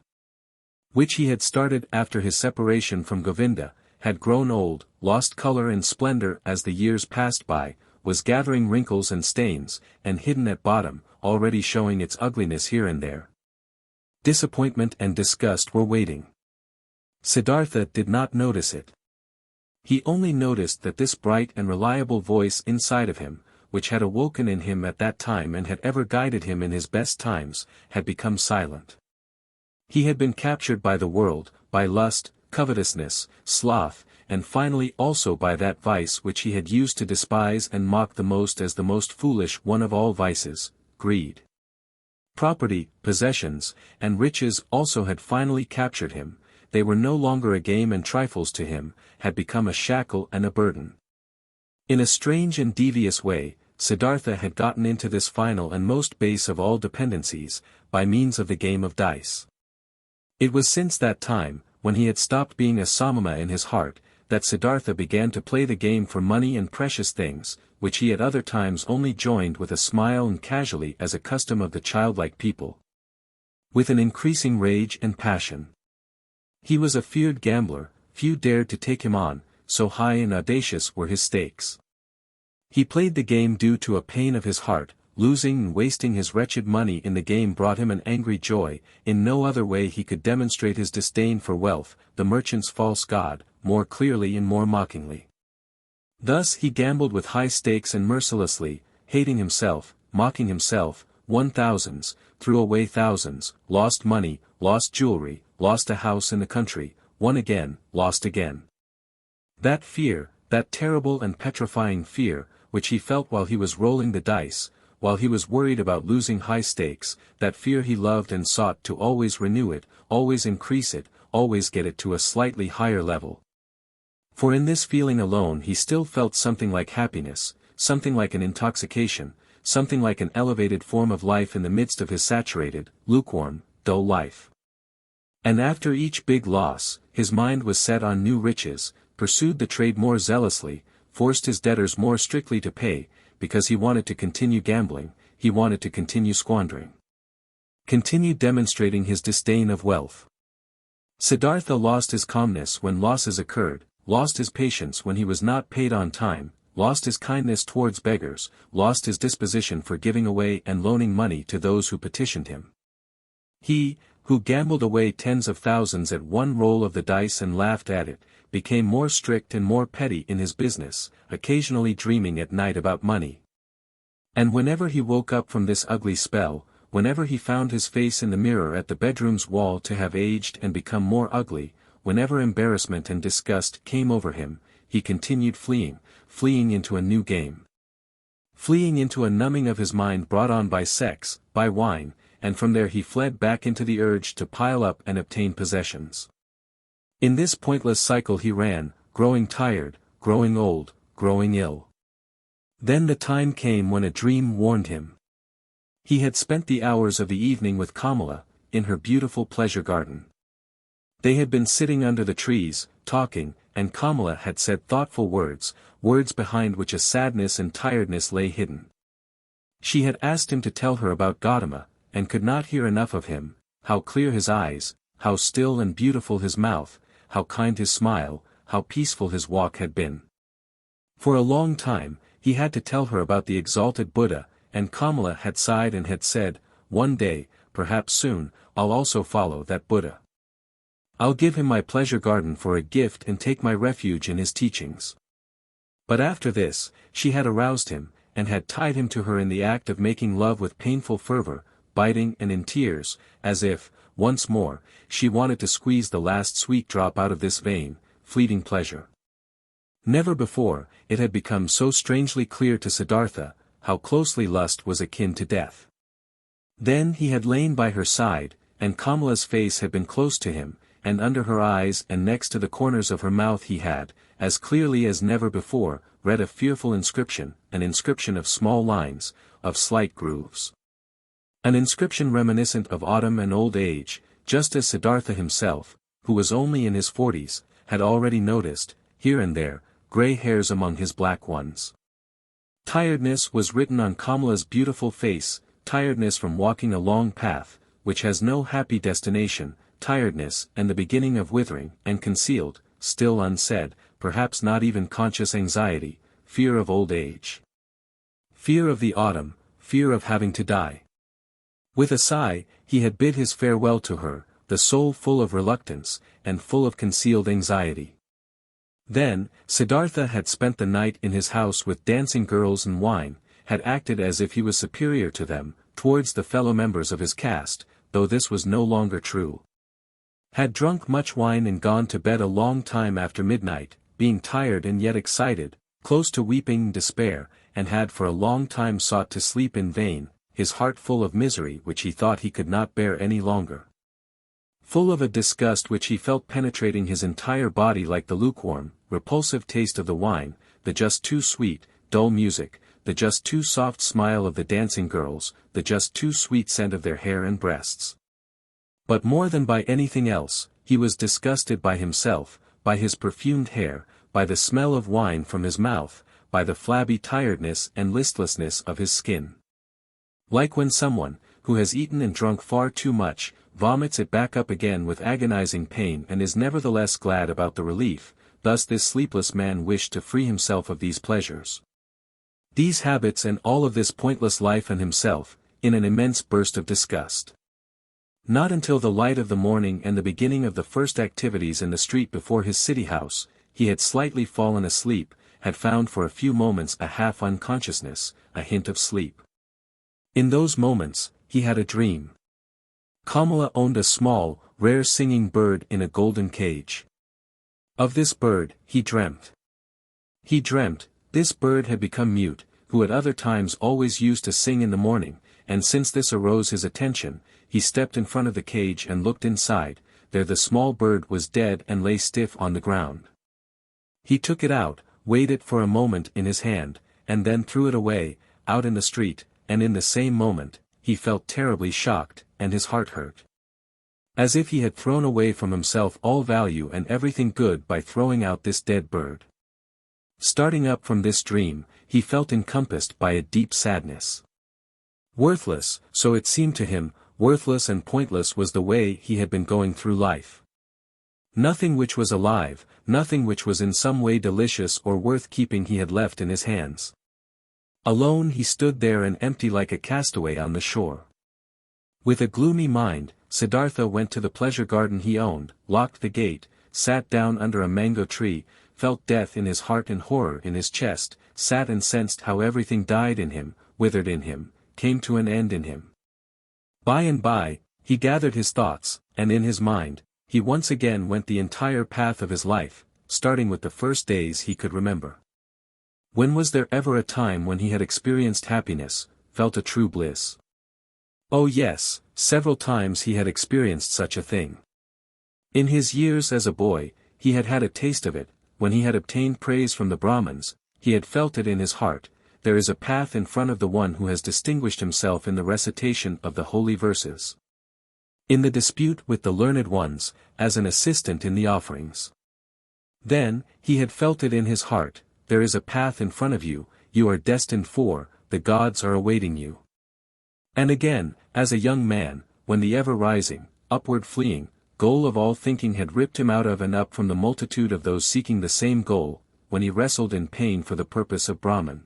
which he had started after his separation from Govinda, had grown old, lost color and splendor as the years passed by, was gathering wrinkles and stains, and hidden at bottom, already showing its ugliness here and there. Disappointment and disgust were waiting. Siddhartha did not notice it. He only noticed that this bright and reliable voice inside of him, which had awoken in him at that time and had ever guided him in his best times, had become silent. He had been captured by the world, by lust, covetousness, sloth, and finally also by that vice which he had used to despise and mock the most as the most foolish one of all vices, greed. Property, possessions, and riches also had finally captured him. They were no longer a game and trifles to him, had become a shackle and a burden. In a strange and devious way, Siddhartha had gotten into this final and most base of all dependencies, by means of the game of dice. It was since that time, when he had stopped being a Samana in his heart, that Siddhartha began to play the game for money and precious things, which he at other times only joined with a smile and casually as a custom of the childlike people. With an increasing rage and passion. He was a feared gambler, few dared to take him on, so high and audacious were his stakes. He played the game due to a pain of his heart, losing and wasting his wretched money in the game brought him an angry joy, in no other way he could demonstrate his disdain for wealth, the merchant's false god, more clearly and more mockingly. Thus he gambled with high stakes and mercilessly, hating himself, mocking himself, won thousands, threw away thousands, lost money, lost jewelry, lost a house in the country, won again, lost again. That fear, that terrible and petrifying fear, which he felt while he was rolling the dice, while he was worried about losing high stakes, that fear he loved and sought to always renew it, always increase it, always get it to a slightly higher level. For in this feeling alone he still felt something like happiness, something like an intoxication, something like an elevated form of life in the midst of his saturated, lukewarm, dull life. And after each big loss, his mind was set on new riches, pursued the trade more zealously, forced his debtors more strictly to pay, because he wanted to continue gambling, he wanted to continue squandering. Continue demonstrating his disdain of wealth. Siddhartha lost his calmness when losses occurred, lost his patience when he was not paid on time, lost his kindness towards beggars, lost his disposition for giving away and loaning money to those who petitioned him. He, who gambled away tens of thousands at one roll of the dice and laughed at it, became more strict and more petty in his business, occasionally dreaming at night about money. And whenever he woke up from this ugly spell, whenever he found his face in the mirror at the bedroom's wall to have aged and become more ugly, whenever embarrassment and disgust came over him, he continued fleeing into a new game. Fleeing into a numbing of his mind brought on by sex, by wine, and from there he fled back into the urge to pile up and obtain possessions. In this pointless cycle he ran, growing tired, growing old, growing ill. Then the time came when a dream warned him. He had spent the hours of the evening with KAMALA, in her beautiful pleasure garden. They had been sitting under the trees, talking, and KAMALA had said thoughtful words, words behind which a sadness and tiredness lay hidden. She had asked him to tell her about GOTAMA, and could not hear enough of him, how clear his eyes, how still and beautiful his mouth, how kind his smile, how peaceful his walk had been. For a long time, he had to tell her about the exalted Buddha, and KAMALA had sighed and had said, "One day, perhaps soon, I'll also follow that Buddha. I'll give him my pleasure garden for a gift and take my refuge in his teachings." But after this, she had aroused him, and had tied him to her in the act of making love with painful fervor, biting and in tears, as if, once more, she wanted to squeeze the last sweet drop out of this vain, fleeting pleasure. Never before, it had become so strangely clear to Siddhartha, how closely lust was akin to death. Then he had lain by her side, and KAMALA's face had been close to him, and under her eyes and next to the corners of her mouth he had, as clearly as never before, read a fearful inscription, an inscription of small lines, of slight grooves. An inscription reminiscent of autumn and old age, just as Siddhartha himself, who was only in his 40s, had already noticed, here and there, grey hairs among his black ones. Tiredness was written on KAMALA's beautiful face, tiredness from walking a long path, which has no happy destination, tiredness and the beginning of withering and concealed, still unsaid, perhaps not even conscious anxiety, fear of old age. Fear of the autumn, fear of having to die. With a sigh, he had bid his farewell to her, the soul full of reluctance, and full of concealed anxiety. Then, Siddhartha had spent the night in his house with dancing girls and wine, had acted as if he was superior to them, towards the fellow members of his caste, though this was no longer true. Had drunk much wine and gone to bed a long time after midnight, being tired and yet excited, close to weeping and despair, and had for a long time sought to sleep in vain, his heart full of misery which he thought he could not bear any longer. Full of a disgust which he felt penetrating his entire body like the lukewarm, repulsive taste of the wine, the just too sweet, dull music, the just too soft smile of the dancing girls, the just too sweet scent of their hair and breasts. But more than by anything else, he was disgusted by himself, by his perfumed hair, by the smell of wine from his mouth, by the flabby tiredness and listlessness of his skin. Like when someone, who has eaten and drunk far too much, vomits it back up again with agonizing pain and is nevertheless glad about the relief, thus this sleepless man wished to free himself of these pleasures, these habits and all of this pointless life and himself, in an immense burst of disgust. Not until the light of the morning and the beginning of the first activities in the street before his city house, he had slightly fallen asleep, had found for a few moments a half unconsciousness, a hint of sleep. In those moments, he had a dream. Kamala owned a small, rare singing bird in a golden cage. Of this bird, he dreamt. He dreamt, this bird had become mute, who at other times always used to sing in the morning, and since this arose his attention, he stepped in front of the cage and looked inside. There the small bird was dead and lay stiff on the ground. He took it out, weighed it for a moment in his hand, and then threw it away, out in the street, and in the same moment, he felt terribly shocked, and his heart hurt. As if he had thrown away from himself all value and everything good by throwing out this dead bird. Starting up from this dream, he felt encompassed by a deep sadness. Worthless, so it seemed to him, worthless and pointless was the way he had been going through life. Nothing which was alive, nothing which was in some way delicious or worth keeping he had left in his hands. Alone he stood there and empty like a castaway on the shore. With a gloomy mind, Siddhartha went to the pleasure garden he owned, locked the gate, sat down under a mango tree, felt death in his heart and horror in his chest, sat and sensed how everything died in him, withered in him, came to an end in him. By and by, he gathered his thoughts, and in his mind, he once again went the entire path of his life, starting with the first days he could remember. When was there ever a time when he had experienced happiness, felt a true bliss? Oh yes, several times he had experienced such a thing. In his years as a boy, he had had a taste of it, when he had obtained praise from the Brahmins, he had felt it in his heart. There is a path in front of the one who has distinguished himself in the recitation of the holy verses. In the dispute with the learned ones, as an assistant in the offerings. Then, he had felt it in his heart, there is a path in front of you, you are destined for, the gods are awaiting you. And again, as a young man, when the ever-rising, upward fleeing, goal of all thinking had ripped him out of and up from the multitude of those seeking the same goal, when he wrestled in pain for the purpose of Brahman.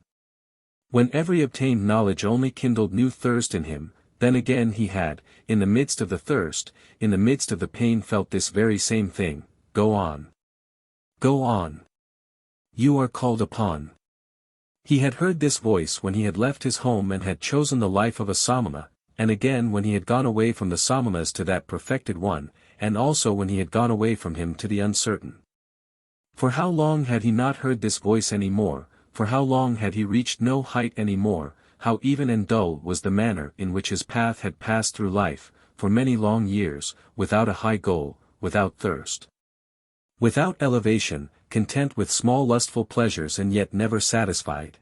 When every obtained knowledge only kindled new thirst in him, then again he had, in the midst of the thirst, in the midst of the pain felt this very same thing, go on. Go on. You are called upon. He had heard this voice when he had left his home and had chosen the life of a Samana, and again when he had gone away from the Samanas to that perfected one, and also when he had gone away from him to the uncertain. For how long had he not heard this voice any more, for how long had he reached no height any more, how even and dull was the manner in which his path had passed through life, for many long years, without a high goal, without thirst. Without elevation, content with small lustful pleasures and yet never satisfied.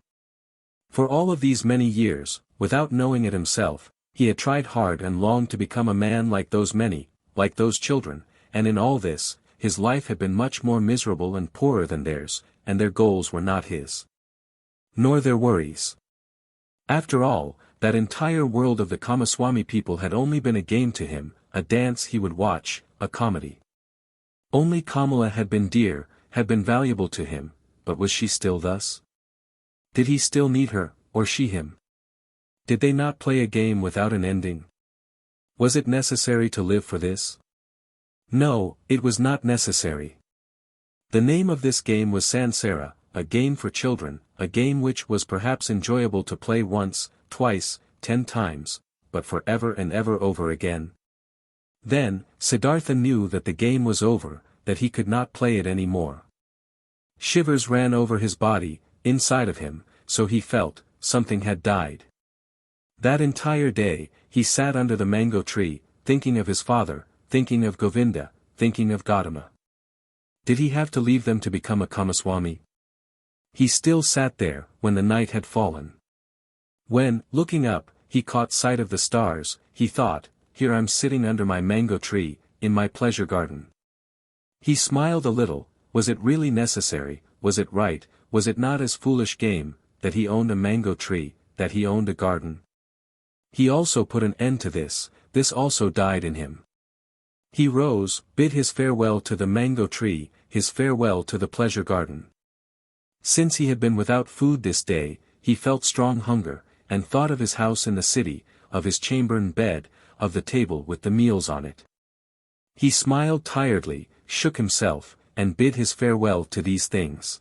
For all of these many years, without knowing it himself, he had tried hard and longed to become a man like those many, like those children, and in all this, his life had been much more miserable and poorer than theirs, and their goals were not his. Nor their worries. After all, that entire world of the Kamaswami people had only been a game to him, a dance he would watch, a comedy. Only Kamala had been dear, had been valuable to him, but was she still thus? Did he still need her, or she him? Did they not play a game without an ending? Was it necessary to live for this? No, it was not necessary. The name of this game was Sansara, a game for children, a game which was perhaps enjoyable to play once, twice, 10 times, but for ever and ever over again. Then, Siddhartha knew that the game was over, that he could not play it any more. Shivers ran over his body, inside of him, so he felt, something had died. That entire day, he sat under the mango tree, thinking of his father, thinking of Govinda, thinking of GOTAMA. Did he have to leave them to become a Kamaswami? He still sat there, when the night had fallen. When, looking up, he caught sight of the stars, he thought, here I'm sitting under my mango tree, in my pleasure garden. He smiled a little. Was it really necessary, was it right, was it not as foolish game, that he owned a mango tree, that he owned a garden? He also put an end to this also died in him. He rose, bid his farewell to the mango tree, his farewell to the pleasure garden. Since he had been without food this day, he felt strong hunger, and thought of his house in the city, of his chamber and bed, of the table with the meals on it. He smiled tiredly, shook himself, and bid his farewell to these things.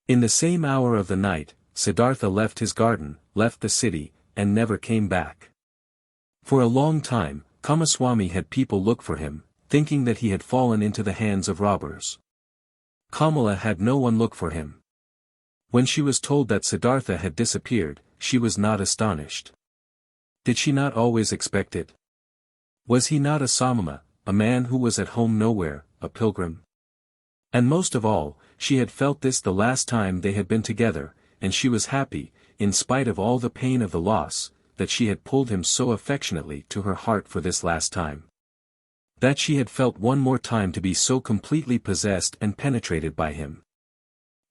In the same hour of the night, Siddhartha left his garden, left the city, and never came back. For a long time, Kamaswami had people look for him, thinking that he had fallen into the hands of robbers. Kamala had no one look for him. When she was told that Siddhartha had disappeared, she was not astonished. Did she not always expect it? Was he not a samana, a man who was at home nowhere, a pilgrim? And most of all, she had felt this the last time they had been together, and she was happy, in spite of all the pain of the loss, that she had pulled him so affectionately to her heart for this last time. That she had felt one more time to be so completely possessed and penetrated by him.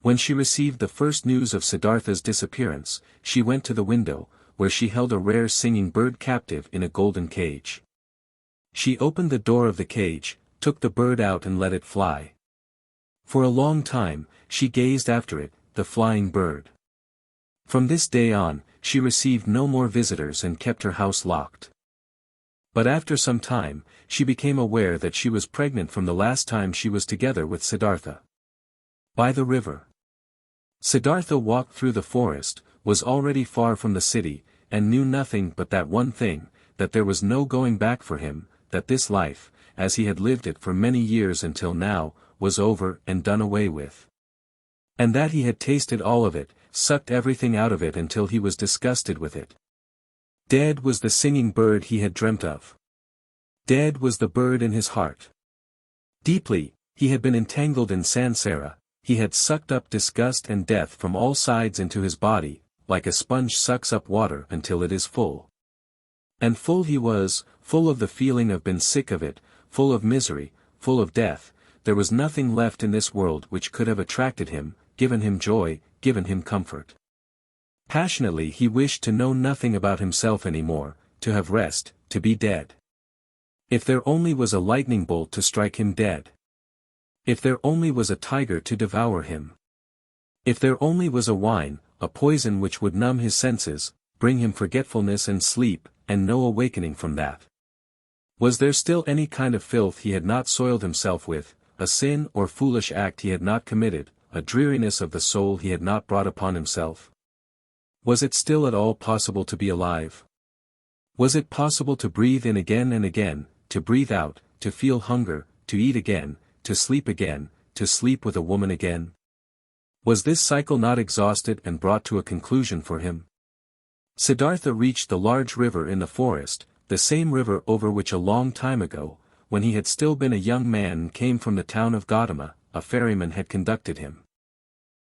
When she received the first news of Siddhartha's disappearance, she went to the window, where she held a rare singing bird captive in a golden cage. She opened the door of the cage, took the bird out and let it fly. For a long time, she gazed after it, the flying bird. From this day on, she received no more visitors and kept her house locked. But after some time, she became aware that she was pregnant from the last time she was together with Siddhartha. By the river. Siddhartha walked through the forest, was already far from the city, and knew nothing but that one thing, that there was no going back for him, that this life, as he had lived it for many years until now, was over and done away with. And that he had tasted all of it, sucked everything out of it until he was disgusted with it. Dead was the singing bird he had dreamt of. Dead was the bird in his heart. Deeply, he had been entangled in sansara, he had sucked up disgust and death from all sides into his body, like a sponge sucks up water until it is full. And full he was, full of the feeling of being sick of it, full of misery, full of death. There was nothing left in this world which could have attracted him, given him joy, given him comfort. Passionately he wished to know nothing about himself any more, to have rest, to be dead. If there only was a lightning bolt to strike him dead. If there only was a tiger to devour him. If there only was a wine, a poison which would numb his senses, bring him forgetfulness and sleep, and no awakening from that. Was there still any kind of filth he had not soiled himself with, a sin or foolish act he had not committed, a dreariness of the soul he had not brought upon himself? Was it still at all possible to be alive? Was it possible to breathe in again and again, to breathe out, to feel hunger, to eat again, to sleep with a woman again? Was this cycle not exhausted and brought to a conclusion for him? Siddhartha reached the large river in the forest, the same river over which a long time ago, when he had still been a young man and came from the town of GOTAMA, a ferryman had conducted him.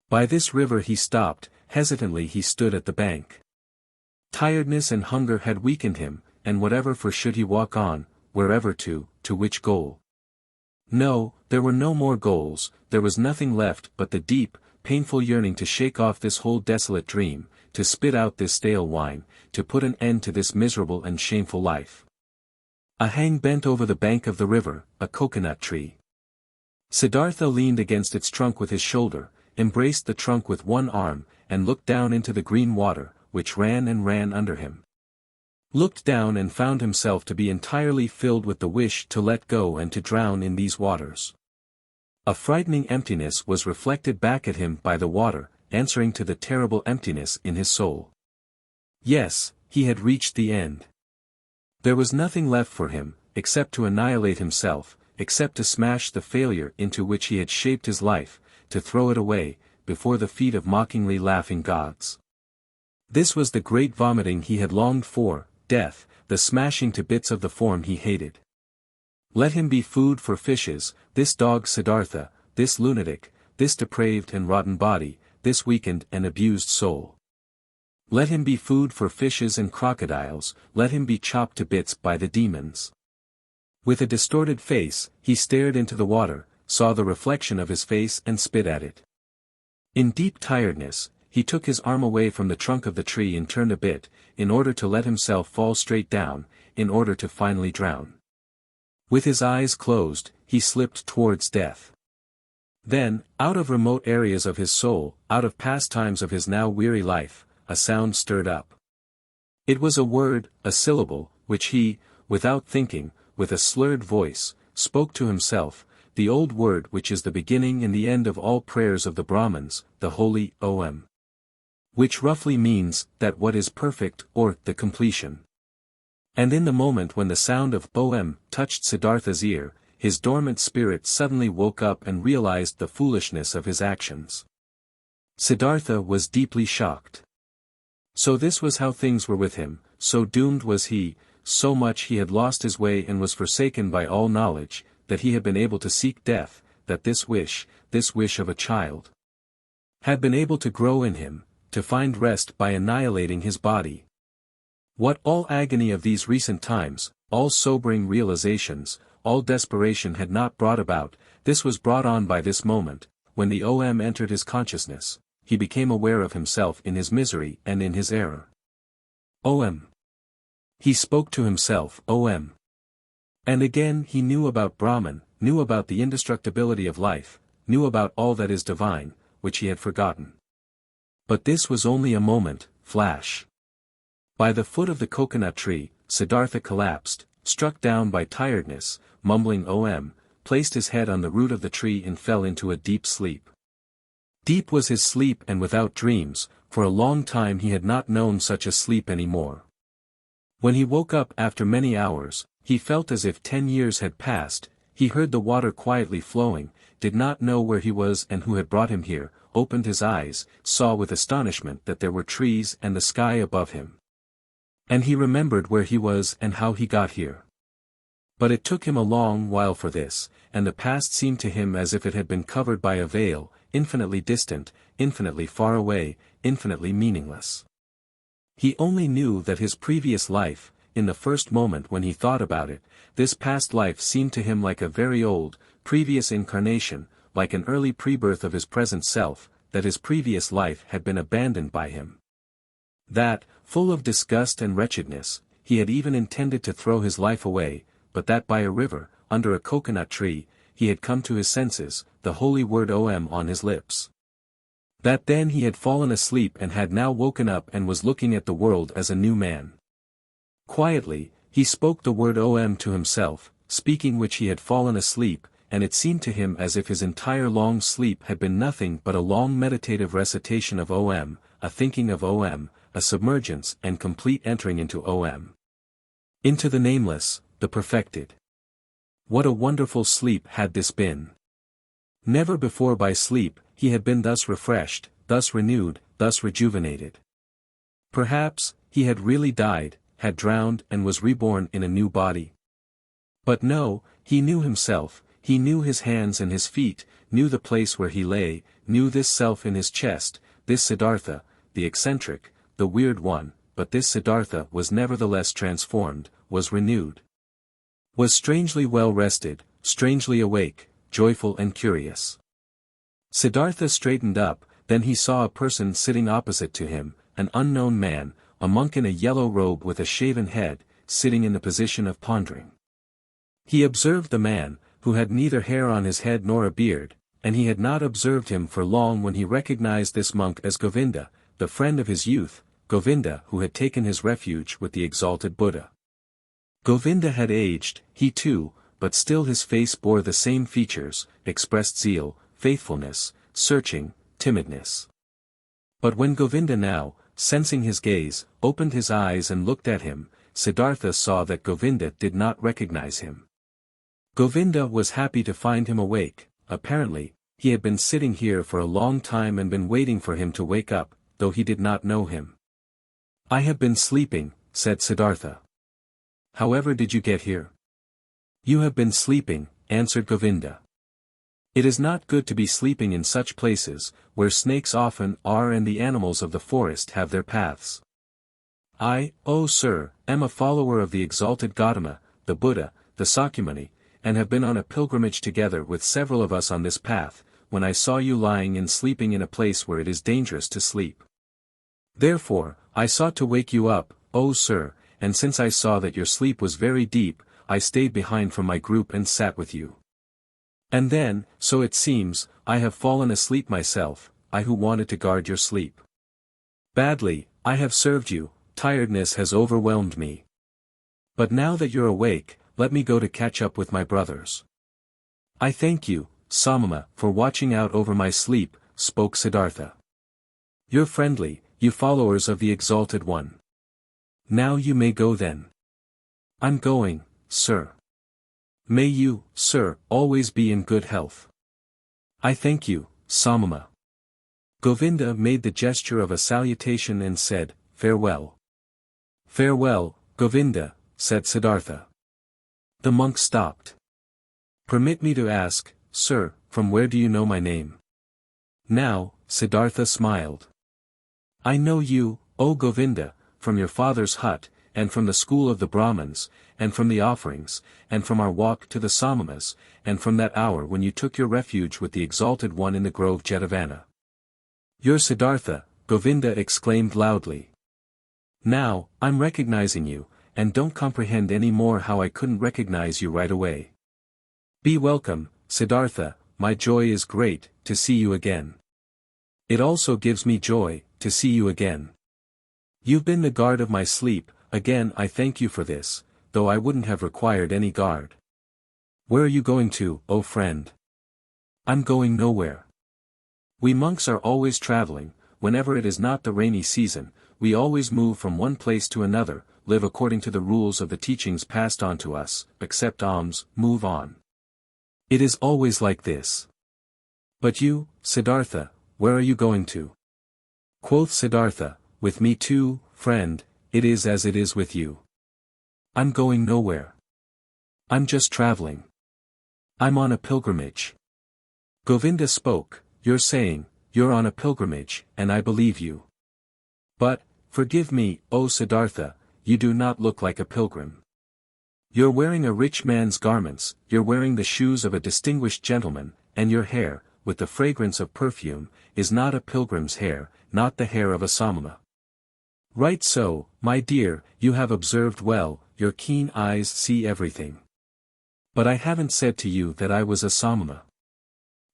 By this river he stopped, hesitantly he stood at the bank. Tiredness and hunger had weakened him, and whatever for should he walk on, wherever to which goal? No, there were no more goals, there was nothing left but the deep, painful yearning to shake off this whole desolate dream, to spit out this stale wine, to put an end to this miserable and shameful life. A hang bent over the bank of the river, a coconut tree. Siddhartha leaned against its trunk with his shoulder, embraced the trunk with one arm, and looked down into the green water, which ran and ran under him. Looked down and found himself to be entirely filled with the wish to let go and to drown in these waters. A frightening emptiness was reflected back at him by the water, answering to the terrible emptiness in his soul. Yes, he had reached the end. There was nothing left for him, except to annihilate himself, except to smash the failure into which he had shaped his life, to throw it away, before the feet of mockingly laughing gods. This was the great vomiting he had longed for, death, the smashing to bits of the form he hated. Let him be food for fishes, this dog Siddhartha, this lunatic, this depraved and rotten body, this weakened and abused soul. Let him be food for fishes and crocodiles, let him be chopped to bits by the demons. With a distorted face, he stared into the water, saw the reflection of his face and spit at it. In deep tiredness, he took his arm away from the trunk of the tree and turned a bit, in order to let himself fall straight down, in order to finally drown. With his eyes closed, he slipped towards death. Then, out of remote areas of his soul, out of past times of his now weary life, a sound stirred up. It was a word, a syllable, which he, without thinking, with a slurred voice, spoke to himself, the old word which is the beginning and the end of all prayers of the Brahmins, the holy Om. Which roughly means, that what is perfect, or, the completion. And in the moment when the sound of Om touched Siddhartha's ear, his dormant spirit suddenly woke up and realized the foolishness of his actions. Siddhartha was deeply shocked. So this was how things were with him, so doomed was he, so much he had lost his way and was forsaken by all knowledge, that he had been able to seek death, that this wish of a child, had been able to grow in him, to find rest by annihilating his body. What all agony of these recent times, all sobering realizations, all desperation had not brought about, this was brought on by this moment, when the Om entered his consciousness, he became aware of himself in his misery and in his error. Om. He spoke to himself, Om. And again he knew about Brahman, knew about the indestructibility of life, knew about all that is divine, which he had forgotten. But this was only a moment, flash. By the foot of the coconut tree, Siddhartha collapsed, struck down by tiredness, mumbling Om, placed his head on the root of the tree and fell into a deep sleep. Deep was his sleep and without dreams, for a long time he had not known such a sleep any more. When he woke up after many hours, he felt as if 10 years had passed, he heard the water quietly flowing, did not know where he was and who had brought him here, opened his eyes, saw with astonishment that there were trees and the sky above him. And he remembered where he was and how he got here. But it took him a long while for this, and the past seemed to him as if it had been covered by a veil, infinitely distant, infinitely far away, infinitely meaningless. He only knew that his previous life, in the first moment when he thought about it, this past life seemed to him like a very old, previous incarnation, like an early pre-birth of his present self, that his previous life had been abandoned by him. That, full of disgust and wretchedness, he had even intended to throw his life away, but that by a river, under a coconut tree, he had come to his senses, the holy word Om on his lips. That then he had fallen asleep and had now woken up and was looking at the world as a new man. Quietly, he spoke the word Om to himself, speaking which he had fallen asleep, and it seemed to him as if his entire long sleep had been nothing but a long meditative recitation of Om, a thinking of Om, a submergence and complete entering into Om. Into the nameless, the perfected. What a wonderful sleep had this been! Never before by sleep, he had been thus refreshed, thus renewed, thus rejuvenated. Perhaps, he had really died, had drowned and was reborn in a new body. But no, he knew himself, he knew his hands and his feet, knew the place where he lay, knew this self in his chest, this Siddhartha, the eccentric, the weird one, but this Siddhartha was nevertheless transformed, was renewed. Was strangely well rested, strangely awake, joyful and curious. Siddhartha straightened up, then he saw a person sitting opposite to him, an unknown man, a monk in a yellow robe with a shaven head, sitting in the position of pondering. He observed the man, who had neither hair on his head nor a beard, and he had not observed him for long when he recognized this monk as Govinda, the friend of his youth, Govinda who had taken his refuge with the exalted Buddha. Govinda had aged, he too, but still his face bore the same features, expressed zeal, faithfulness, searching, timidness. But when Govinda now, sensing his gaze, opened his eyes and looked at him, Siddhartha saw that Govinda did not recognize him. Govinda was happy to find him awake, apparently, he had been sitting here for a long time and been waiting for him to wake up, though he did not know him. I have been sleeping, said Siddhartha. However did you get here? You have been sleeping, answered Govinda. It is not good to be sleeping in such places, where snakes often are and the animals of the forest have their paths. I, O sir, am a follower of the exalted GOTAMA, the Buddha, the Sakyamuni, and have been on a pilgrimage together with several of us on this path, when I saw you lying and sleeping in a place where it is dangerous to sleep. Therefore, I sought to wake you up, O sir, and since I saw that your sleep was very deep, I stayed behind from my group and sat with you. And then, so it seems, I have fallen asleep myself, I who wanted to guard your sleep. Badly, I have served you, tiredness has overwhelmed me. But now that you're awake, let me go to catch up with my brothers. I thank you, Samana, for watching out over my sleep, spoke Siddhartha. You're friendly, you followers of the Exalted One. Now you may go then. I'm going, sir. May you, sir, always be in good health. I thank you, Samana. Govinda made the gesture of a salutation and said, farewell. Farewell, Govinda, said Siddhartha. The monk stopped. Permit me to ask, sir, from where do you know my name? Now, Siddhartha smiled. I know you, O Govinda, from your father's hut, and from the school of the Brahmins, and from the offerings, and from our walk to the Samanas, and from that hour when you took your refuge with the Exalted One in the grove Jetavana. You're Siddhartha, Govinda exclaimed loudly. Now, I'm recognizing you, and don't comprehend any more how I couldn't recognize you right away. Be welcome, Siddhartha, my joy is great, to see you again. It also gives me joy, to see you again. You've been the guard of my sleep, again I thank you for this, though I wouldn't have required any guard. Where are you going to, O friend? I'm going nowhere. We monks are always traveling, whenever it is not the rainy season, we always move from one place to another, live according to the rules of the teachings passed on to us, accept alms, move on. It is always like this. But you, Siddhartha, where are you going to? Quoth Siddhartha, with me too, friend, it is as it is with you. I'm going nowhere. I'm just traveling. I'm on a pilgrimage. Govinda spoke, you're saying, you're on a pilgrimage, and I believe you. But, forgive me, O Siddhartha, you do not look like a pilgrim. You're wearing a rich man's garments, you're wearing the shoes of a distinguished gentleman, and your hair, with the fragrance of perfume, is not a pilgrim's hair, not the hair of a samana. Right so, my dear, you have observed well, your keen eyes see everything. But I haven't said to you that I was a samana.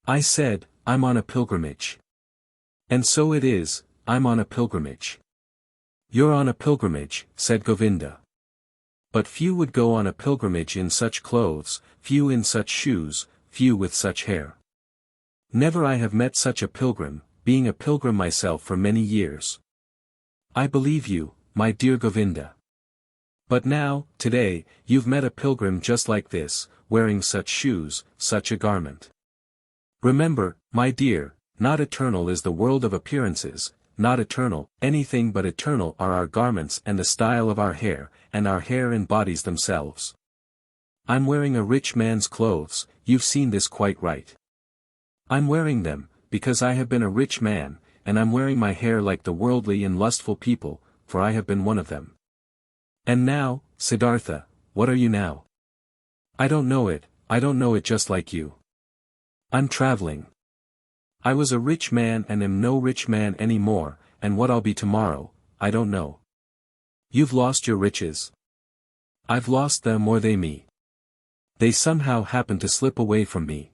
I said, I'm on a pilgrimage. And so it is, I'm on a pilgrimage. You're on a pilgrimage, said Govinda. But few would go on a pilgrimage in such clothes, few in such shoes, few with such hair. Never I have met such a pilgrim, being a pilgrim myself for many years. I believe you, my dear Govinda. But now, today, you've met a pilgrim just like this, wearing such shoes, such a garment. Remember, my dear, not eternal is the world of appearances, not eternal, anything but eternal are our garments and the style of our hair, and our hair and bodies themselves. I'm wearing a rich man's clothes, you've seen this quite right. I'm wearing them, because I have been a rich man, and I'm wearing my hair like the worldly and lustful people, for I have been one of them. And now, Siddhartha, what are you now? I don't know it just like you. I'm traveling. I was a rich man and am no rich man any more, and what I'll be tomorrow, I don't know. You've lost your riches. I've lost them or they me. They somehow happen to slip away from me.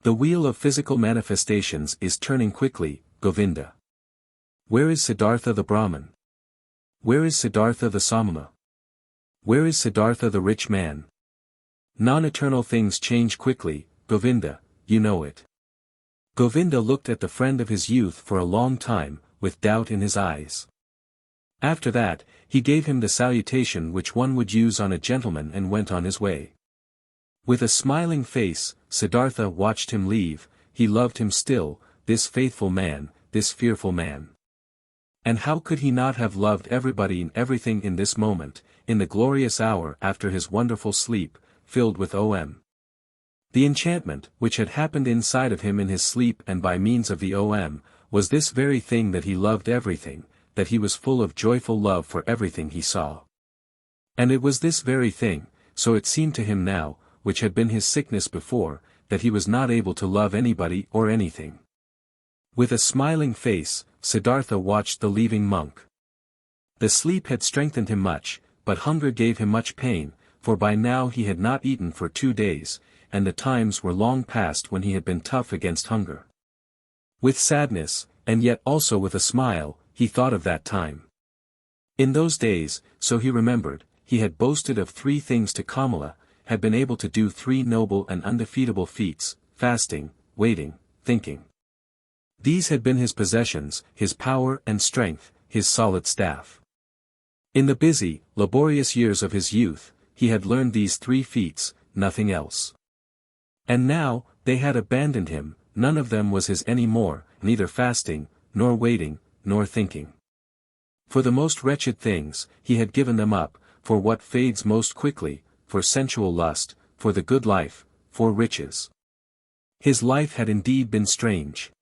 The wheel of physical manifestations is turning quickly, Govinda. Where is Siddhartha the Brahmin? Where is Siddhartha the Samana? Where is Siddhartha the rich man? Non-eternal things change quickly, Govinda, you know it. Govinda looked at the friend of his youth for a long time, with doubt in his eyes. After that, he gave him the salutation which one would use on a gentleman and went on his way. With a smiling face, Siddhartha watched him leave, he loved him still, this faithful man, this fearful man. And how could he not have loved everybody and everything in this moment, in the glorious hour after his wonderful sleep, filled with OM. The enchantment, which had happened inside of him in his sleep and by means of the OM, was this very thing that he loved everything, that he was full of joyful love for everything he saw. And it was this very thing, so it seemed to him now, which had been his sickness before, that he was not able to love anybody or anything. With a smiling face, Siddhartha watched the leaving monk. The sleep had strengthened him much, but hunger gave him much pain, for by now he had not eaten for 2 days, and the times were long past when he had been tough against hunger. With sadness, and yet also with a smile, he thought of that time. In those days, so he remembered, he had boasted of 3 things to KAMALA, had been able to do 3 noble and undefeatable feats: fasting, waiting, thinking. These had been his possessions, his power and strength, his solid staff. In the busy, laborious years of his youth, he had learned these 3 feats, nothing else. And now, they had abandoned him, none of them was his any more, neither fasting, nor waiting, nor thinking. For the most wretched things, he had given them up, for what fades most quickly, for sensual lust, for the good life, for riches. His life had indeed been strange.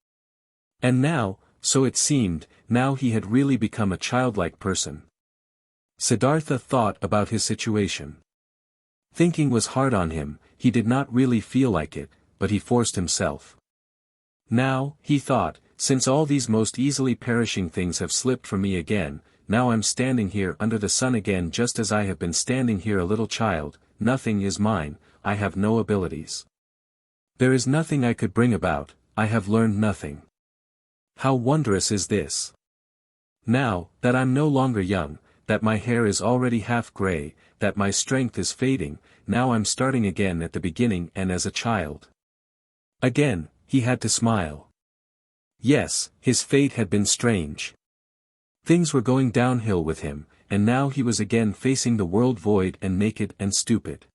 And now, so it seemed, now he had really become a childlike person. Siddhartha thought about his situation. Thinking was hard on him, he did not really feel like it, but he forced himself. Now, he thought, since all these most easily perishing things have slipped from me again, now I'm standing here under the sun again just as I have been standing here a little child, nothing is mine, I have no abilities. There is nothing I could bring about, I have learned nothing. How wondrous is this! Now, that I'm no longer young, that my hair is already half gray, that my strength is fading, now I'm starting again at the beginning and as a child. Again, he had to smile. Yes, his fate had been strange. Things were going downhill with him, and now he was again facing the world void and naked and stupid.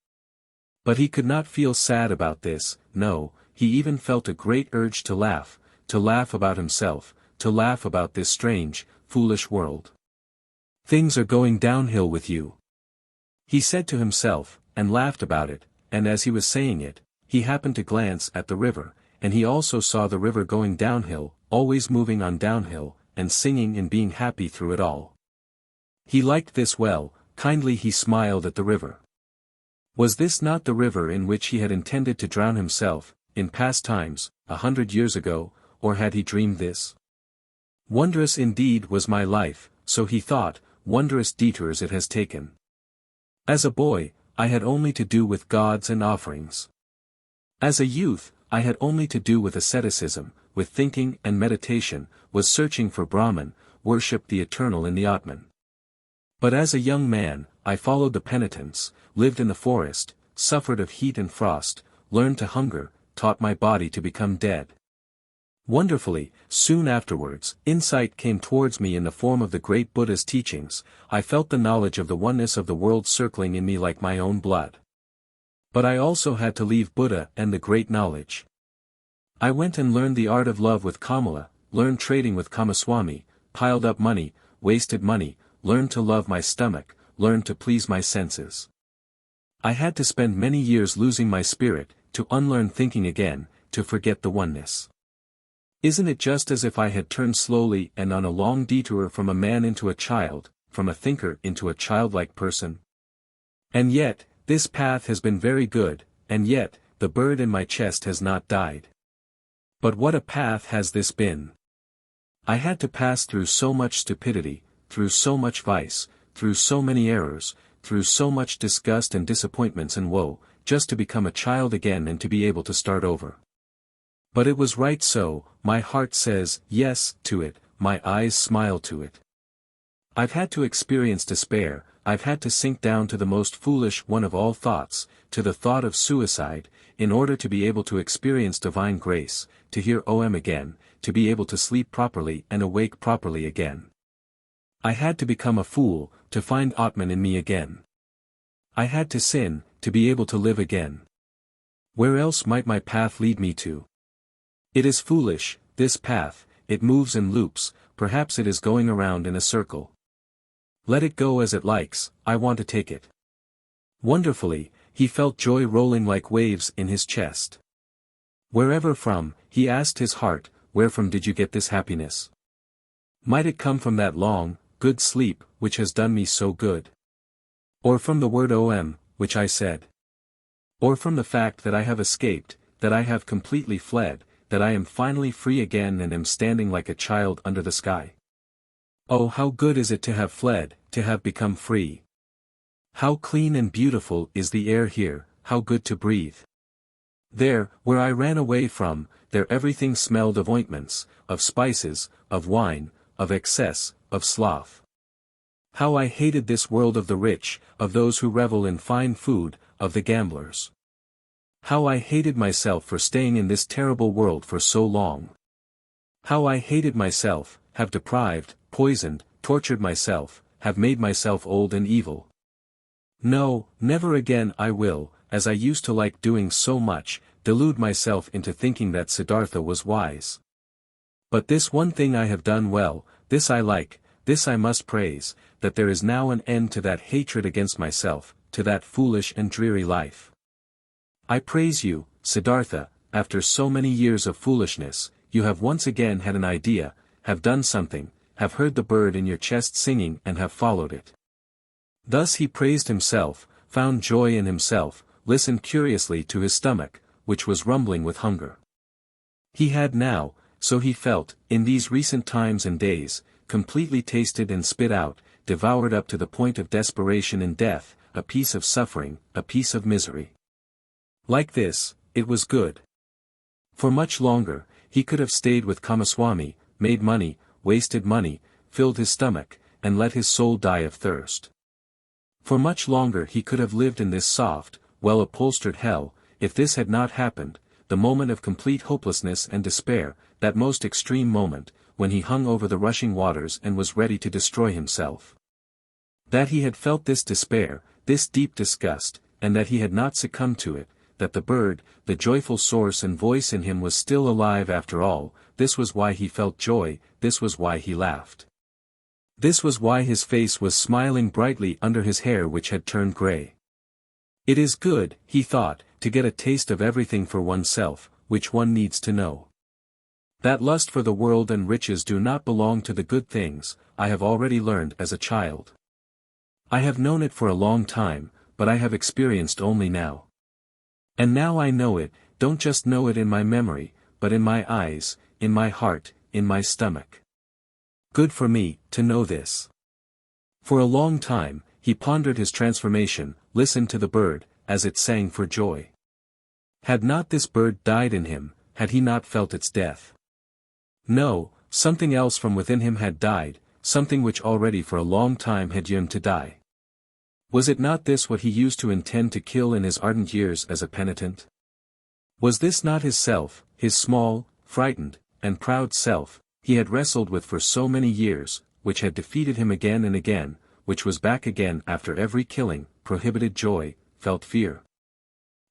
But he could not feel sad about this, no, he even felt a great urge to laugh about himself, to laugh about this strange, foolish world. Things are going downhill with you, he said to himself, and laughed about it, and as he was saying it, he happened to glance at the river, and he also saw the river going downhill, always moving on downhill, and singing and being happy through it all. He liked this well, kindly he smiled at the river. Was this not the river in which he had intended to drown himself, in past times, 100 years ago, or had he dreamed this? Wondrous indeed was my life, so he thought, wondrous detours it has taken. As a boy, I had only to do with gods and offerings. As a youth, I had only to do with asceticism, with thinking and meditation, was searching for Brahman, worshipped the eternal in the Atman. But as a young man, I followed the penitents, lived in the forest, suffered of heat and frost, learned to hunger, taught my body to become dead. Wonderfully, soon afterwards, insight came towards me in the form of the great Buddha's teachings, I felt the knowledge of the oneness of the world circling in me like my own blood. But I also had to leave Buddha and the great knowledge. I went and learned the art of love with KAMALA, learned trading with Kamaswami, piled up money, wasted money, learned to love my stomach, learned to please my senses. I had to spend many years losing my spirit, to unlearn thinking again, to forget the oneness. Isn't it just as if I had turned slowly and on a long detour from a man into a child, from a thinker into a childlike person? And yet, this path has been very good, and yet, the bird in my chest has not died. But what a path has this been! I had to pass through so much stupidity, through so much vice, through so many errors, through so much disgust and disappointments and woe, just to become a child again and to be able to start over. But it was right so, my heart says, yes, to it, my eyes smile to it. I've had to experience despair, I've had to sink down to the most foolish one of all thoughts, to the thought of suicide, in order to be able to experience divine grace, to hear Om again, to be able to sleep properly and awake properly again. I had to become a fool, to find Atman in me again. I had to sin, to be able to live again. Where else might my path lead me to? It is foolish, this path, it moves in loops, perhaps it is going around in a circle. Let it go as it likes, I want to take it. Wonderfully, he felt joy rolling like waves in his chest. Wherever from, he asked his heart, wherefrom did you get this happiness? Might it come from that long, good sleep, which has done me so good? Or from the word Om, which I said? Or from the fact that I have escaped, that I have completely fled, that I am finally free again and am standing like a child under the sky. Oh, how good is it to have fled, to have become free. How clean and beautiful is the air here, how good to breathe. There, where I ran away from, there everything smelled of ointments, of spices, of wine, of excess, of sloth. How I hated this world of the rich, of those who revel in fine food, of the gamblers. How I hated myself for staying in this terrible world for so long. How I hated myself, have deprived, poisoned, tortured myself, have made myself old and evil. No, never again I will, as I used to like doing so much, delude myself into thinking that Siddhartha was wise. But this one thing I have done well, this I like, this I must praise, that there is now an end to that hatred against myself, to that foolish and dreary life. I praise you, Siddhartha, after so many years of foolishness, you have once again had an idea, have done something, have heard the bird in your chest singing and have followed it. Thus he praised himself, found joy in himself, listened curiously to his stomach, which was rumbling with hunger. He had now, so he felt, in these recent times and days, completely tasted and spit out, devoured up to the point of desperation and death, a piece of suffering, a piece of misery. Like this, it was good. For much longer, he could have stayed with Kamaswami, made money, wasted money, filled his stomach, and let his soul die of thirst. For much longer he could have lived in this soft, well-upholstered hell, if this had not happened, the moment of complete hopelessness and despair, that most extreme moment, when he hung over the rushing waters and was ready to destroy himself. That he had felt this despair, this deep disgust, and that he had not succumbed to it, that the bird, the joyful source and voice in him was still alive after all, this was why he felt joy, this was why he laughed. This was why his face was smiling brightly under his hair which had turned grey. It is good, he thought, to get a taste of everything for oneself, which one needs to know. That lust for the world and riches do not belong to the good things, I have already learned as a child. I have known it for a long time, but I have experienced only now. And now I know it, don't just know it in my memory, but in my eyes, in my heart, in my stomach. Good for me, to know this. For a long time, he pondered his transformation, listened to the bird, as it sang for joy. Had not this bird died in him, had he not felt its death? No, something else from within him had died, something which already for a long time had yearned to die. Was it not this what he used to intend to kill in his ardent years as a penitent? Was this not his self, his small, frightened, and proud self, he had wrestled with for so many years, which had defeated him again and again, which was back again after every killing, prohibited joy, felt fear?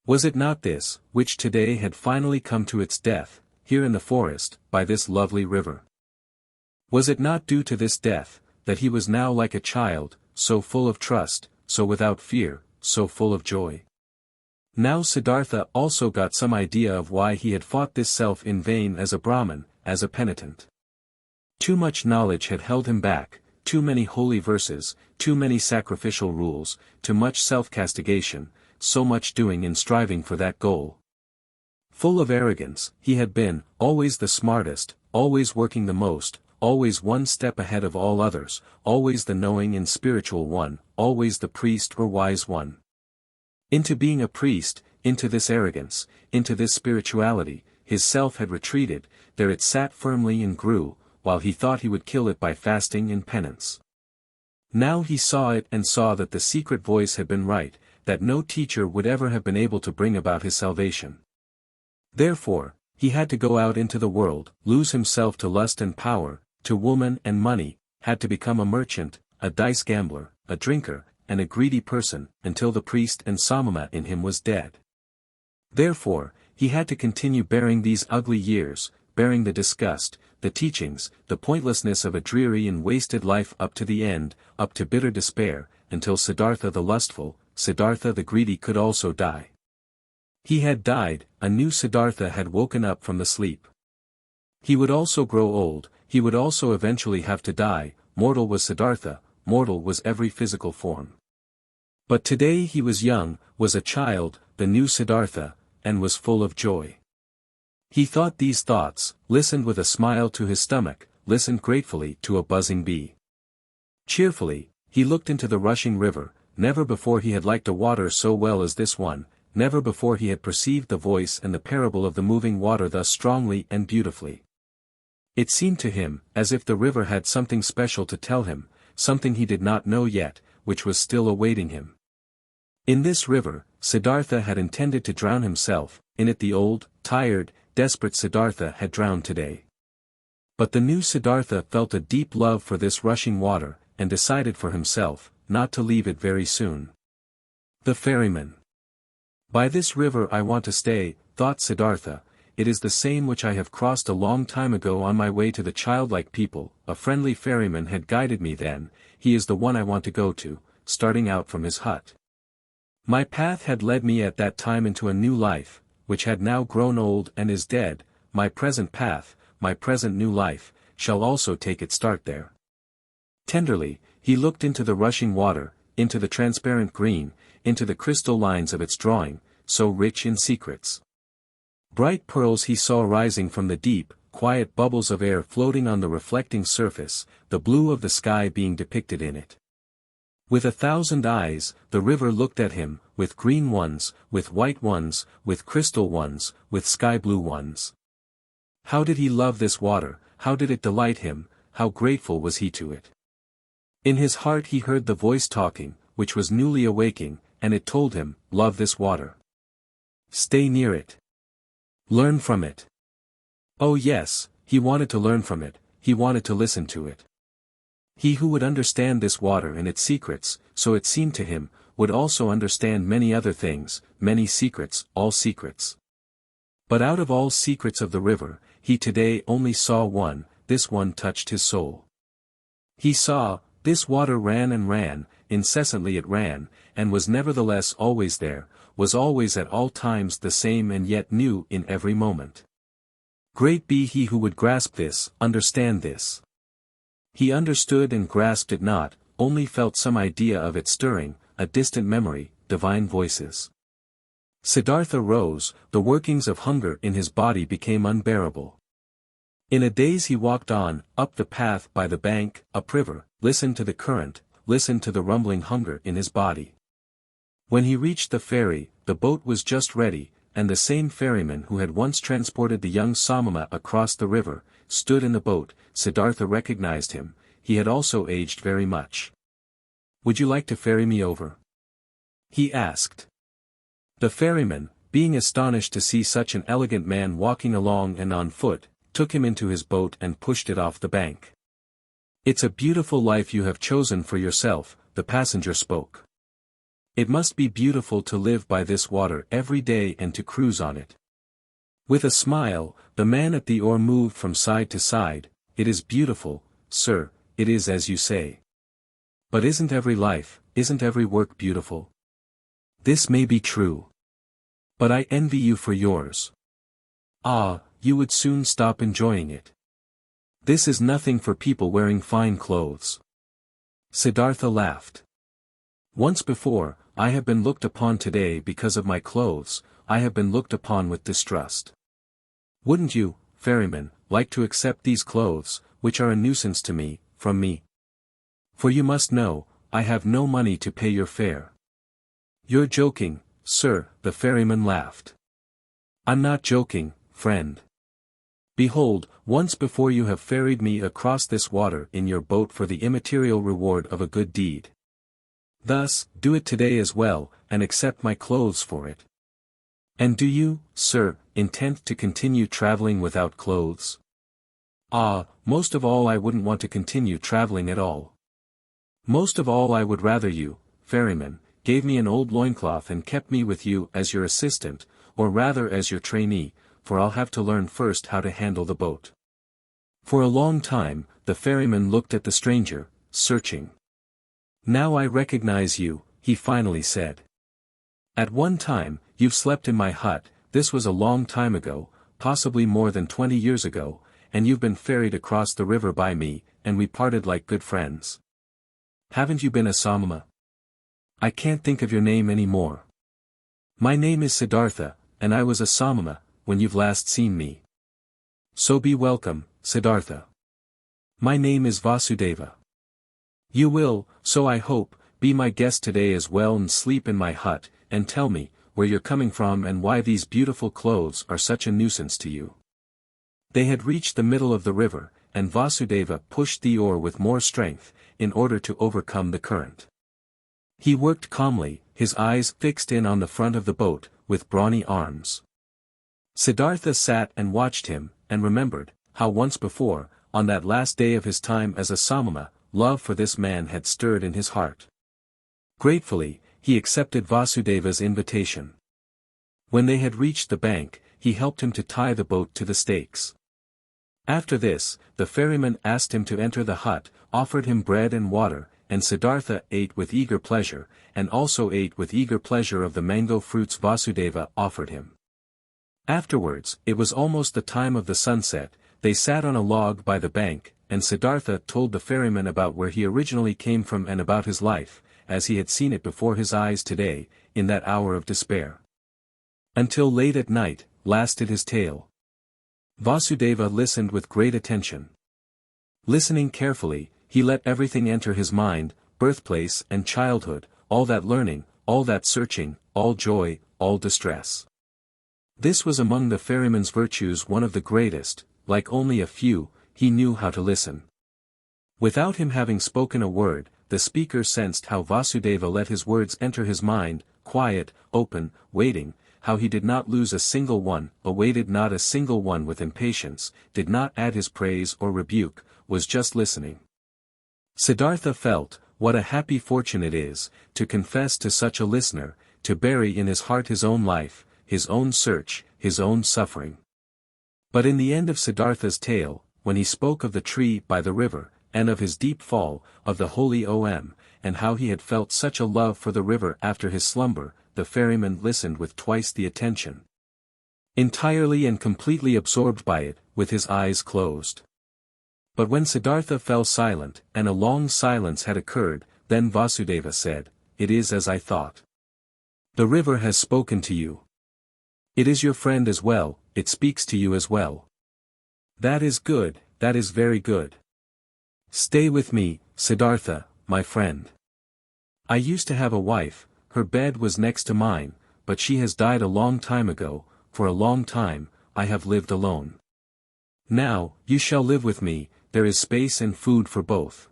Was it not this, which today had finally come to its death, here in the forest, by this lovely river? Was it not due to this death, that he was now like a child, so full of trust, so without fear, so full of joy? Now Siddhartha also got some idea of why he had fought this self in vain as a Brahmin, as a penitent. Too much knowledge had held him back, too many holy verses, too many sacrificial rules, too much self-castigation, so much doing in striving for that goal. Full of arrogance, he had been, always the smartest, always working the most, always one step ahead of all others, always the knowing and spiritual one, always the priest or wise one. Into being a priest, into this arrogance, into this spirituality, his self had retreated, there it sat firmly and grew, while he thought he would kill it by fasting and penance. Now he saw it and saw that the secret voice had been right, that no teacher would ever have been able to bring about his salvation. Therefore, he had to go out into the world, lose himself to lust and power, to woman and money, had to become a merchant, a dice gambler, a drinker, and a greedy person, until the priest and Samana in him was dead. Therefore, he had to continue bearing these ugly years, bearing the disgust, the teachings, the pointlessness of a dreary and wasted life up to the end, up to bitter despair, until Siddhartha the lustful, Siddhartha the greedy could also die. He had died, a new Siddhartha had woken up from the sleep. He would also grow old, he would also eventually have to die, mortal was Siddhartha, mortal was every physical form. But today he was young, was a child, the new Siddhartha, and was full of joy. He thought these thoughts, listened with a smile to his stomach, listened gratefully to a buzzing bee. Cheerfully, he looked into the rushing river. Never before he had liked a water so well as this one, never before he had perceived the voice and the parable of the moving water thus strongly and beautifully. It seemed to him, as if the river had something special to tell him, something he did not know yet, which was still awaiting him. In this river, Siddhartha had intended to drown himself, in it the old, tired, desperate Siddhartha had drowned today. But the new Siddhartha felt a deep love for this rushing water, and decided for himself, not to leave it very soon. The ferryman. By this river I want to stay, thought Siddhartha. It is the same which I have crossed a long time ago on my way to the childlike people. A friendly ferryman had guided me then. He is the one I want to go to, starting out from his hut. My path had led me at that time into a new life, which had now grown old and is dead. My present path, my present new life, shall also take its start there. Tenderly, he looked into the rushing water, into the transparent green, into the crystal lines of its drawing, so rich in secrets. Bright pearls he saw rising from the deep, quiet bubbles of air floating on the reflecting surface, the blue of the sky being depicted in it. With 1,000 eyes, the river looked at him, with green ones, with white ones, with crystal ones, with sky-blue ones. How did he love this water, how did it delight him, how grateful was he to it. In his heart he heard the voice talking, which was newly awaking, and it told him, love this water. Stay near it. Learn from it. Oh yes, he wanted to learn from it, he wanted to listen to it. He who would understand this water and its secrets, so it seemed to him, would also understand many other things, many secrets, all secrets. But out of all secrets of the river, he today only saw one, this one touched his soul. He saw, this water ran and ran, incessantly it ran, and was nevertheless always there, was always at all times the same and yet new in every moment. Great be he who would grasp this, understand this. He understood and grasped it not, only felt some idea of it stirring, a distant memory, divine voices. Siddhartha rose, the workings of hunger in his body became unbearable. In a daze he walked on, up the path by the bank, upriver, listened to the current, listened to the rumbling hunger in his body. When he reached the ferry, the boat was just ready, and the same ferryman who had once transported the young Samana across the river, stood in the boat. Siddhartha recognized him, he had also aged very much. Would you like to ferry me over? He asked. The ferryman, being astonished to see such an elegant man walking along and on foot, took him into his boat and pushed it off the bank. It's a beautiful life you have chosen for yourself, the passenger spoke. It must be beautiful to live by this water every day and to cruise on it. With a smile, the man at the oar moved from side to side. It is beautiful, sir, it is as you say. But isn't every life, isn't every work beautiful? This may be true. But I envy you for yours. Ah, you would soon stop enjoying it. This is nothing for people wearing fine clothes. Siddhartha laughed. Once before, I have been looked upon today because of my clothes, I have been looked upon with distrust. Wouldn't you, ferryman, like to accept these clothes, which are a nuisance to me, from me? For you must know, I have no money to pay your fare. You're joking, sir, the ferryman laughed. I'm not joking, friend. Behold, once before you have ferried me across this water in your boat for the immaterial reward of a good deed. Thus, do it today as well, and accept my clothes for it. And do you, sir, intend to continue traveling without clothes? Ah, most of all I wouldn't want to continue traveling at all. Most of all I would rather you, ferryman, gave me an old loincloth and kept me with you as your assistant, or rather as your trainee, for I'll have to learn first how to handle the boat. For a long time, the ferryman looked at the stranger, searching. Now I recognize you, he finally said. At one time, you've slept in my hut, this was a long time ago, possibly more than 20 years ago, and you've been ferried across the river by me, and we parted like good friends. Haven't you been a Samana? I can't think of your name any more. My name is Siddhartha, and I was a Samana, when you've last seen me. So be welcome, Siddhartha. My name is Vasudeva. You will, so I hope, be my guest today as well and sleep in my hut, and tell me, where you're coming from and why these beautiful clothes are such a nuisance to you. They had reached the middle of the river, and Vasudeva pushed the oar with more strength, in order to overcome the current. He worked calmly, his eyes fixed in on the front of the boat, with brawny arms. Siddhartha sat and watched him, and remembered, how once before, on that last day of his time as a Samana, love for this man had stirred in his heart. Gratefully, he accepted Vasudeva's invitation. When they had reached the bank, he helped him to tie the boat to the stakes. After this, the ferryman asked him to enter the hut, offered him bread and water, and Siddhartha ate with eager pleasure, and also ate with eager pleasure of the mango fruits Vasudeva offered him. Afterwards, it was almost the time of the sunset, they sat on a log by the bank, and Siddhartha told the ferryman about where he originally came from and about his life, as he had seen it before his eyes today, in that hour of despair. Until late at night, lasted his tale. Vasudeva listened with great attention. Listening carefully, he let everything enter his mind, birthplace and childhood, all that learning, all that searching, all joy, all distress. This was among the ferryman's virtues one of the greatest, like only a few, he knew how to listen. Without him having spoken a word, the speaker sensed how Vasudeva let his words enter his mind, quiet, open, waiting, how he did not lose a single one, awaited not a single one with impatience, did not add his praise or rebuke, was just listening. Siddhartha felt, what a happy fortune it is, to confess to such a listener, to bury in his heart his own life, his own search, his own suffering. But in the end of Siddhartha's tale, when he spoke of the tree by the river, and of his deep fall, of the holy Om, and how he had felt such a love for the river after his slumber, the ferryman listened with twice the attention. Entirely and completely absorbed by it, with his eyes closed. But when Siddhartha fell silent, and a long silence had occurred, then Vasudeva said, "It is as I thought. The river has spoken to you. It is your friend as well, it speaks to you as well. That is good, that is very good. Stay with me, Siddhartha, my friend. I used to have a wife, her bed was next to mine, but she has died a long time ago, for a long time, I have lived alone. Now, you shall live with me, there is space and food for both."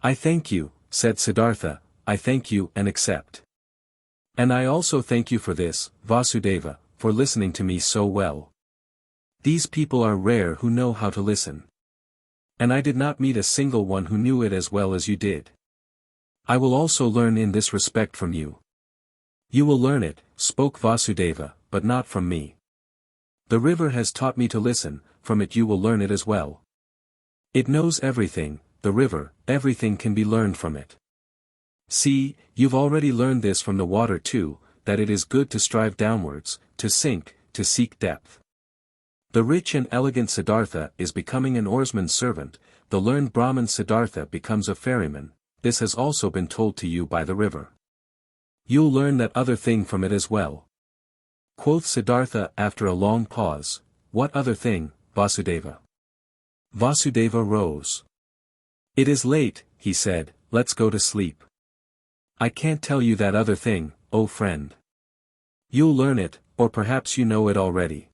"I thank you," said Siddhartha, "I thank you and accept. And I also thank you for this, Vasudeva, for listening to me so well. These people are rare who know how to listen. And I did not meet a single one who knew it as well as you did. I will also learn in this respect from you." "You will learn it," spoke Vasudeva, "but not from me. The river has taught me to listen, from it you will learn it as well. It knows everything, the river, everything can be learned from it. See, you've already learned this from the water too, that it is good to strive downwards, to sink, to seek depth. The rich and elegant Siddhartha is becoming an oarsman's servant, the learned Brahmin Siddhartha becomes a ferryman, this has also been told to you by the river. You'll learn that other thing from it as well." Quoth Siddhartha after a long pause, "What other thing, Vasudeva?" Vasudeva rose. "It is late," he said, "let's go to sleep. I can't tell you that other thing, O friend. You'll learn it, or perhaps you know it already.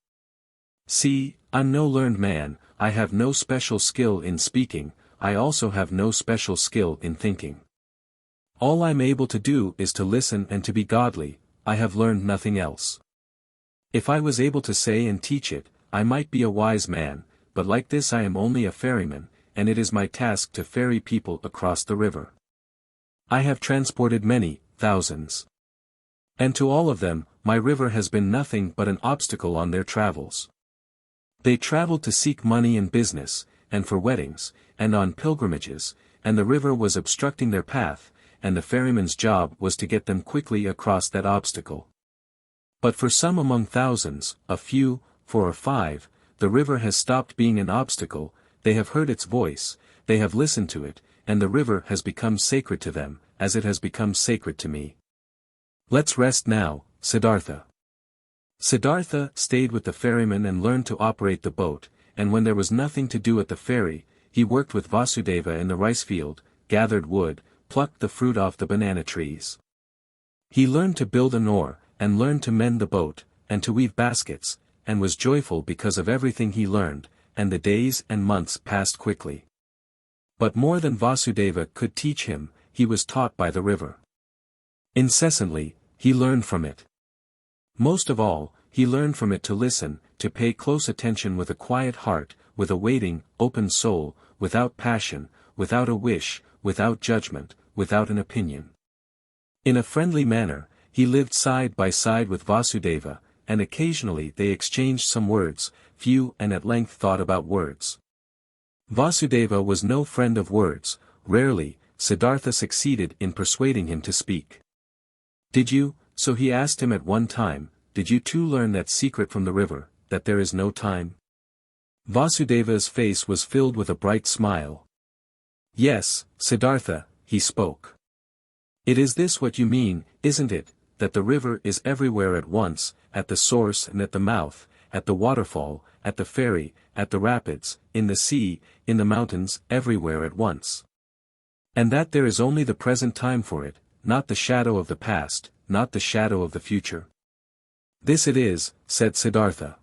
See, I'm no learned man, I have no special skill in speaking, I also have no special skill in thinking. All I'm able to do is to listen and to be godly, I have learned nothing else. If I was able to say and teach it, I might be a wise man, but like this I am only a ferryman, and it is my task to ferry people across the river. I have transported many, thousands. And to all of them, my river has been nothing but an obstacle on their travels. They traveled to seek money and business, and for weddings, and on pilgrimages, and the river was obstructing their path, and the ferryman's job was to get them quickly across that obstacle. But for some among thousands, a few, 4 or 5, the river has stopped being an obstacle, they have heard its voice, they have listened to it, and the river has become sacred to them, as it has become sacred to me. Let's rest now, Siddhartha. Siddhartha stayed with the ferryman and learned to operate the boat, and when there was nothing to do at the ferry, he worked with Vasudeva in the rice field, gathered wood, plucked the fruit off the banana trees. He learned to build an oar, and learned to mend the boat, and to weave baskets, and was joyful because of everything he learned, and the days and months passed quickly. But more than Vasudeva could teach him, he was taught by the river. Incessantly, he learned from it. Most of all, he learned from it to listen, to pay close attention with a quiet heart, with a waiting, open soul, without passion, without a wish, without judgment, without an opinion. In a friendly manner, he lived side by side with Vasudeva, and occasionally they exchanged some words, few and at length thought about words. Vasudeva was no friend of words, rarely, Siddhartha succeeded in persuading him to speak. "Did you," so he asked him at one time, "did you too learn that secret from the river, that there is no time?" Vasudeva's face was filled with a bright smile. "Yes, Siddhartha," he spoke. "It is this what you mean, isn't it, that the river is everywhere at once, at the source and at the mouth, at the waterfall, at the ferry, at the rapids, in the sea, in the mountains, everywhere at once. And that there is only the present time for it, not the shadow of the past, not the shadow of the future?" "This it is," said Siddhartha.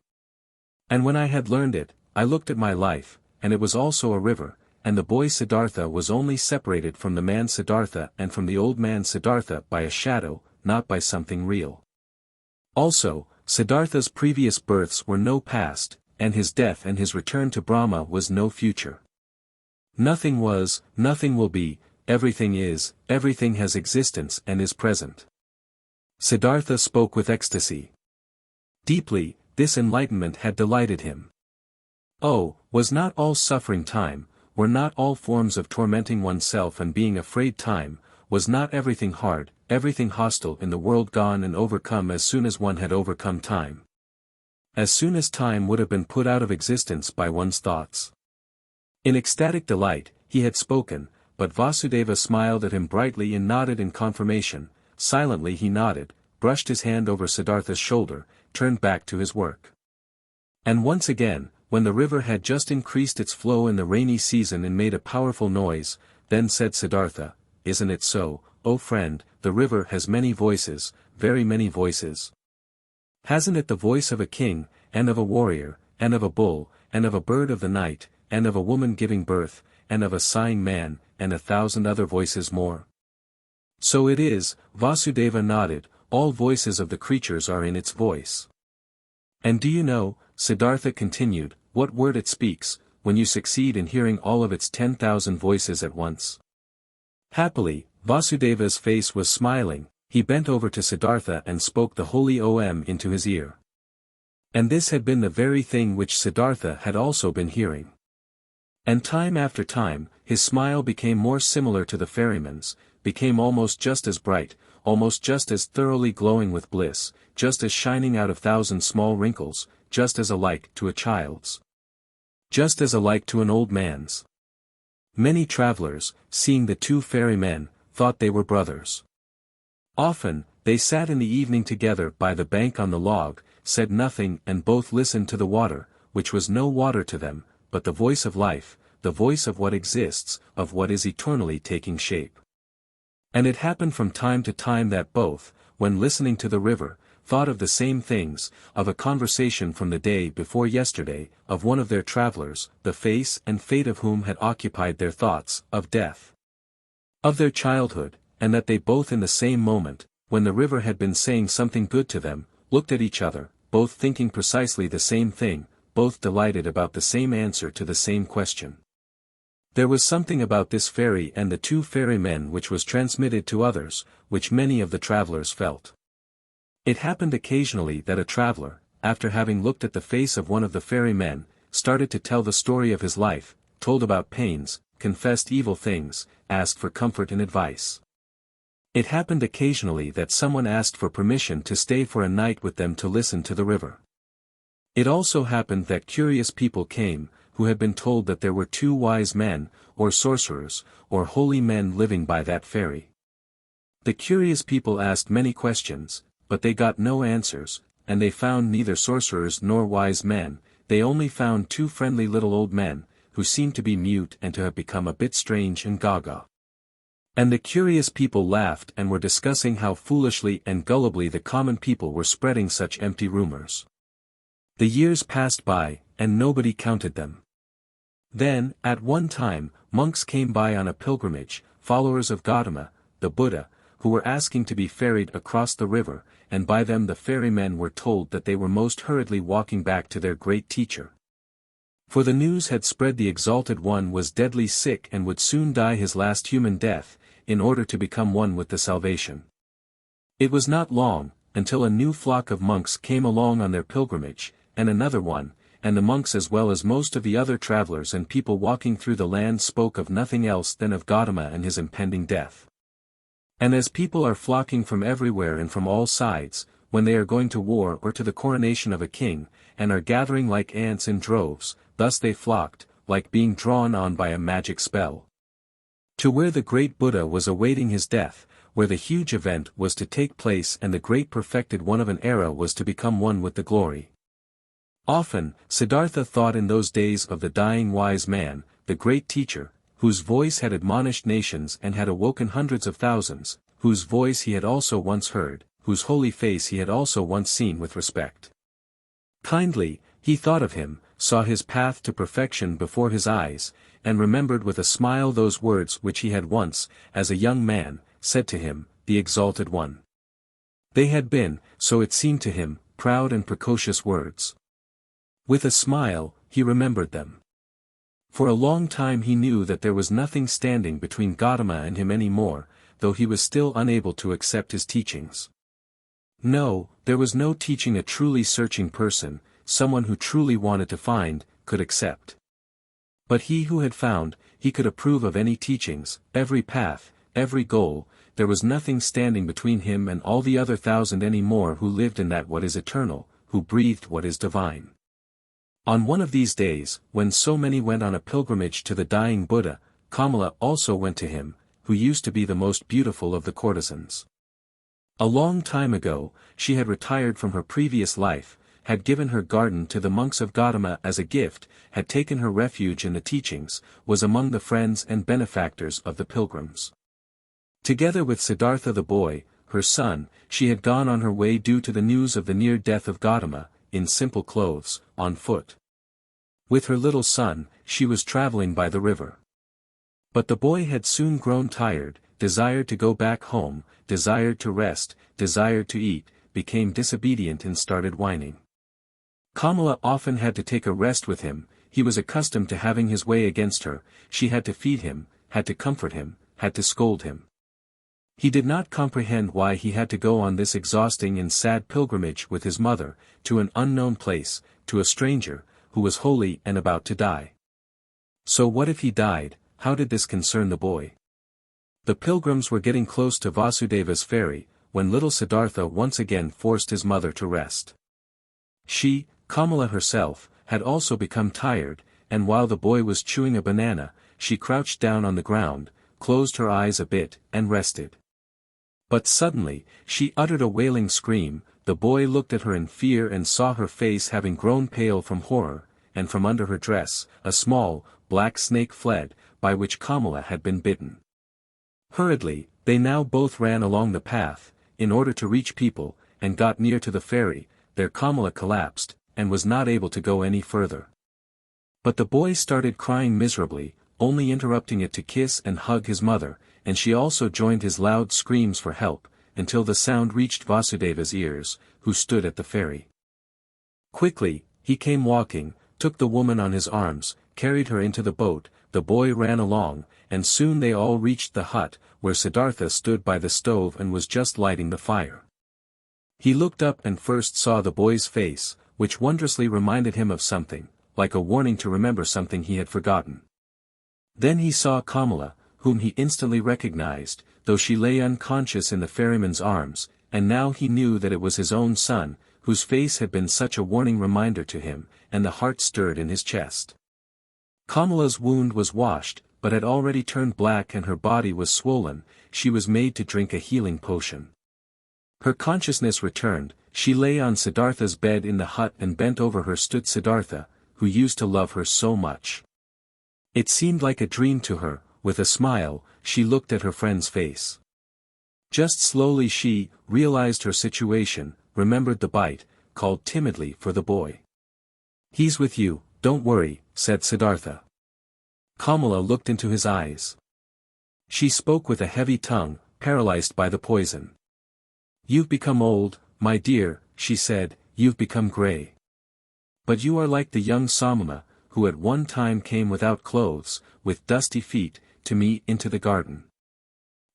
"And when I had learned it, I looked at my life, and it was also a river, and the boy Siddhartha was only separated from the man Siddhartha and from the old man Siddhartha by a shadow, not by something real. Also, Siddhartha's previous births were no past, and his death and his return to Brahma was no future. Nothing was, nothing will be, everything is, everything has existence and is present." Siddhartha spoke with ecstasy. Deeply, this enlightenment had delighted him. Oh, was not all suffering time, were not all forms of tormenting oneself and being afraid time, was not everything hard, everything hostile in the world gone and overcome as soon as one had overcome time? As soon as time would have been put out of existence by one's thoughts. In ecstatic delight, he had spoken, but Vasudeva smiled at him brightly and nodded in confirmation. Silently he nodded, brushed his hand over Siddhartha's shoulder, turned back to his work. And once again, when the river had just increased its flow in the rainy season and made a powerful noise, then said Siddhartha, "Isn't it so, O friend, the river has many voices, very many voices? Hasn't it the voice of a king, and of a warrior, and of a bull, and of a bird of the night, and of a woman giving birth, and of a sighing man, and 1,000 other voices more?" "So it is," Vasudeva nodded, "all voices of the creatures are in its voice." "And do you know," Siddhartha continued, "what word it speaks, when you succeed in hearing all of its 10,000 voices at once?" Happily, Vasudeva's face was smiling, he bent over to Siddhartha and spoke the holy Om into his ear. And this had been the very thing which Siddhartha had also been hearing. And time after time, his smile became more similar to the ferryman's, became almost just as bright, almost just as thoroughly glowing with bliss, just as shining out of 1,000 small wrinkles, just as alike to a child's. Just as alike to an old man's. Many travelers, seeing the two ferrymen, thought they were brothers. Often, they sat in the evening together by the bank on the log, said nothing and both listened to the water, which was no water to them, but the voice of life, the voice of what exists, of what is eternally taking shape. And it happened from time to time that both, when listening to the river, thought of the same things, of a conversation from the day before yesterday, of one of their travelers, the face and fate of whom had occupied their thoughts, of death, of their childhood, and that they both in the same moment, when the river had been saying something good to them, looked at each other, both thinking precisely the same thing, both delighted about the same answer to the same question. There was something about this ferry and the two ferrymen which was transmitted to others, which many of the travelers felt. It happened occasionally that a traveler, after having looked at the face of one of the ferrymen, started to tell the story of his life, told about pains, confessed evil things, asked for comfort and advice. It happened occasionally that someone asked for permission to stay for a night with them to listen to the river. It also happened that curious people came, who had been told that there were two wise men, or sorcerers, or holy men living by that ferry. The curious people asked many questions, but they got no answers, and they found neither sorcerers nor wise men, they only found two friendly little old men, who seemed to be mute and to have become a bit strange and gaga. And the curious people laughed and were discussing how foolishly and gullibly the common people were spreading such empty rumors. The years passed by, and nobody counted them. Then, at one time, monks came by on a pilgrimage, followers of GOTAMA, the Buddha, who were asking to be ferried across the river, and by them the ferrymen were told that they were most hurriedly walking back to their great teacher. For the news had spread the Exalted One was deadly sick and would soon die his last human death, in order to become one with the salvation. It was not long, until a new flock of monks came along on their pilgrimage, and another one, and the monks as well as most of the other travelers and people walking through the land spoke of nothing else than of GOTAMA and his impending death. And as people are flocking from everywhere and from all sides, when they are going to war or to the coronation of a king, and are gathering like ants in droves, thus they flocked, like being drawn on by a magic spell, to where the great Buddha was awaiting his death, where the huge event was to take place and the great perfected one of an era was to become one with the glory. Often, Siddhartha thought in those days of the dying wise man, the great teacher, whose voice had admonished nations and had awoken hundreds of thousands, whose voice he had also once heard, whose holy face he had also once seen with respect. Kindly, he thought of him, saw his path to perfection before his eyes, and remembered with a smile those words which he had once, as a young man, said to him, the Exalted One. They had been, so it seemed to him, proud and precocious words. With a smile, he remembered them. For a long time he knew that there was nothing standing between GOTAMA and him any more, though he was still unable to accept his teachings. No, there was no teaching a truly searching person, someone who truly wanted to find, could accept. But he who had found, he could approve of any teachings, every path, every goal, there was nothing standing between him and all the other thousand any more who lived in that what is eternal, who breathed what is divine. On one of these days, when so many went on a pilgrimage to the dying Buddha, KAMALA also went to him, who used to be the most beautiful of the courtesans. A long time ago, she had retired from her previous life, had given her garden to the monks of GOTAMA as a gift, had taken her refuge in the teachings, was among the friends and benefactors of the pilgrims. Together with Siddhartha the boy, her son, she had gone on her way due to the news of the near death of GOTAMA, in simple clothes, on foot. With her little son, she was traveling by the river. But the boy had soon grown tired, desired to go back home, desired to rest, desired to eat, became disobedient and started whining. KAMALA often had to take a rest with him, he was accustomed to having his way against her, she had to feed him, had to comfort him, had to scold him. He did not comprehend why he had to go on this exhausting and sad pilgrimage with his mother, to an unknown place, to a stranger, who was holy and about to die. So what if he died? How did this concern the boy? The pilgrims were getting close to Vasudeva's ferry, when little Siddhartha once again forced his mother to rest. She, KAMALA herself, had also become tired, and while the boy was chewing a banana, she crouched down on the ground, closed her eyes a bit, and rested. But suddenly, she uttered a wailing scream, the boy looked at her in fear and saw her face having grown pale from horror, and from under her dress, a small, black snake fled, by which KAMALA had been bitten. Hurriedly, they now both ran along the path, in order to reach people, and got near to the ferry, there KAMALA collapsed, and was not able to go any further. But the boy started crying miserably, only interrupting it to kiss and hug his mother, and she also joined his loud screams for help, until the sound reached Vasudeva's ears, who stood at the ferry. Quickly, he came walking, took the woman on his arms, carried her into the boat, the boy ran along, and soon they all reached the hut, where Siddhartha stood by the stove and was just lighting the fire. He looked up and first saw the boy's face, which wondrously reminded him of something, like a warning to remember something he had forgotten. Then he saw KAMALA, whom he instantly recognized, though she lay unconscious in the ferryman's arms, and now he knew that it was his own son, whose face had been such a warning reminder to him, and the heart stirred in his chest. KAMALA's wound was washed, but had already turned black and her body was swollen, she was made to drink a healing potion. Her consciousness returned, she lay on Siddhartha's bed in the hut and bent over her stood Siddhartha, who used to love her so much. It seemed like a dream to her. With a smile, she looked at her friend's face. Just slowly she realized her situation, remembered the bite, called timidly for the boy. "He's with you, don't worry," said Siddhartha. Kamala looked into his eyes. She spoke with a heavy tongue, paralyzed by the poison. "You've become old, my dear," she said, "you've become gray. But you are like the young Samana, who at one time came without clothes, with dusty feet, to me into the garden.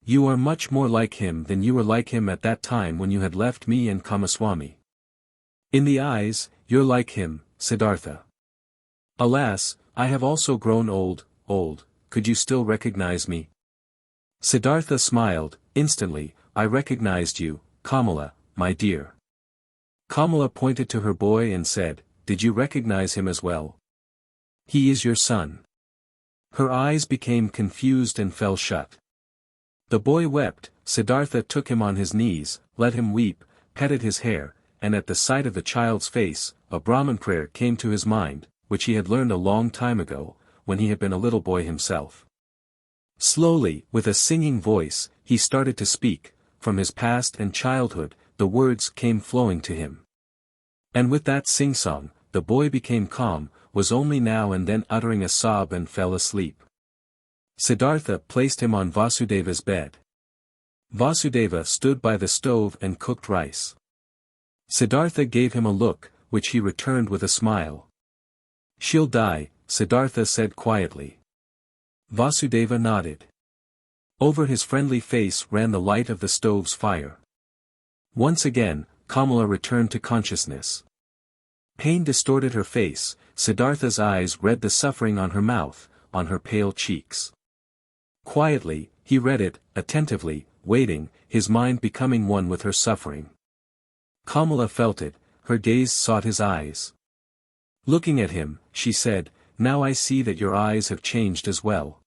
You are much more like him than you were like him at that time when you had left me and Kamaswami. In the eyes, you're like him, Siddhartha. Alas, I have also grown old, could you still recognize me?" Siddhartha smiled. "Instantly, I recognized you, Kamala, my dear." Kamala pointed to her boy and said, "Did you recognize him as well? He is your son." Her eyes became confused and fell shut. The boy wept. Siddhartha took him on his knees, let him weep, petted his hair, and at the sight of the child's face, a Brahman prayer came to his mind, which he had learned a long time ago, when he had been a little boy himself. Slowly, with a singing voice, he started to speak. From his past and childhood, the words came flowing to him. And with that sing-song, the boy became calm, was only now and then uttering a sob and fell asleep. Siddhartha placed him on Vasudeva's bed. Vasudeva stood by the stove and cooked rice. Siddhartha gave him a look, which he returned with a smile. "She'll die," Siddhartha said quietly. Vasudeva nodded. Over his friendly face ran the light of the stove's fire. Once again, Kamala returned to consciousness. Pain distorted her face. Siddhartha's eyes read the suffering on her mouth, on her pale cheeks. Quietly, he read it, attentively, waiting, his mind becoming one with her suffering. Kamala felt it, her gaze sought his eyes. Looking at him, she said, "Now I see that your eyes have changed as well.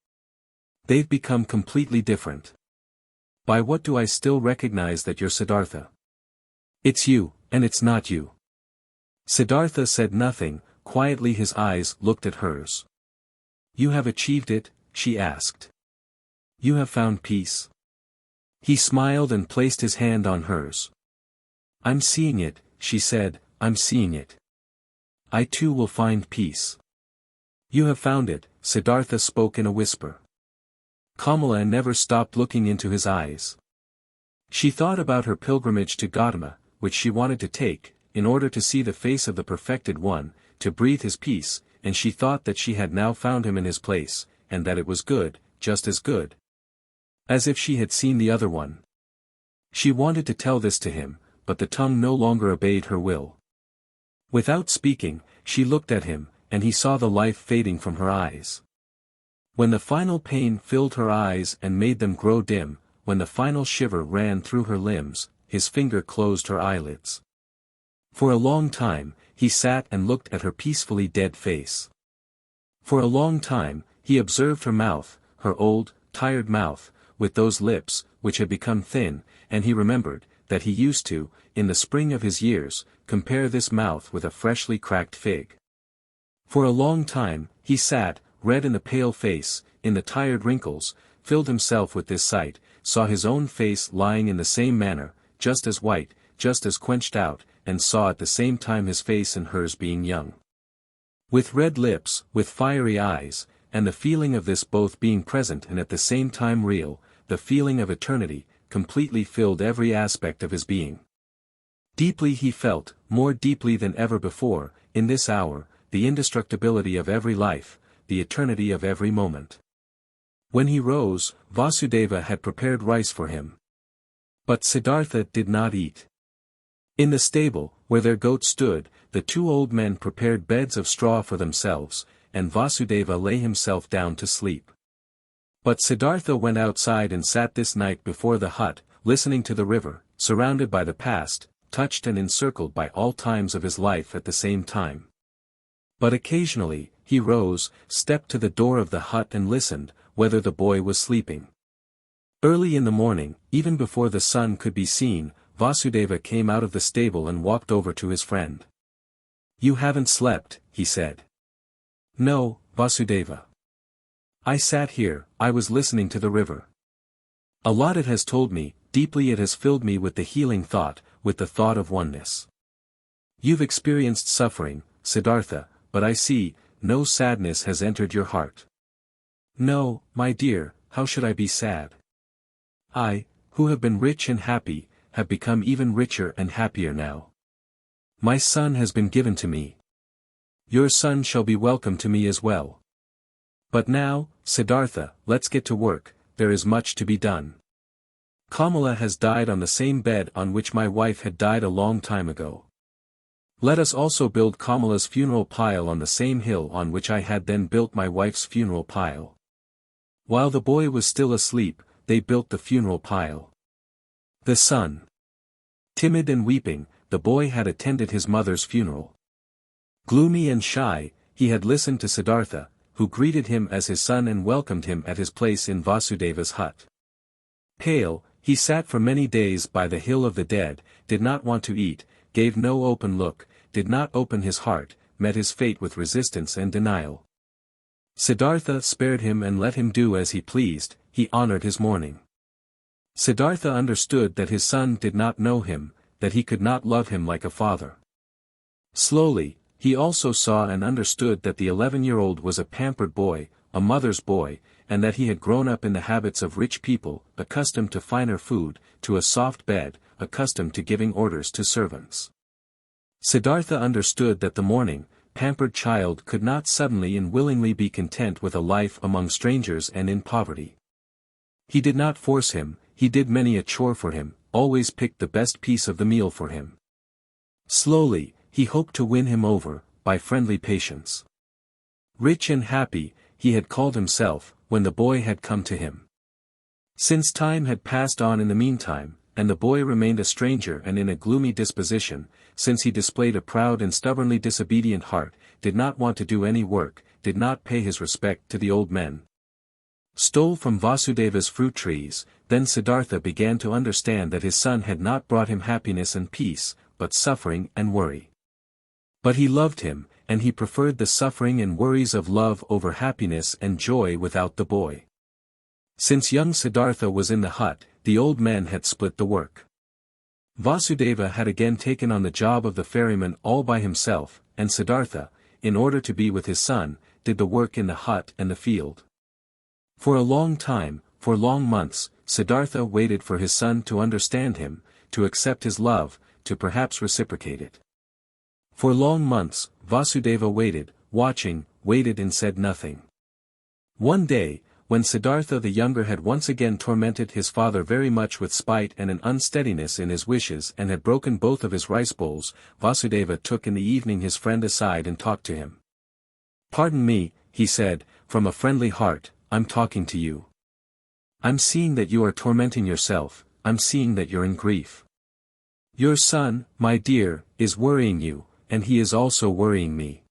They've become completely different. By what do I still recognize that you're Siddhartha? It's you, and it's not you." Siddhartha said nothing. Quietly his eyes looked at hers. "You have achieved it?" she asked. "You have found peace?" He smiled and placed his hand on hers. "I'm seeing it," she said, "I'm seeing it. I too will find peace." "You have found it," Siddhartha spoke in a whisper. Kamala never stopped looking into his eyes. She thought about her pilgrimage to GOTAMA, which she wanted to take, in order to see the face of the perfected one, to breathe his peace, and she thought that she had now found him in his place, and that it was good, just as good as if she had seen the other one. She wanted to tell this to him, but the tongue no longer obeyed her will. Without speaking, she looked at him, and he saw the life fading from her eyes. When the final pain filled her eyes and made them grow dim, when the final shiver ran through her limbs, his finger closed her eyelids. For a long time, he sat and looked at her peacefully dead face. For a long time, he observed her mouth, her old, tired mouth, with those lips, which had become thin, and he remembered, that he used to, in the spring of his years, compare this mouth with a freshly cracked fig. For a long time, he sat, red in the pale face, in the tired wrinkles, filled himself with this sight, saw his own face lying in the same manner, just as white, just as quenched out, and saw at the same time his face and hers being young. With red lips, with fiery eyes, and the feeling of this both being present and at the same time real, the feeling of eternity, completely filled every aspect of his being. Deeply he felt, more deeply than ever before, in this hour, the indestructibility of every life, the eternity of every moment. When he rose, Vasudeva had prepared rice for him. But Siddhartha did not eat. In the stable, where their goat stood, the two old men prepared beds of straw for themselves, and Vasudeva lay himself down to sleep. But Siddhartha went outside and sat this night before the hut, listening to the river, surrounded by the past, touched and encircled by all times of his life at the same time. But occasionally, he rose, stepped to the door of the hut and listened, whether the boy was sleeping. Early in the morning, even before the sun could be seen, Vasudeva came out of the stable and walked over to his friend. "You haven't slept," he said. "No, Vasudeva. I sat here, I was listening to the river. A lot it has told me, deeply it has filled me with the healing thought, with the thought of oneness. You've experienced suffering, Siddhartha, but I see, no sadness has entered your heart." "No, my dear, how should I be sad? I, who have been rich and happy, have become even richer and happier now. My son has been given to me. Your son shall be welcome to me as well. But now, Siddhartha, let's get to work, there is much to be done. Kamala has died on the same bed on which my wife had died a long time ago. Let us also build Kamala's funeral pile on the same hill on which I had then built my wife's funeral pile." While the boy was still asleep, they built the funeral pile. The son. Timid and weeping, the boy had attended his mother's funeral. Gloomy and shy, he had listened to Siddhartha, who greeted him as his son and welcomed him at his place in Vasudeva's hut. Pale, he sat for many days by the hill of the dead, did not want to eat, gave no open look, did not open his heart, met his fate with resistance and denial. Siddhartha spared him and let him do as he pleased, he honored his mourning. Siddhartha understood that his son did not know him, that he could not love him like a father. Slowly, he also saw and understood that the 11-year-old was a pampered boy, a mother's boy, and that he had grown up in the habits of rich people, accustomed to finer food, to a soft bed, accustomed to giving orders to servants. Siddhartha understood that the mourning, pampered child could not suddenly and willingly be content with a life among strangers and in poverty. He did not force him, he did many a chore for him, always picked the best piece of the meal for him. Slowly, he hoped to win him over, by friendly patience. Rich and happy, he had called himself, when the boy had come to him. Since time had passed on in the meantime, and the boy remained a stranger and in a gloomy disposition, since he displayed a proud and stubbornly disobedient heart, did not want to do any work, did not pay his respect to the old men, stole from Vasudeva's fruit trees, then Siddhartha began to understand that his son had not brought him happiness and peace, but suffering and worry. But he loved him, and he preferred the suffering and worries of love over happiness and joy without the boy. Since young Siddhartha was in the hut, the old men had split the work. Vasudeva had again taken on the job of the ferryman all by himself, and Siddhartha, in order to be with his son, did the work in the hut and the field. For a long time, for long months, Siddhartha waited for his son to understand him, to accept his love, to perhaps reciprocate it. For long months, Vasudeva waited, watching, waited and said nothing. One day, when Siddhartha the younger had once again tormented his father very much with spite and an unsteadiness in his wishes and had broken both of his rice bowls, Vasudeva took in the evening his friend aside and talked to him. "Pardon me," he said, "from a friendly heart, I'm talking to you. I'm seeing that you are tormenting yourself, I'm seeing that you're in grief. Your son, my dear, is worrying you, and he is also worrying me.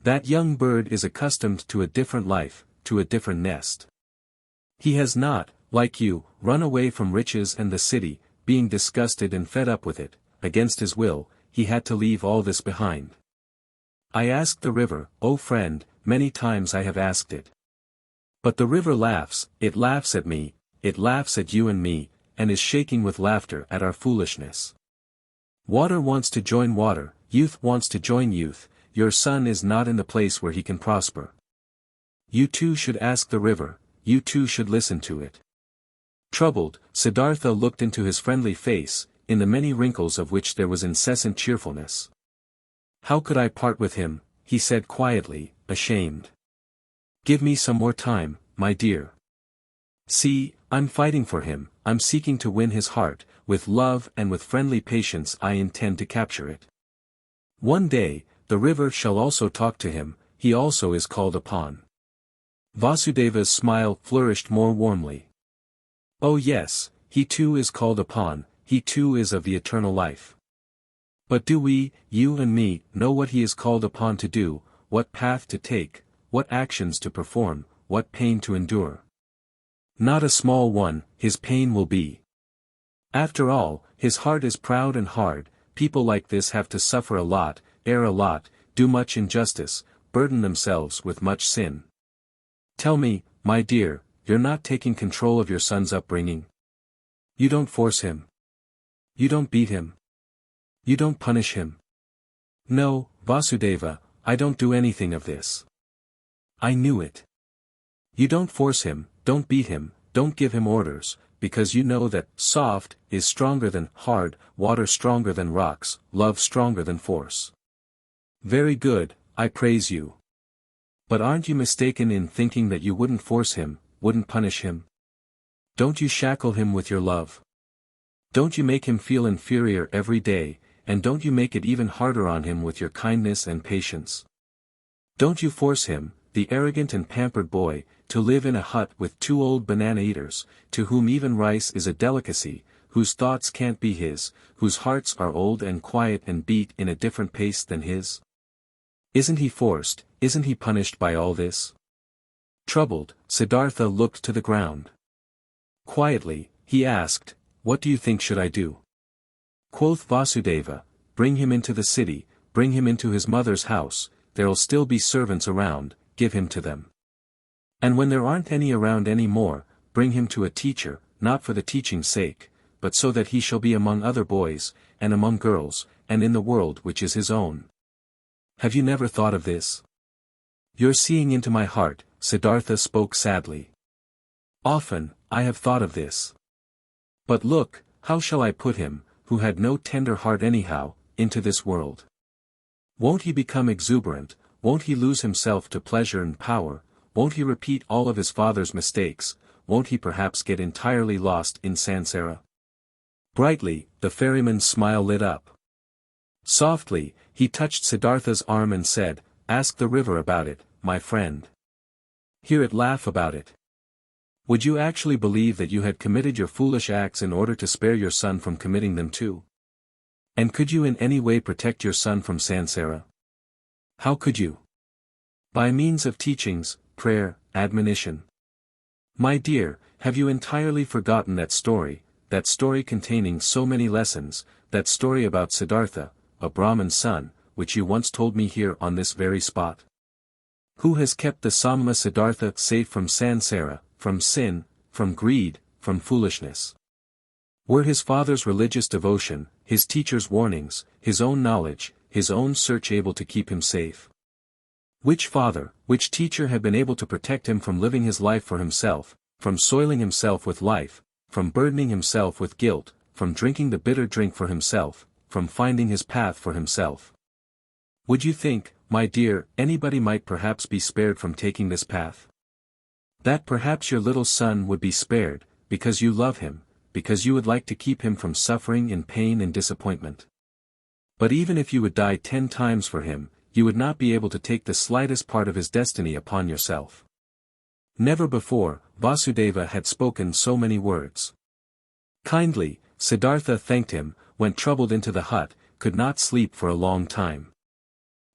That young bird is accustomed to a different life, to a different nest. He has not, like you, run away from riches and the city, being disgusted and fed up with it, against his will, he had to leave all this behind. I asked the river, O friend, many times I have asked it. But the river laughs, it laughs at me, it laughs at you and me, and is shaking with laughter at our foolishness. Water wants to join water, youth wants to join youth, your son is not in the place where he can prosper. You too should ask the river, you too should listen to it." Troubled, Siddhartha looked into his friendly face, in the many wrinkles of which there was incessant cheerfulness. "How could I part with him?" he said quietly, ashamed. "Give me some more time, my dear. See, I'm fighting for him, I'm seeking to win his heart, with love and with friendly patience I intend to capture it. One day, the river shall also talk to him, he also is called upon." Vasudeva's smile flourished more warmly. "Oh yes, he too is called upon, he too is of the eternal life. But do we, you and me, know what he is called upon to do, what path to take, what actions to perform, what pain to endure? Not a small one, his pain will be. After all, his heart is proud and hard. People like this have to suffer a lot, err a lot, do much injustice, burden themselves with much sin. Tell me, my dear, you're not taking control of your son's upbringing? You don't force him. You don't beat him. You don't punish him. No, Vasudeva, I don't do anything of this. I knew it. You don't force him, don't beat him, don't give him orders, because you know that soft is stronger than hard, water stronger than rocks, love stronger than force. Very good, I praise you. But aren't you mistaken in thinking that you wouldn't force him, wouldn't punish him? Don't you shackle him with your love? Don't you make him feel inferior every day, and don't you make it even harder on him with your kindness and patience? Don't you force him, the arrogant and pampered boy, to live in a hut with 2 old banana-eaters, to whom even rice is a delicacy, whose thoughts can't be his, whose hearts are old and quiet and beat in a different pace than his? Isn't he forced, isn't he punished by all this? Troubled, Siddhartha looked to the ground. Quietly, he asked, what do you think should I do? Quoth Vasudeva, bring him into the city, bring him into his mother's house, there'll still be servants around, give him to them. And when there aren't any around any more, bring him to a teacher, not for the teaching's sake, but so that he shall be among other boys, and among girls, and in the world which is his own. Have you never thought of this? You're seeing into my heart, Siddhartha spoke sadly. Often, I have thought of this. But look, how shall I put him, who had no tender heart anyhow, into this world? Won't he become exuberant, won't he lose himself to pleasure and power, won't he repeat all of his father's mistakes, won't he perhaps get entirely lost in Sansara? Brightly, the ferryman's smile lit up. Softly, he touched Siddhartha's arm and said, ask the river about it, my friend. Hear it laugh about it. Would you actually believe that you had committed your foolish acts in order to spare your son from committing them too? And could you in any way protect your son from Sansara? How could you? By means of teachings, prayer, admonition. My dear, have you entirely forgotten that story containing so many lessons, that story about Siddhartha, a Brahmin's son, which you once told me here on this very spot? Who has kept the Samma Siddhartha safe from Sansara, from sin, from greed, from foolishness? Were his father's religious devotion, his teacher's warnings, his own knowledge, his own search able to keep him safe? Which father, which teacher had been able to protect him from living his life for himself, from soiling himself with life, from burdening himself with guilt, from drinking the bitter drink for himself, from finding his path for himself? Would you think, my dear, anybody might perhaps be spared from taking this path? That perhaps your little son would be spared, because you love him, because you would like to keep him from suffering in pain and disappointment. But even if you would die 10 times for him, you would not be able to take the slightest part of his destiny upon yourself. Never before, Vasudeva had spoken so many words. Kindly, Siddhartha thanked him, went troubled into the hut, could not sleep for a long time.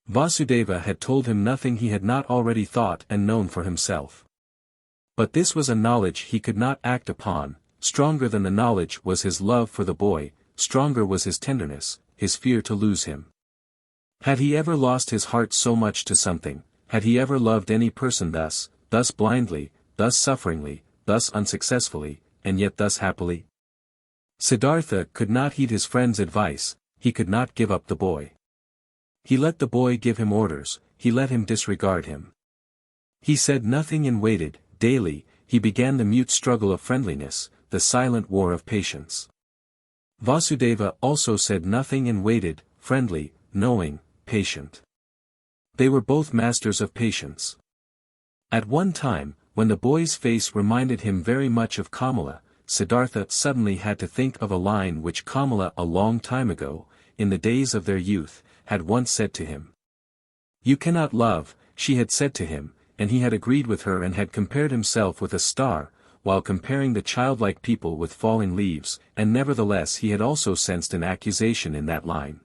Vasudeva had told him nothing he had not already thought and known for himself. But this was a knowledge he could not act upon. Stronger than the knowledge was his love for the boy, stronger was his tenderness, his fear to lose him. Had he ever lost his heart so much to something, had he ever loved any person thus blindly, thus sufferingly, thus unsuccessfully, and yet thus happily? Siddhartha could not heed his friend's advice, he could not give up the boy. He let the boy give him orders, he let him disregard him. He said nothing and waited. Daily, he began the mute struggle of friendliness, the silent war of patience. Vasudeva also said nothing and waited, friendly, knowing, patient. They were both masters of patience. At one time, when the boy's face reminded him very much of Kamala, Siddhartha suddenly had to think of a line which Kamala a long time ago, in the days of their youth, had once said to him. You cannot love, she had said to him, and he had agreed with her and had compared himself with a star, while comparing the childlike people with falling leaves, and nevertheless he had also sensed an accusation in that line.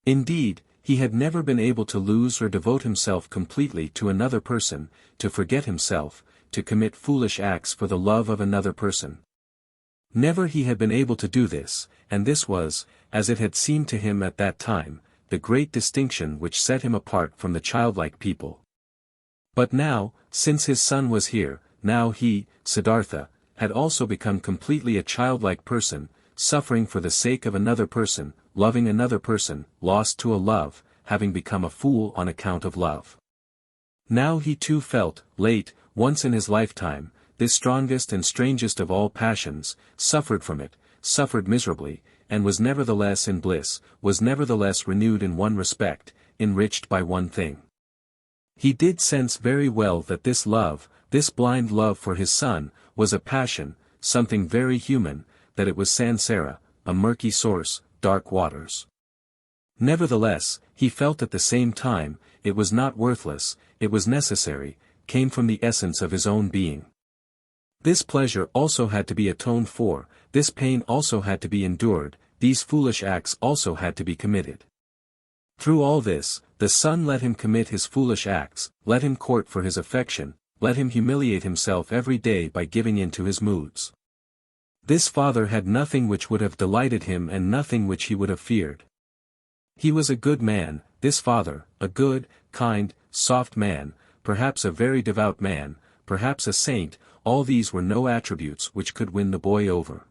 Indeed, he had never been able to lose or devote himself completely to another person, to forget himself, to commit foolish acts for the love of another person. Never he had been able to do this, and this was, as it had seemed to him at that time, the great distinction which set him apart from the childlike people. But now, since his son was here, now he, Siddhartha, had also become completely a childlike person, suffering for the sake of another person, loving another person, lost to a love, having become a fool on account of love. Now he too felt, late, once in his lifetime, this strongest and strangest of all passions, suffered from it, suffered miserably, and was nevertheless in bliss, was nevertheless renewed in one respect, enriched by one thing. He did sense very well that this love, this blind love for his son, was a passion, something very human, that it was SANSARA, a murky source, dark waters. Nevertheless, he felt at the same time, it was not worthless, it was necessary, came from the essence of his own being. This pleasure also had to be atoned for, this pain also had to be endured, these foolish acts also had to be committed. Through all this, the son let him commit his foolish acts, let him court for his affection, let him humiliate himself every day by giving in to his moods. This father had nothing which would have delighted him and nothing which he would have feared. He was a good man, this father, a good, kind, soft man, perhaps a very devout man, perhaps a saint, all these were no attributes which could win the boy over.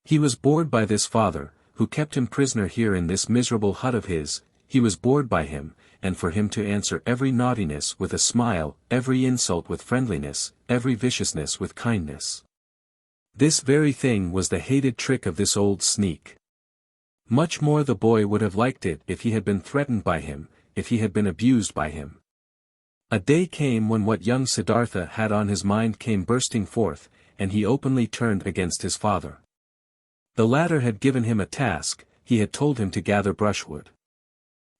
He was bored by this father, who kept him prisoner here in this miserable hut of his, he was bored by him, and for him to answer every naughtiness with a smile, every insult with friendliness, every viciousness with kindness. This very thing was the hated trick of this old sneak. Much more the boy would have liked it if he had been threatened by him, if he had been abused by him. A day came when what young Siddhartha had on his mind came bursting forth, and he openly turned against his father. The latter had given him a task, he had told him to gather brushwood.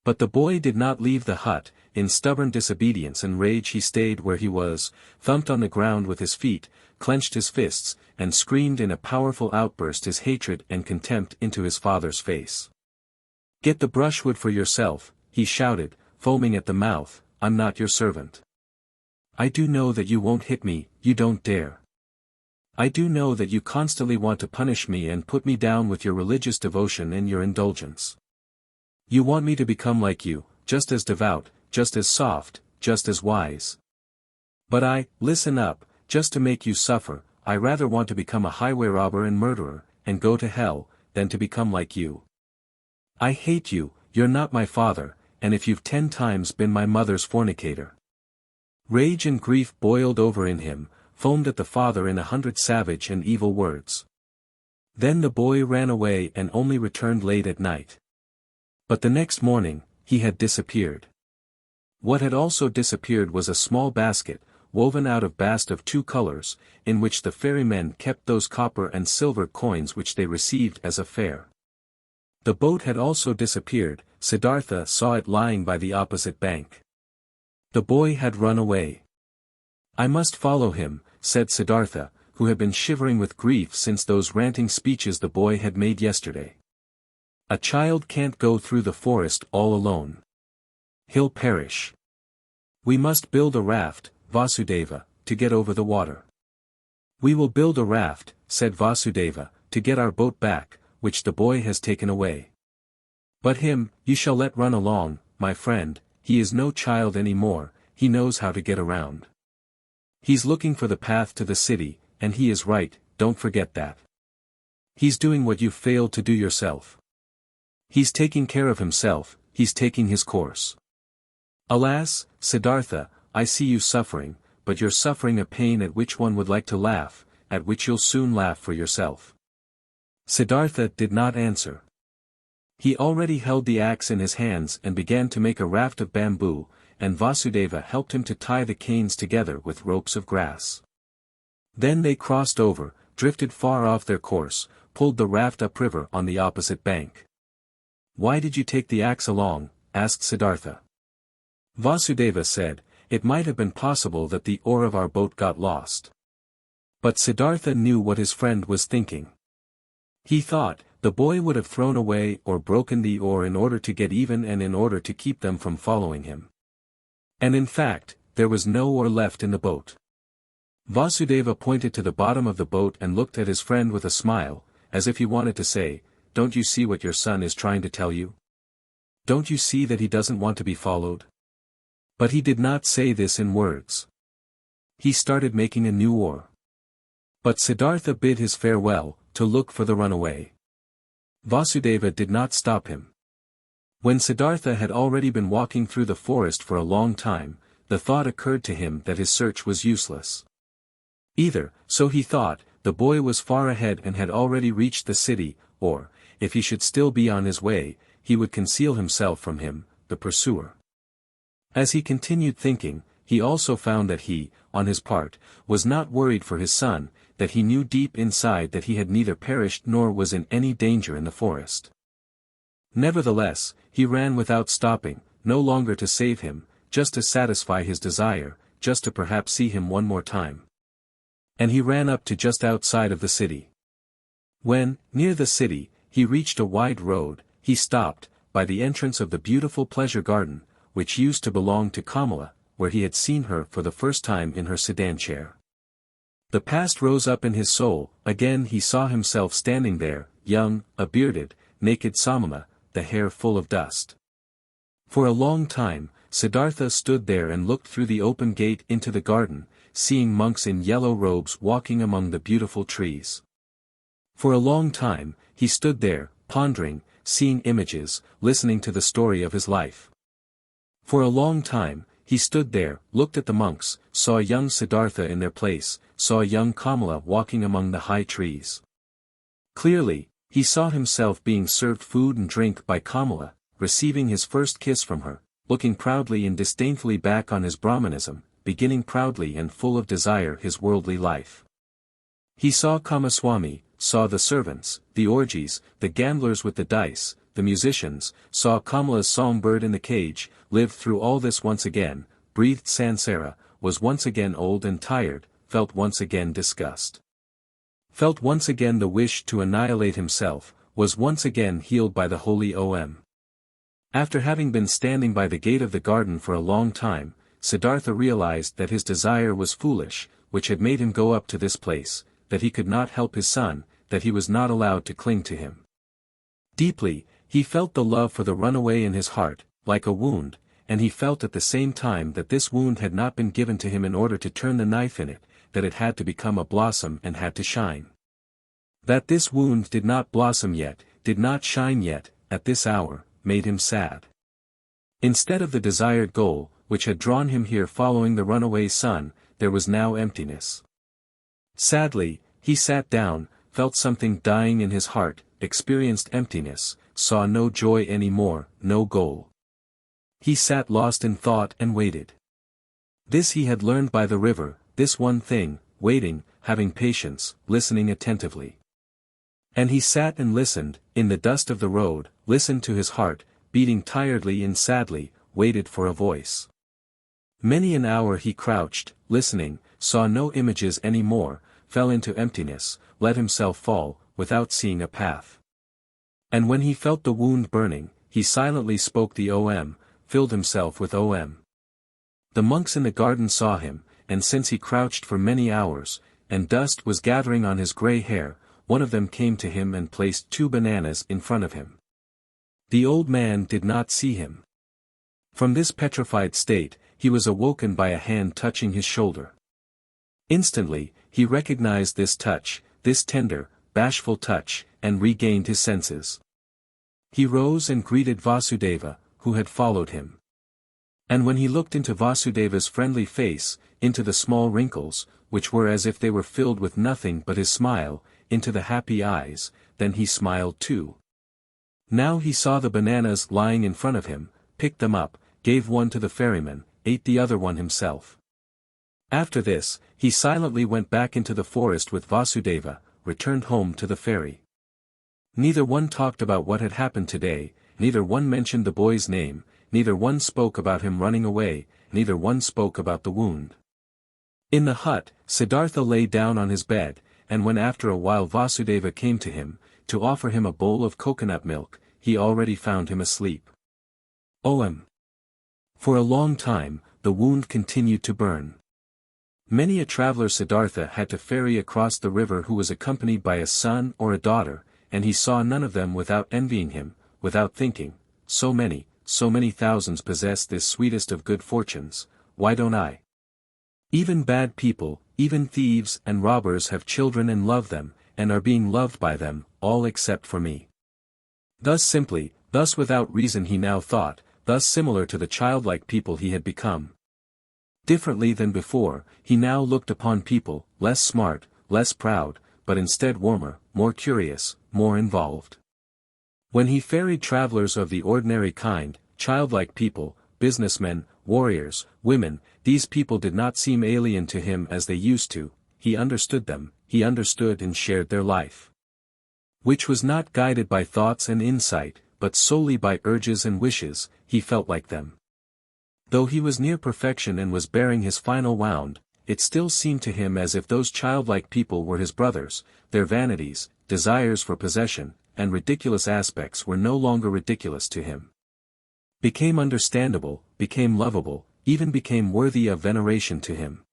But the boy did not leave the hut, in stubborn disobedience and rage he stayed where he was, thumped on the ground with his feet, clenched his fists, and screamed in a powerful outburst his hatred and contempt into his father's face. "Get the brushwood for yourself," he shouted, foaming at the mouth, "I'm not your servant. I do know that you won't hit me, you don't dare. I do know that you constantly want to punish me and put me down with your religious devotion and your indulgence. You want me to become like you, just as devout, just as soft, just as wise. But listen up, just to make you suffer, I rather want to become a highway robber and murderer, and go to hell, than to become like you. I hate you, you're not my father, and if you've 10 times been my mother's fornicator." Rage and grief boiled over in him, foamed at the father in 100 savage and evil words. Then the boy ran away and only returned late at night. But the next morning, he had disappeared. What had also disappeared was a small basket, woven out of bast of 2 colors, in which the ferrymen kept those copper and silver coins which they received as a fare. The boat had also disappeared, Siddhartha saw it lying by the opposite bank. The boy had run away. "I must follow him," said Siddhartha, who had been shivering with grief since those ranting speeches the boy had made yesterday. "A child can't go through the forest all alone. He'll perish. We must build a raft, Vasudeva, to get over the water." "We will build a raft," said Vasudeva, "to get our boat back, which the boy has taken away. But him, you shall let run along, my friend, he is no child any more, he knows how to get around. He's looking for the path to the city, and he is right, don't forget that. He's doing what you've failed to do yourself. He's taking care of himself, he's taking his course. Alas, Siddhartha, I see you suffering, but you're suffering a pain at which one would like to laugh, at which you'll soon laugh for yourself." Siddhartha did not answer. He already held the axe in his hands and began to make a raft of bamboo, and Vasudeva helped him to tie the canes together with ropes of grass. Then they crossed over, drifted far off their course, pulled the raft upriver on the opposite bank. "Why did you take the axe along?" asked Siddhartha. Vasudeva said, "It might have been possible that the oar of our boat got lost." But Siddhartha knew what his friend was thinking. He thought, the boy would have thrown away or broken the oar in order to get even and in order to keep them from following him. And in fact, there was no oar left in the boat. Vasudeva pointed to the bottom of the boat and looked at his friend with a smile, as if he wanted to say, "Don't you see what your son is trying to tell you? Don't you see that he doesn't want to be followed?" But he did not say this in words. He started making a new oar. But Siddhartha bid his farewell, to look for the runaway. Vasudeva did not stop him. When Siddhartha had already been walking through the forest for a long time, the thought occurred to him that his search was useless. Either, so he thought, the boy was far ahead and had already reached the city, or, if he should still be on his way, he would conceal himself from him, the pursuer. As he continued thinking, he also found that he, on his part, was not worried for his son, that he knew deep inside that he had neither perished nor was in any danger in the forest. Nevertheless, he ran without stopping, no longer to save him, just to satisfy his desire, just to perhaps see him one more time. And he ran up to just outside of the city. When, near the city, he reached a wide road, he stopped, by the entrance of the beautiful pleasure garden, which used to belong to KAMALA, where he had seen her for the first time in her sedan chair. The past rose up in his soul, again he saw himself standing there, young, a bearded, naked Samana, the hair full of dust. For a long time, Siddhartha stood there and looked through the open gate into the garden, seeing monks in yellow robes walking among the beautiful trees. For a long time, he stood there, pondering, seeing images, listening to the story of his life. For a long time, he stood there, looked at the monks, saw a young Siddhartha in their place, saw a young Kamala walking among the high trees. Clearly, he saw himself being served food and drink by Kamala, receiving his first kiss from her, looking proudly and disdainfully back on his Brahmanism, beginning proudly and full of desire his worldly life. He saw Kamaswami, saw the servants, the orgies, the gamblers with the dice, the musicians, saw Kamala's songbird in the cage, lived through all this once again, breathed SANSARA, was once again old and tired, felt once again disgust. Felt once again the wish to annihilate himself, was once again healed by the holy Om. After having been standing by the gate of the garden for a long time, Siddhartha realized that his desire was foolish, which had made him go up to this place, that he could not help his son, that he was not allowed to cling to him. Deeply, he felt the love for the runaway in his heart, like a wound, and he felt at the same time that this wound had not been given to him in order to turn the knife in it, that it had to become a blossom and had to shine. That this wound did not blossom yet, did not shine yet, at this hour, made him sad. Instead of the desired goal, which had drawn him here following the runaway son, there was now emptiness. Sadly, he sat down, felt something dying in his heart, experienced emptiness, saw no joy any more, no goal. He sat lost in thought and waited. This he had learned by the river, this one thing, waiting, having patience, listening attentively. And he sat and listened, in the dust of the road, listened to his heart, beating tiredly and sadly, waited for a voice. Many an hour he crouched, listening, saw no images any more, fell into emptiness, let himself fall, without seeing a path. And when he felt the wound burning, he silently spoke the Om, filled himself with Om. The monks in the garden saw him, and since he crouched for many hours, and dust was gathering on his grey hair, one of them came to him and placed 2 bananas in front of him. The old man did not see him. From this petrified state, he was awoken by a hand touching his shoulder. Instantly, he recognized this touch, this tender, bashful touch, and regained his senses. He rose and greeted Vasudeva, who had followed him. And when he looked into Vasudeva's friendly face, into the small wrinkles, which were as if they were filled with nothing but his smile, into the happy eyes, then he smiled too. Now he saw the bananas lying in front of him, picked them up, gave one to the ferryman, ate the other one himself. After this, he silently went back into the forest with Vasudeva, returned home to the ferry. Neither one talked about what had happened today, neither one mentioned the boy's name, neither one spoke about him running away, neither one spoke about the wound. In the hut, Siddhartha lay down on his bed, and when after a while Vasudeva came to him, to offer him a bowl of coconut milk, he already found him asleep. Om. For a long time, the wound continued to burn. Many a traveler Siddhartha had to ferry across the river who was accompanied by a son or a daughter, and he saw none of them without envying him, without thinking, so many thousands possess this sweetest of good fortunes, why don't I? Even bad people, even thieves and robbers have children and love them, and are being loved by them, all except for me. Thus simply, thus without reason he now thought, thus similar to the childlike people he had become. Differently than before, he now looked upon people, less smart, less proud, but instead warmer, more curious, more involved. When he ferried travelers of the ordinary kind, childlike people, businessmen, warriors, women, these people did not seem alien to him as they used to, he understood them, he understood and shared their life. Which was not guided by thoughts and insight, but solely by urges and wishes, he felt like them. Though he was near perfection and was bearing his final wound, it still seemed to him as if those childlike people were his brothers, their vanities, desires for possession, and ridiculous aspects were no longer ridiculous to him. Became understandable, became lovable, even became worthy of veneration to him.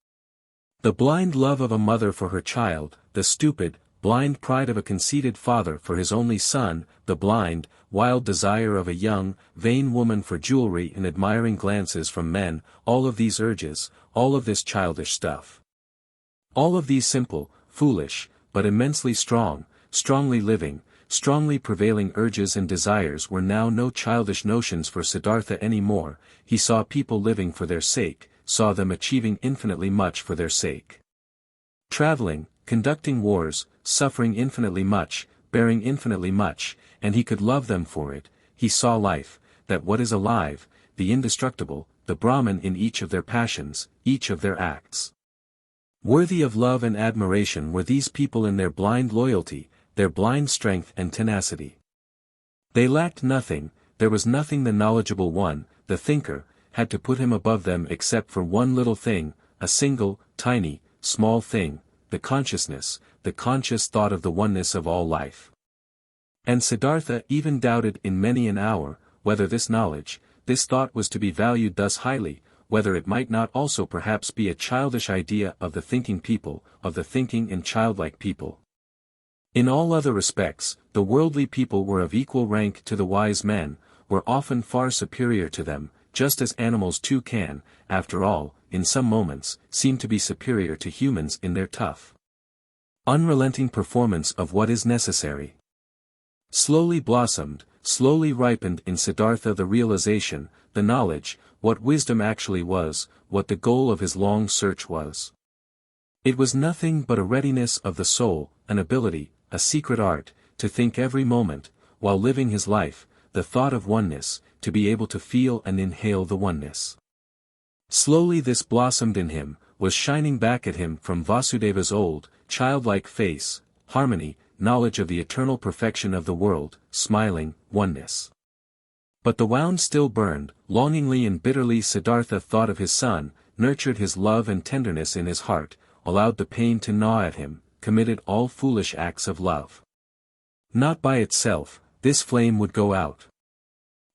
The blind love of a mother for her child, the stupid, blind pride of a conceited father for his only son, the blind, wild desire of a young, vain woman for jewelry and admiring glances from men, all of these urges, all of this childish stuff. All of these simple, foolish, but immensely strongly living, strongly prevailing urges and desires were now no childish notions for Siddhartha any more. He saw people living for their sake, saw them achieving infinitely much for their sake. Traveling, conducting wars, suffering infinitely much, bearing infinitely much, and he could love them for it. He saw life, that what is alive, the indestructible, the Brahman in each of their passions, each of their acts. Worthy of love and admiration were these people in their blind loyalty, their blind strength and tenacity. They lacked nothing, there was nothing the knowledgeable one, the thinker, had to put him above them except for one little thing, a single, tiny, small thing, the consciousness, the conscious thought of the oneness of all life. And Siddhartha even doubted in many an hour, whether this knowledge, this thought was to be valued thus highly, whether it might not also perhaps be a childish idea of the thinking people, of the thinking and childlike people. In all other respects, the worldly people were of equal rank to the wise men, were often far superior to them, just as animals too can, after all, in some moments, seem to be superior to humans in their tough, unrelenting performance of what is necessary. Slowly blossomed, slowly ripened in Siddhartha the realization, the knowledge, what wisdom actually was, what the goal of his long search was. It was nothing but a readiness of the soul, an ability, a secret art, to think every moment, while living his life, the thought of oneness, to be able to feel and inhale the oneness. Slowly this blossomed in him, was shining back at him from Vasudeva's old, childlike face, harmony, knowledge of the eternal perfection of the world, smiling, oneness. But the wound still burned, longingly and bitterly Siddhartha thought of his son, nurtured his love and tenderness in his heart, allowed the pain to gnaw at him, committed all foolish acts of love. Not by itself, this flame would go out.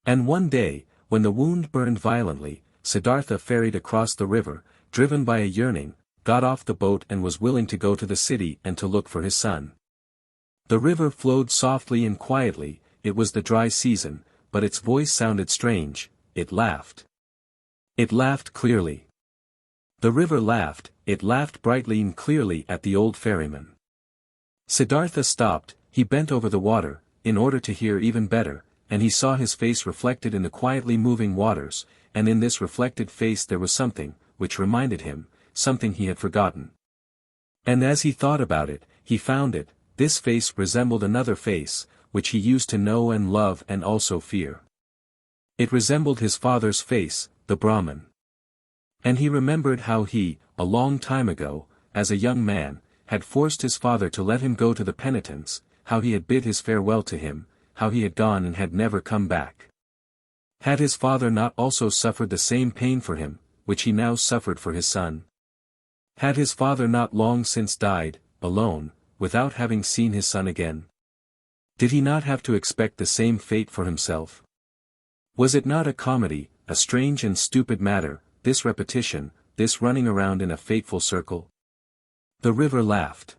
And one day, when the wound burned violently, Siddhartha ferried across the river, driven by a yearning, got off the boat and was willing to go to the city and to look for his son. The river flowed softly and quietly, it was the dry season, but its voice sounded strange, it laughed. It laughed clearly. The river laughed, it laughed brightly and clearly at the old ferryman. Siddhartha stopped, he bent over the water, in order to hear even better, and he saw his face reflected in the quietly moving waters, and in this reflected face there was something, which reminded him, something he had forgotten. And as he thought about it, he found it, this face resembled another face, which he used to know and love and also fear. It resembled his father's face, the Brahmin. And he remembered how he, a long time ago, as a young man, had forced his father to let him go to the penitents, how he had bid his farewell to him, how he had gone and had never come back. Had his father not also suffered the same pain for him, which he now suffered for his son? Had his father not long since died, alone, without having seen his son again? Did he not have to expect the same fate for himself? Was it not a comedy, a strange and stupid matter, this repetition, this running around in a fateful circle? The river laughed.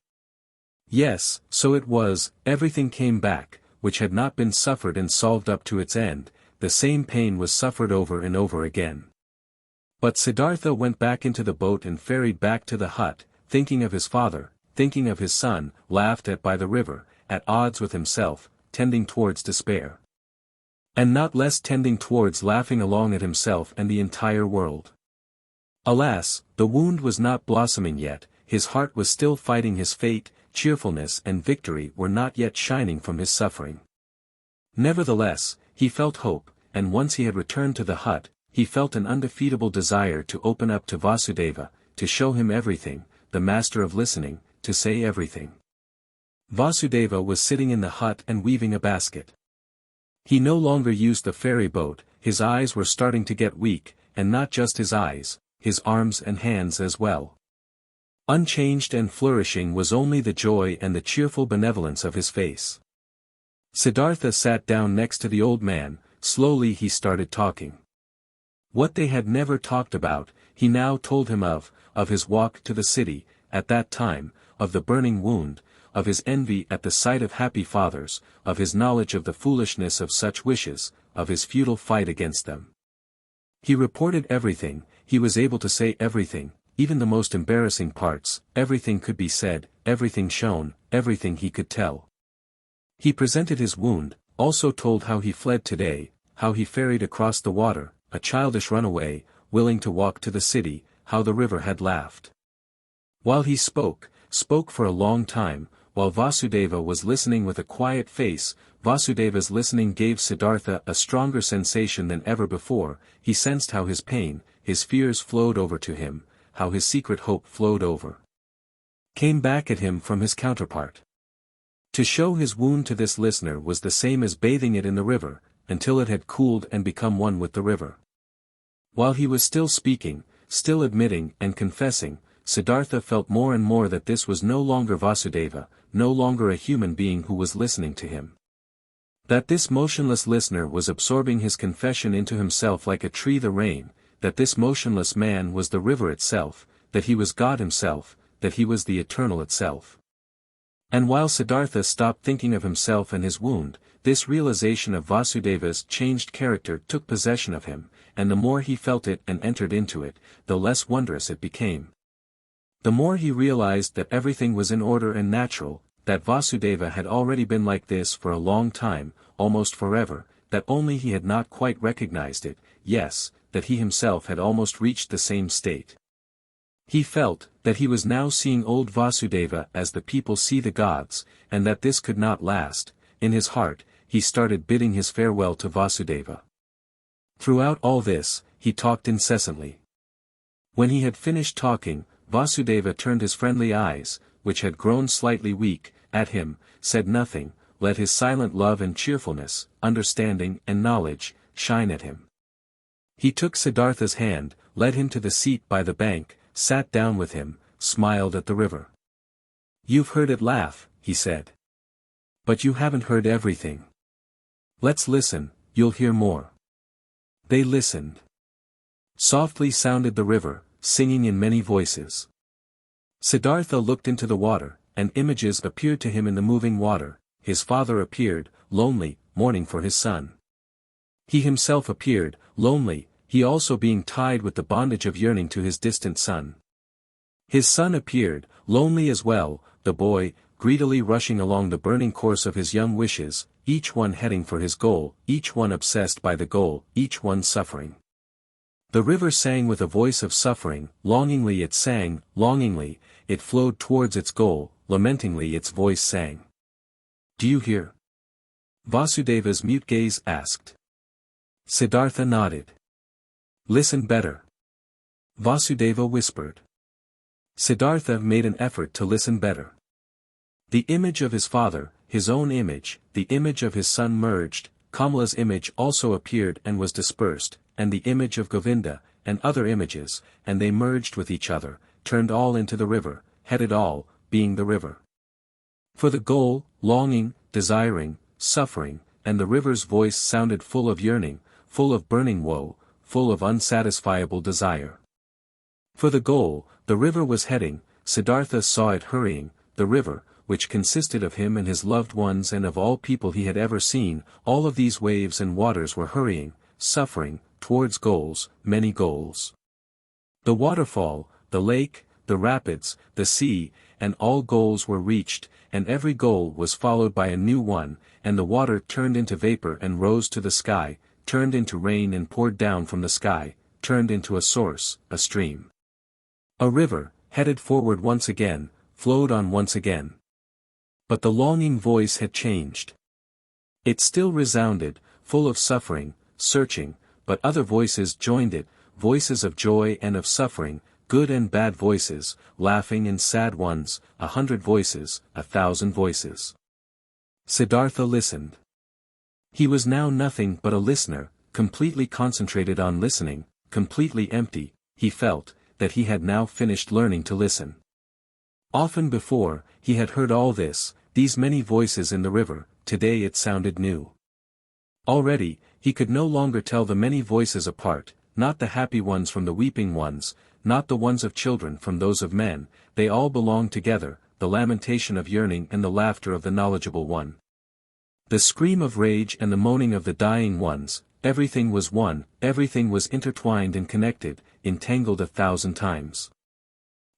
Yes, so it was, everything came back, which had not been suffered and solved up to its end, the same pain was suffered over and over again. But Siddhartha went back into the boat and ferried back to the hut, thinking of his father, thinking of his son, laughed at by the river, at odds with himself, tending towards despair. And not less tending towards laughing along at himself and the entire world. Alas, the wound was not blossoming yet, his heart was still fighting his fate, cheerfulness and victory were not yet shining from his suffering. Nevertheless, he felt hope, and once he had returned to the hut, he felt an undefeatable desire to open up to Vasudeva, to show him everything, the master of listening, to say everything. Vasudeva was sitting in the hut and weaving a basket. He no longer used the ferry boat, his eyes were starting to get weak, and not just his eyes, his arms and hands as well. Unchanged and flourishing was only the joy and the cheerful benevolence of his face. Siddhartha sat down next to the old man, slowly he started talking. What they had never talked about, he now told him of his walk to the city, at that time, of the burning wound, of his envy at the sight of happy fathers, of his knowledge of the foolishness of such wishes, of his futile fight against them. He reported everything, he was able to say everything, even the most embarrassing parts, everything could be said, everything shown, everything he could tell. He presented his wound, also told how he fled today, how he ferried across the water, a childish runaway, willing to walk to the city, how the river had laughed. While he spoke for a long time, while Vasudeva was listening with a quiet face, Vasudeva's listening gave Siddhartha a stronger sensation than ever before, he sensed how his pain, his fears flowed over to him, how his secret hope flowed over. Came back at him from his counterpart. To show his wound to this listener was the same as bathing it in the river, until it had cooled and become one with the river. While he was still speaking, still admitting and confessing, Siddhartha felt more and more that this was no longer Vasudeva, no longer a human being who was listening to him. That this motionless listener was absorbing his confession into himself like a tree the rain, that this motionless man was the river itself, that he was God himself, that he was the eternal itself. And while Siddhartha stopped thinking of himself and his wound, this realization of Vasudeva's changed character took possession of him, and the more he felt it and entered into it, the less wondrous it became. The more he realized that everything was in order and natural, that Vasudeva had already been like this for a long time, almost forever, that only he had not quite recognized it, yes, that he himself had almost reached the same state. He felt that he was now seeing old Vasudeva as the people see the gods, and that this could not last. In his heart, he started bidding his farewell to Vasudeva. Throughout all this, he talked incessantly. When he had finished talking, Vasudeva turned his friendly eyes, which had grown slightly weak, at him, said nothing, let his silent love and cheerfulness, understanding and knowledge, shine at him. He took Siddhartha's hand, led him to the seat by the bank, sat down with him, smiled at the river. You've heard it laugh, he said. But you haven't heard everything. Let's listen, you'll hear more. They listened. Softly sounded the river, singing in many voices. Siddhartha looked into the water, and images appeared to him in the moving water. His father appeared, lonely, mourning for his son. He himself appeared, lonely, he also being tied with the bondage of yearning to his distant son. His son appeared, lonely as well, the boy, greedily rushing along the burning course of his young wishes, each one heading for his goal, each one obsessed by the goal, each one suffering. The river sang with a voice of suffering, longingly it sang, longingly, it flowed towards its goal, lamentingly its voice sang. Do you hear? Vasudeva's mute gaze asked. Siddhartha nodded. Listen better. Vasudeva whispered. Siddhartha made an effort to listen better. The image of his father, his own image, the image of his son merged, Kamala's image also appeared and was dispersed, and the image of Govinda, and other images, and they merged with each other, turned all into the river, headed all, being the river. For the goal, longing, desiring, suffering, and the river's voice sounded full of yearning, full of burning woe, full of unsatisfiable desire. For the goal, the river was heading. Siddhartha saw it hurrying, the river, which consisted of him and his loved ones and of all people he had ever seen, all of these waves and waters were hurrying, suffering, towards goals, many goals. The waterfall, the lake, the rapids, the sea, and all goals were reached, and every goal was followed by a new one, and the water turned into vapor and rose to the sky, turned into rain and poured down from the sky, turned into a source, a stream. A river, headed forward once again, flowed on once again. But the longing voice had changed. It still resounded, full of suffering, searching, but other voices joined it, voices of joy and of suffering, good and bad voices, laughing and sad ones, 100 voices, 1,000 voices. Siddhartha listened. He was now nothing but a listener, completely concentrated on listening, completely empty. He felt that he had now finished learning to listen. Often before, he had heard all this, these many voices in the river. Today it sounded new. Already, he could no longer tell the many voices apart, not the happy ones from the weeping ones, not the ones of children from those of men. They all belonged together, the lamentation of yearning and the laughter of the knowledgeable one. The scream of rage and the moaning of the dying ones, everything was one, everything was intertwined and connected, entangled 1,000 times.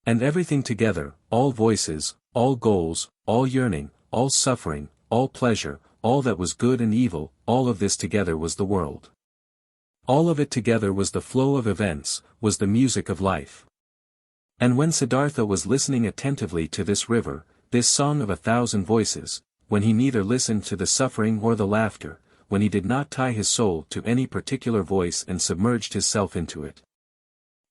And everything together, all voices, all goals, all yearning, all suffering, all pleasure, all that was good and evil, all of this together was the world. All of it together was the flow of events, was the music of life. And when Siddhartha was listening attentively to this river, this song of 1,000 voices, when he neither listened to the suffering or the laughter, when he did not tie his soul to any particular voice and submerged his self into it,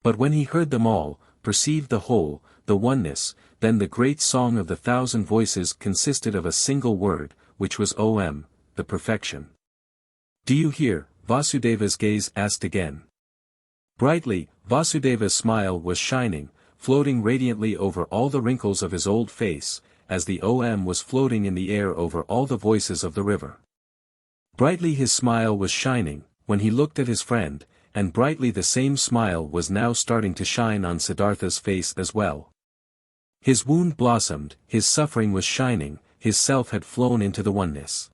but when he heard them all, perceived the whole, the oneness, then the great song of the 1,000 voices consisted of a single word, which was Om, the perfection. Do you hear? Vasudeva's gaze asked again. Brightly, Vasudeva's smile was shining, floating radiantly over all the wrinkles of his old face, as the Om was floating in the air over all the voices of the river. Brightly his smile was shining, when he looked at his friend, and brightly the same smile was now starting to shine on Siddhartha's face as well. His wound blossomed, his suffering was shining, his self had flown into the oneness.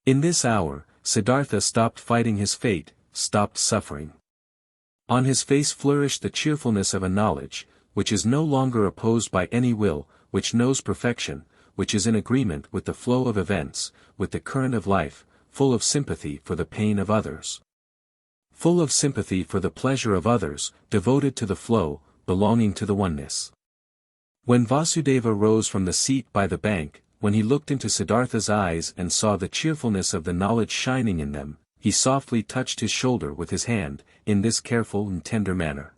In this hour, Siddhartha stopped fighting his fate, stopped suffering. On his face flourished the cheerfulness of a knowledge, which is no longer opposed by any will, which knows perfection, which is in agreement with the flow of events, with the current of life, full of sympathy for the pain of others, full of sympathy for the pleasure of others, devoted to the flow, belonging to the oneness. When Vasudeva rose from the seat by the bank, when he looked into Siddhartha's eyes and saw the cheerfulness of the knowledge shining in them, he softly touched his shoulder with his hand, in this careful and tender manner,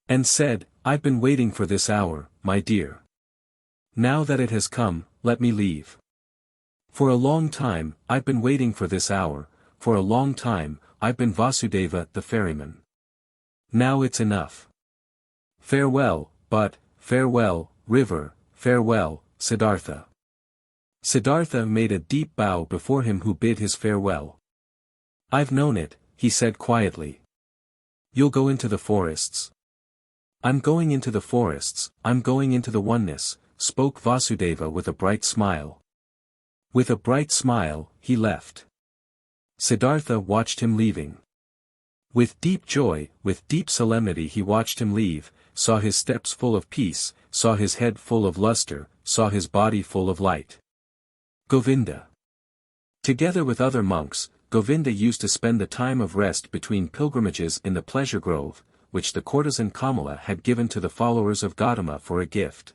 and said, I've been waiting for this hour, my dear. Now that it has come, let me leave. For a long time, I've been waiting for this hour, for a long time, I've been Vasudeva the ferryman. Now it's enough. Farewell, but, farewell, river, farewell, Siddhartha. Siddhartha made a deep bow before him who bid his farewell. I've known it, he said quietly. You'll go into the forests. I'm going into the forests, I'm going into the oneness, spoke Vasudeva with a bright smile. With a bright smile, he left. Siddhartha watched him leaving. With deep joy, with deep solemnity he watched him leave, saw his steps full of peace, saw his head full of luster, saw his body full of light. Govinda. Together with other monks, Govinda used to spend the time of rest between pilgrimages in the pleasure grove, which the courtesan KAMALA had given to the followers of GOTAMA for a gift.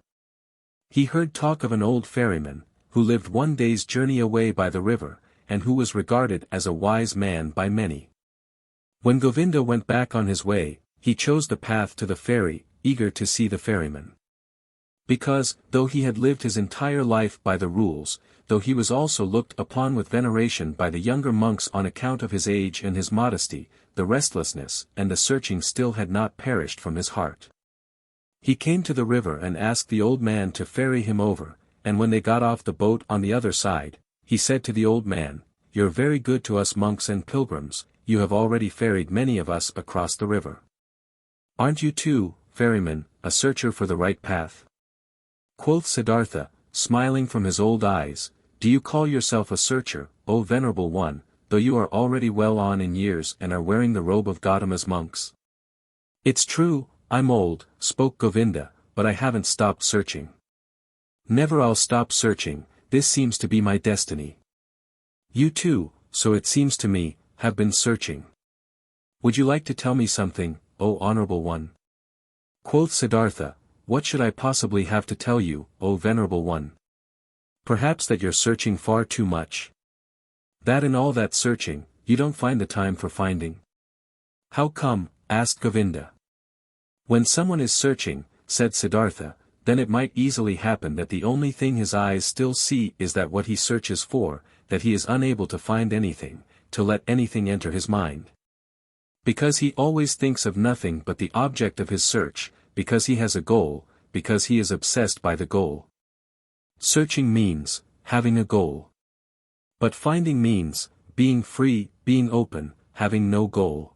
He heard talk of an old ferryman, who lived one day's journey away by the river, and who was regarded as a wise man by many. When Govinda went back on his way, he chose the path to the ferry, eager to see the ferryman. Because, though he had lived his entire life by the rules, though he was also looked upon with veneration by the younger monks on account of his age and his modesty, the restlessness and the searching still had not perished from his heart. He came to the river and asked the old man to ferry him over, and when they got off the boat on the other side, he said to the old man, You're very good to us monks and pilgrims, you have already ferried many of us across the river. Aren't you too, ferryman, a searcher for the right path? Quoth Siddhartha, smiling from his old eyes, do you call yourself a searcher, O venerable one, though you are already well on in years and are wearing the robe of Gotama's monks? It's true, I'm old, spoke Govinda, but I haven't stopped searching. Never I'll stop searching, this seems to be my destiny. You too, so it seems to me, have been searching. Would you like to tell me something, O honorable one? Quoth Siddhartha, what should I possibly have to tell you, O venerable one? Perhaps that you're searching far too much. That in all that searching, you don't find the time for finding. How come? Asked Govinda. When someone is searching, said Siddhartha, then it might easily happen that the only thing his eyes still see is that what he searches for, that he is unable to find anything, to let anything enter his mind. Because he always thinks of nothing but the object of his search, because he has a goal, because he is obsessed by the goal. Searching means, having a goal. But finding means, being free, being open, having no goal.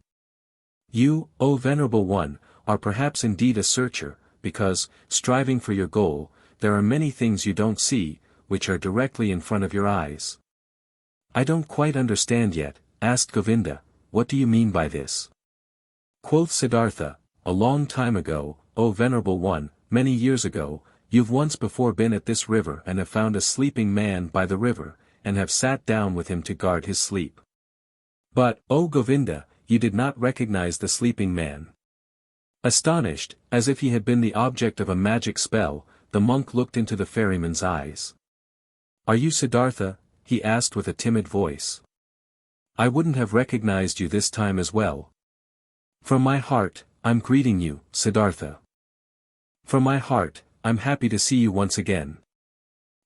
You, O venerable one, are perhaps indeed a searcher, because, striving for your goal, there are many things you don't see, which are directly in front of your eyes. I don't quite understand yet, asked Govinda, what do you mean by this? Quoth Siddhartha, a long time ago, O venerable one, many years ago, you've once before been at this river and have found a sleeping man by the river, and have sat down with him to guard his sleep. But, O Govinda, you did not recognize the sleeping man. Astonished, as if he had been the object of a magic spell, the monk looked into the ferryman's eyes. Are you Siddhartha? He asked with a timid voice. I wouldn't have recognized you this time as well. From my heart, I'm greeting you, Siddhartha. From my heart, I'm happy to see you once again.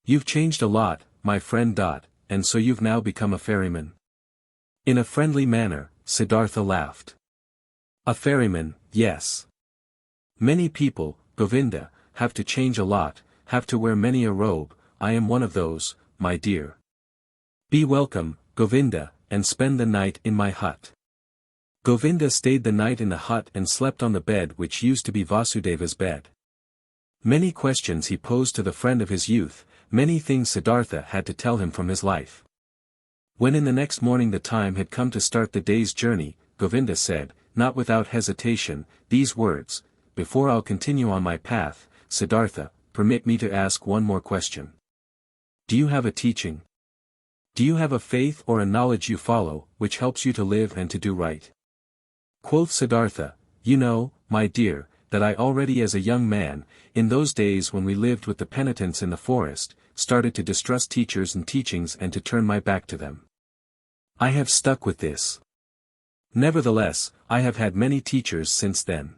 You've changed a lot, my friend. And so you've now become a ferryman. In a friendly manner, Siddhartha laughed. A ferryman, yes. Many people, Govinda, have to change a lot, have to wear many a robe, I am one of those, my dear. Be welcome, Govinda, and spend the night in my hut. Govinda stayed the night in the hut and slept on the bed which used to be Vasudeva's bed. Many questions he posed to the friend of his youth, many things Siddhartha had to tell him from his life. When in the next morning the time had come to start the day's journey, Govinda said, not without hesitation, these words, before I'll continue on my path, Siddhartha, permit me to ask one more question. Do you have a teaching? Do you have a faith or a knowledge you follow, which helps you to live and to do right? Quoth Siddhartha, you know, my dear, that I already as a young man, in those days when we lived with the penitents in the forest, started to distrust teachers and teachings and to turn my back to them. I have stuck with this. Nevertheless, I have had many teachers since then.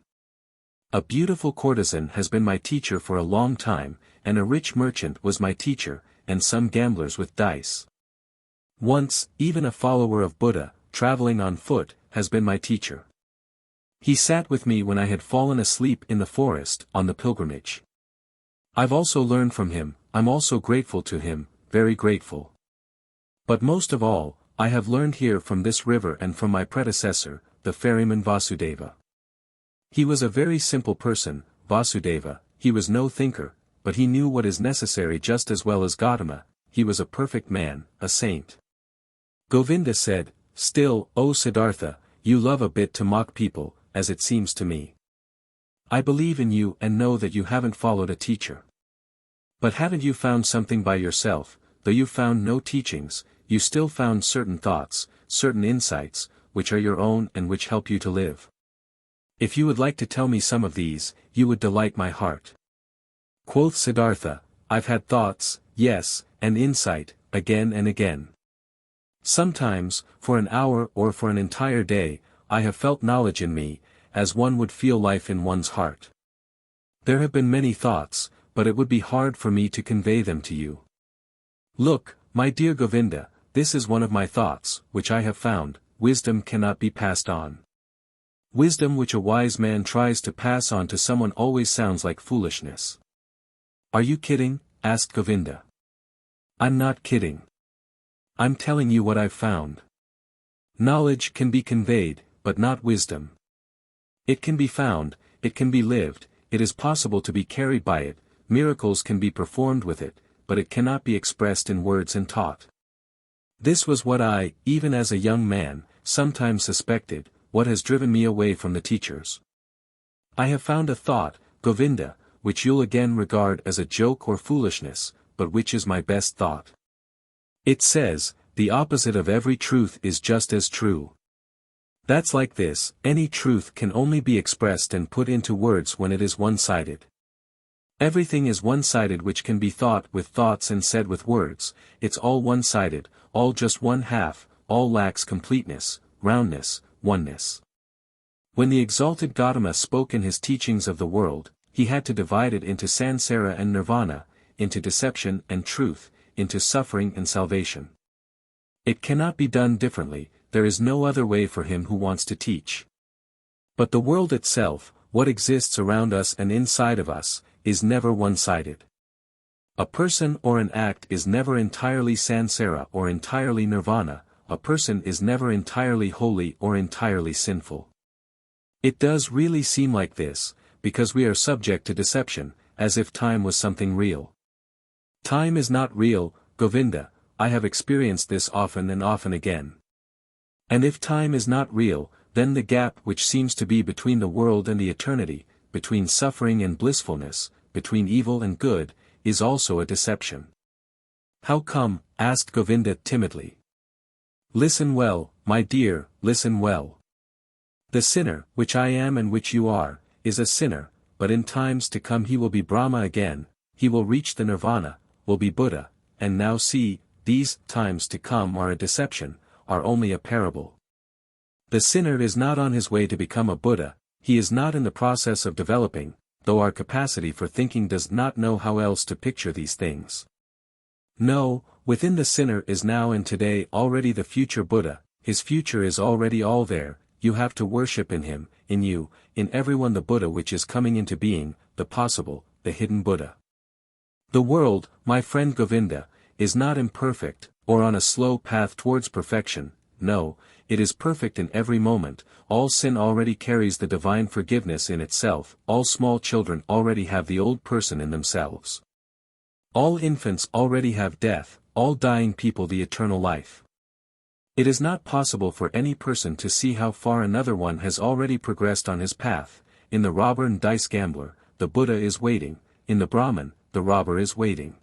A beautiful courtesan has been my teacher for a long time, and a rich merchant was my teacher, and some gamblers with dice. Once, even a follower of Buddha, traveling on foot, has been my teacher. He sat with me when I had fallen asleep in the forest, on the pilgrimage. I've also learned from him, I'm also grateful to him, very grateful. But most of all, I have learned here from this river and from my predecessor, the ferryman Vasudeva. He was a very simple person, Vasudeva, he was no thinker, but he knew what is necessary just as well as GOTAMA, he was a perfect man, a saint. Govinda said, still, O Siddhartha, you love a bit to mock people, as it seems to me. I believe in you and know that you haven't followed a teacher. But haven't you found something by yourself, though you found no teachings, you still found certain thoughts, certain insights, which are your own and which help you to live. If you would like to tell me some of these, you would delight my heart. Quoth Siddhartha, I've had thoughts, yes, and insight, again and again. Sometimes, for an hour or for an entire day, I have felt knowledge in me, as one would feel life in one's heart. There have been many thoughts, but it would be hard for me to convey them to you. Look, my dear Govinda, this is one of my thoughts, which I have found, wisdom cannot be passed on. Wisdom which a wise man tries to pass on to someone always sounds like foolishness. Are you kidding? Asked Govinda. I'm not kidding. I'm telling you what I've found. Knowledge can be conveyed, but not wisdom. It can be found, it can be lived, it is possible to be carried by it, miracles can be performed with it, but it cannot be expressed in words and taught. This was what I, even as a young man, sometimes suspected, what has driven me away from the teachers. I have found a thought, Govinda, which you'll again regard as a joke or foolishness, but which is my best thought. It says, the opposite of every truth is just as true. That's like this, any truth can only be expressed and put into words when it is one-sided. Everything is one-sided which can be thought with thoughts and said with words, it's all one-sided, all just one half, all lacks completeness, roundness, oneness. When the exalted GOTAMA spoke in his teachings of the world, he had to divide it into SANSARA and nirvana, into deception and truth, into suffering and salvation. It cannot be done differently, there is no other way for him who wants to teach. But the world itself, what exists around us and inside of us, is never one-sided. A person or an act is never entirely sansara or entirely nirvana, a person is never entirely holy or entirely sinful. It does really seem like this, because we are subject to deception, as if time was something real. Time is not real, Govinda, I have experienced this often and often again. And if time is not real, then the gap which seems to be between the world and the eternity, between suffering and blissfulness, between evil and good, is also a deception. How come? Asked Govinda timidly. Listen well, my dear, listen well. The sinner, which I am and which you are, is a sinner, but in times to come he will be Brahma again, he will reach the nirvana, will be Buddha, and now see, these times to come are a deception, are only a parable. The sinner is not on his way to become a Buddha, he is not in the process of developing, though our capacity for thinking does not know how else to picture these things. No, within the sinner is now and today already the future Buddha, his future is already all there, you have to worship in him, in you, in everyone the Buddha which is coming into being, the possible, the hidden Buddha. The world, my friend Govinda, is not imperfect, or on a slow path towards perfection, no, it is perfect in every moment, all sin already carries the divine forgiveness in itself, all small children already have the old person in themselves. All infants already have death, all dying people the eternal life. It is not possible for any person to see how far another one has already progressed on his path, in the robber and dice gambler, the Buddha is waiting, in the Brahmin, the robber is waiting.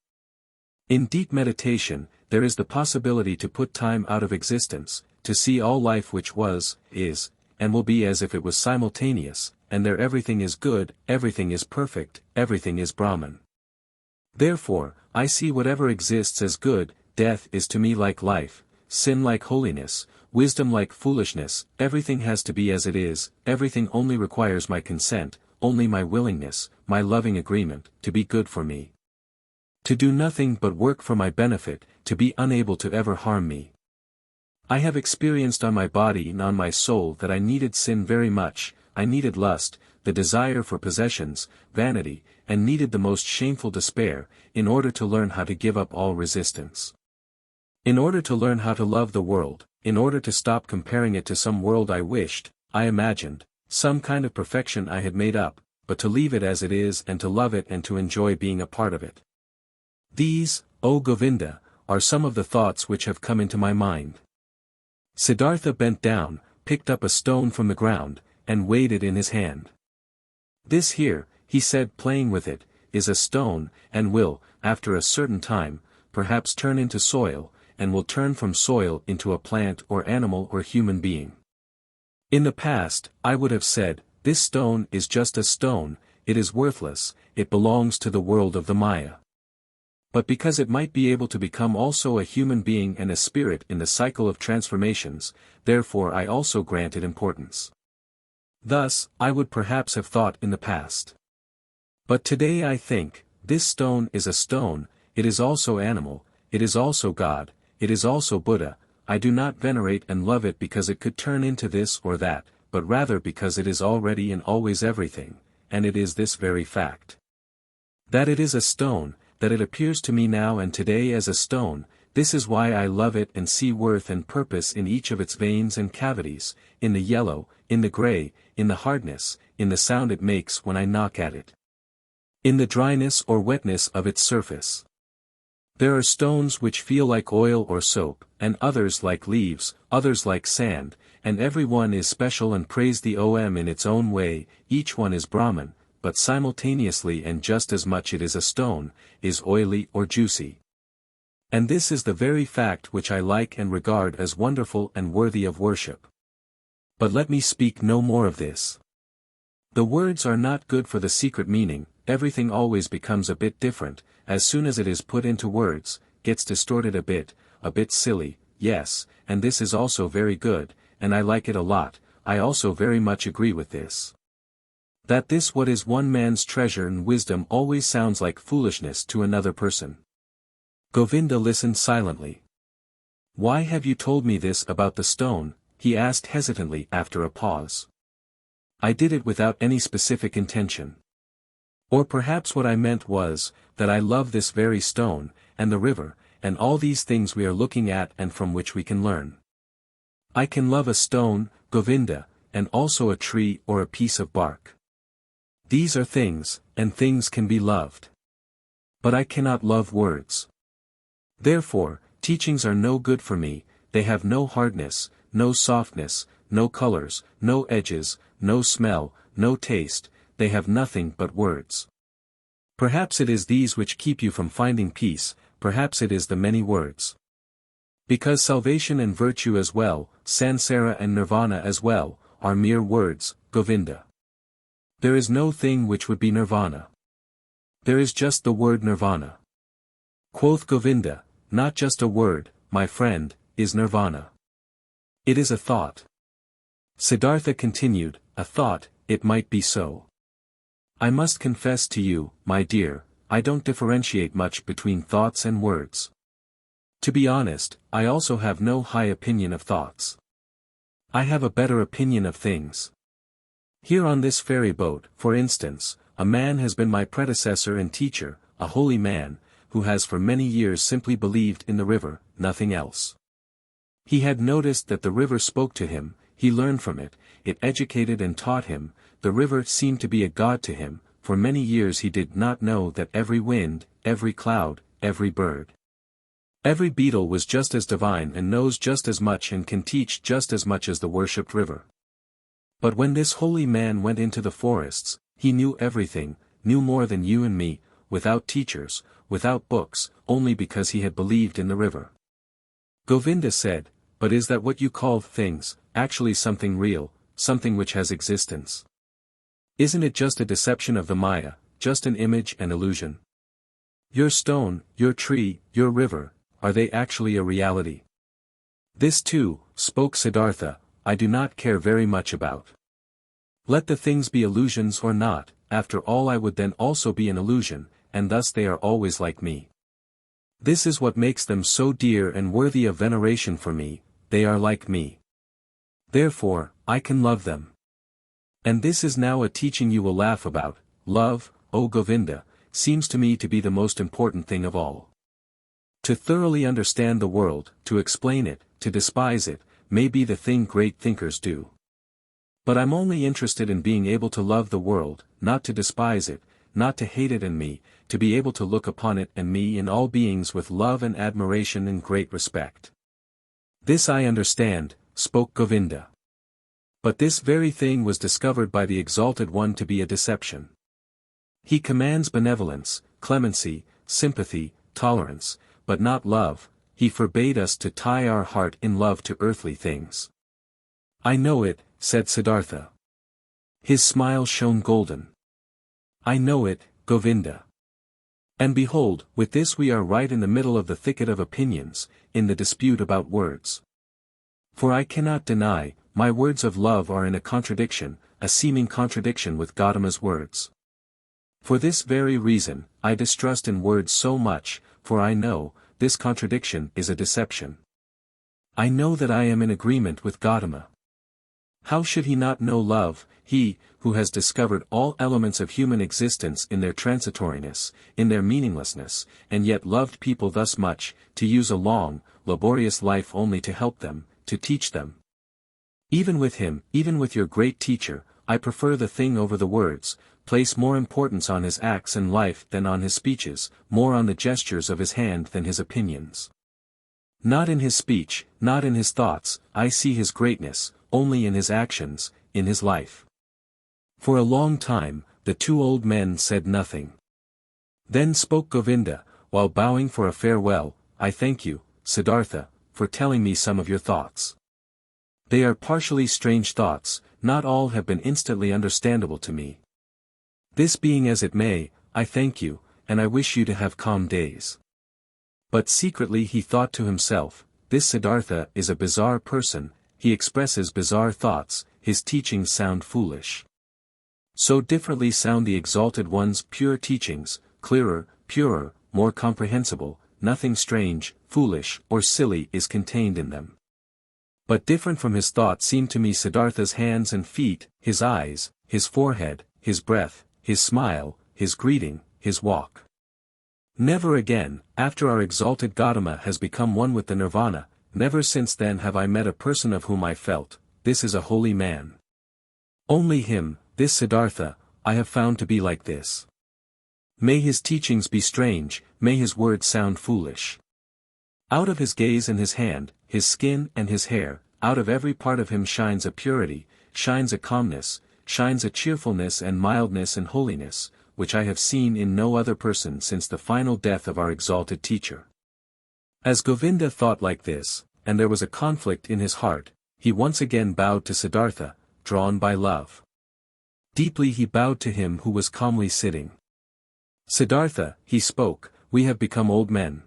In deep meditation, there is the possibility to put time out of existence, to see all life which was, is, and will be as if it was simultaneous, and there everything is good, everything is perfect, everything is Brahman. Therefore, I see whatever exists as good, death is to me like life, sin like holiness, wisdom like foolishness, everything has to be as it is, everything only requires my consent, only my willingness, my loving agreement, to be good for me. To do nothing but work for my benefit, to be unable to ever harm me. I have experienced on my body and on my soul that I needed sin very much, I needed lust, the desire for possessions, vanity, and needed the most shameful despair, in order to learn how to give up all resistance. In order to learn how to love the world, in order to stop comparing it to some world I wished, I imagined, some kind of perfection I had made up, but to leave it as it is and to love it and to enjoy being a part of it. These, O Govinda, are some of the thoughts which have come into my mind. Siddhartha bent down, picked up a stone from the ground, and weighed it in his hand. This here, he said playing with it, is a stone, and will, after a certain time, perhaps turn into soil, and will turn from soil into a plant or animal or human being. In the past, I would have said, this stone is just a stone, it is worthless, it belongs to the world of the Maya. But because it might be able to become also a human being and a spirit in the cycle of transformations, therefore I also grant it importance. Thus, I would perhaps have thought in the past. But today I think, this stone is a stone, it is also animal, it is also God, it is also Buddha, I do not venerate and love it because it could turn into this or that, but rather because it is already and always everything, and it is this very fact. That it is a stone, that it appears to me now and today as a stone, this is why I love it and see worth and purpose in each of its veins and cavities, in the yellow, in the gray, in the hardness, in the sound it makes when I knock at it, in the dryness or wetness of its surface. There are stones which feel like oil or soap, and others like leaves, others like sand, and every one is special and praise the Om in its own way, each one is Brahman, but simultaneously and just as much it is a stone, is oily or juicy. And this is the very fact which I like and regard as wonderful and worthy of worship. But let me speak no more of this. The words are not good for the secret meaning, everything always becomes a bit different, as soon as it is put into words, gets distorted a bit silly, yes, and this is also very good, and I like it a lot, I also very much agree with this. That this what is one man's treasure and wisdom always sounds like foolishness to another person. Govinda listened silently. Why have you told me this about the stone? He asked hesitantly after a pause. I did it without any specific intention. Or perhaps what I meant was, that I love this very stone, and the river, and all these things we are looking at and from which we can learn. I can love a stone, Govinda, and also a tree or a piece of bark. These are things, and things can be loved. But I cannot love words. Therefore, teachings are no good for me, they have no hardness, no softness, no colors, no edges, no smell, no taste, they have nothing but words. Perhaps it is these which keep you from finding peace, perhaps it is the many words. Because salvation and virtue as well, sansara and nirvana as well, are mere words, Govinda. There is no thing which would be nirvana. There is just the word nirvana. Quoth Govinda, not just a word, my friend, is nirvana. It is a thought. Siddhartha continued, a thought, it might be so. I must confess to you, my dear, I don't differentiate much between thoughts and words. To be honest, I also have no high opinion of thoughts. I have a better opinion of things. Here on this ferry boat, for instance, a man has been my predecessor and teacher, a holy man, who has for many years simply believed in the river, nothing else. He had noticed that the river spoke to him, he learned from it, it educated and taught him, the river seemed to be a god to him, for many years he did not know that every wind, every cloud, every bird, every beetle was just as divine and knows just as much and can teach just as much as the worshipped river. But when this holy man went into the forests, he knew everything, knew more than you and me, without teachers, without books, only because he had believed in the river. Govinda said, but is that what you call things, actually something real, something which has existence? Isn't it just a deception of the Maya, just an image and illusion? Your stone, your tree, your river, are they actually a reality? This too, spoke Siddhartha, I do not care very much about. Let the things be illusions or not, after all I would then also be an illusion, and thus they are always like me. This is what makes them so dear and worthy of veneration for me, they are like me. Therefore, I can love them. And this is now a teaching you will laugh about, love, O Govinda, seems to me to be the most important thing of all. To thoroughly understand the world, to explain it, to despise it, may be the thing great thinkers do. But I'm only interested in being able to love the world, not to despise it, not to hate it and me, to be able to look upon it and me in all beings with love and admiration and great respect. This I understand, spoke Govinda. But this very thing was discovered by the Exalted One to be a deception. He commands benevolence, clemency, sympathy, tolerance, but not love. He forbade us to tie our heart in love to earthly things. I know it, said Siddhartha. His smile shone golden. I know it, Govinda. And behold, with this we are right in the middle of the thicket of opinions, in the dispute about words. For I cannot deny, my words of love are in a contradiction, a seeming contradiction with GOTAMA's words. For this very reason, I distrust in words so much, for I know, this contradiction is a deception. I know that I am in agreement with GOTAMA. How should he not know love, he, who has discovered all elements of human existence in their transitoriness, in their meaninglessness, and yet loved people thus much, to use a long, laborious life only to help them, to teach them? Even with him, even with your great teacher, I prefer the thing over the words, place more importance on his acts and life than on his speeches, more on the gestures of his hand than his opinions. Not in his speech, not in his thoughts, I see his greatness, only in his actions, in his life. For a long time, the two old men said nothing. Then spoke Govinda, while bowing for a farewell, I thank you, Siddhartha, for telling me some of your thoughts. They are partially strange thoughts, not all have been instantly understandable to me. This being as it may, I thank you, and I wish you to have calm days. But secretly he thought to himself, this Siddhartha is a bizarre person, he expresses bizarre thoughts, his teachings sound foolish. So differently sound the exalted one's pure teachings, clearer, purer, more comprehensible, nothing strange, foolish, or silly is contained in them. But different from his thought seemed to me Siddhartha's hands and feet, his eyes, his forehead, his breath, his smile, his greeting, his walk. Never again, after our exalted GOTAMA has become one with the nirvana, never since then have I met a person of whom I felt, this is a holy man. Only him, this Siddhartha, I have found to be like this. May his teachings be strange, may his words sound foolish. Out of his gaze and his hand, his skin and his hair, out of every part of him shines a purity, shines a calmness, shines a cheerfulness and mildness and holiness, which I have seen in no other person since the final death of our exalted teacher. As Govinda thought like this, and there was a conflict in his heart, he once again bowed to Siddhartha, drawn by love. Deeply he bowed to him who was calmly sitting. Siddhartha, he spoke, we have become old men.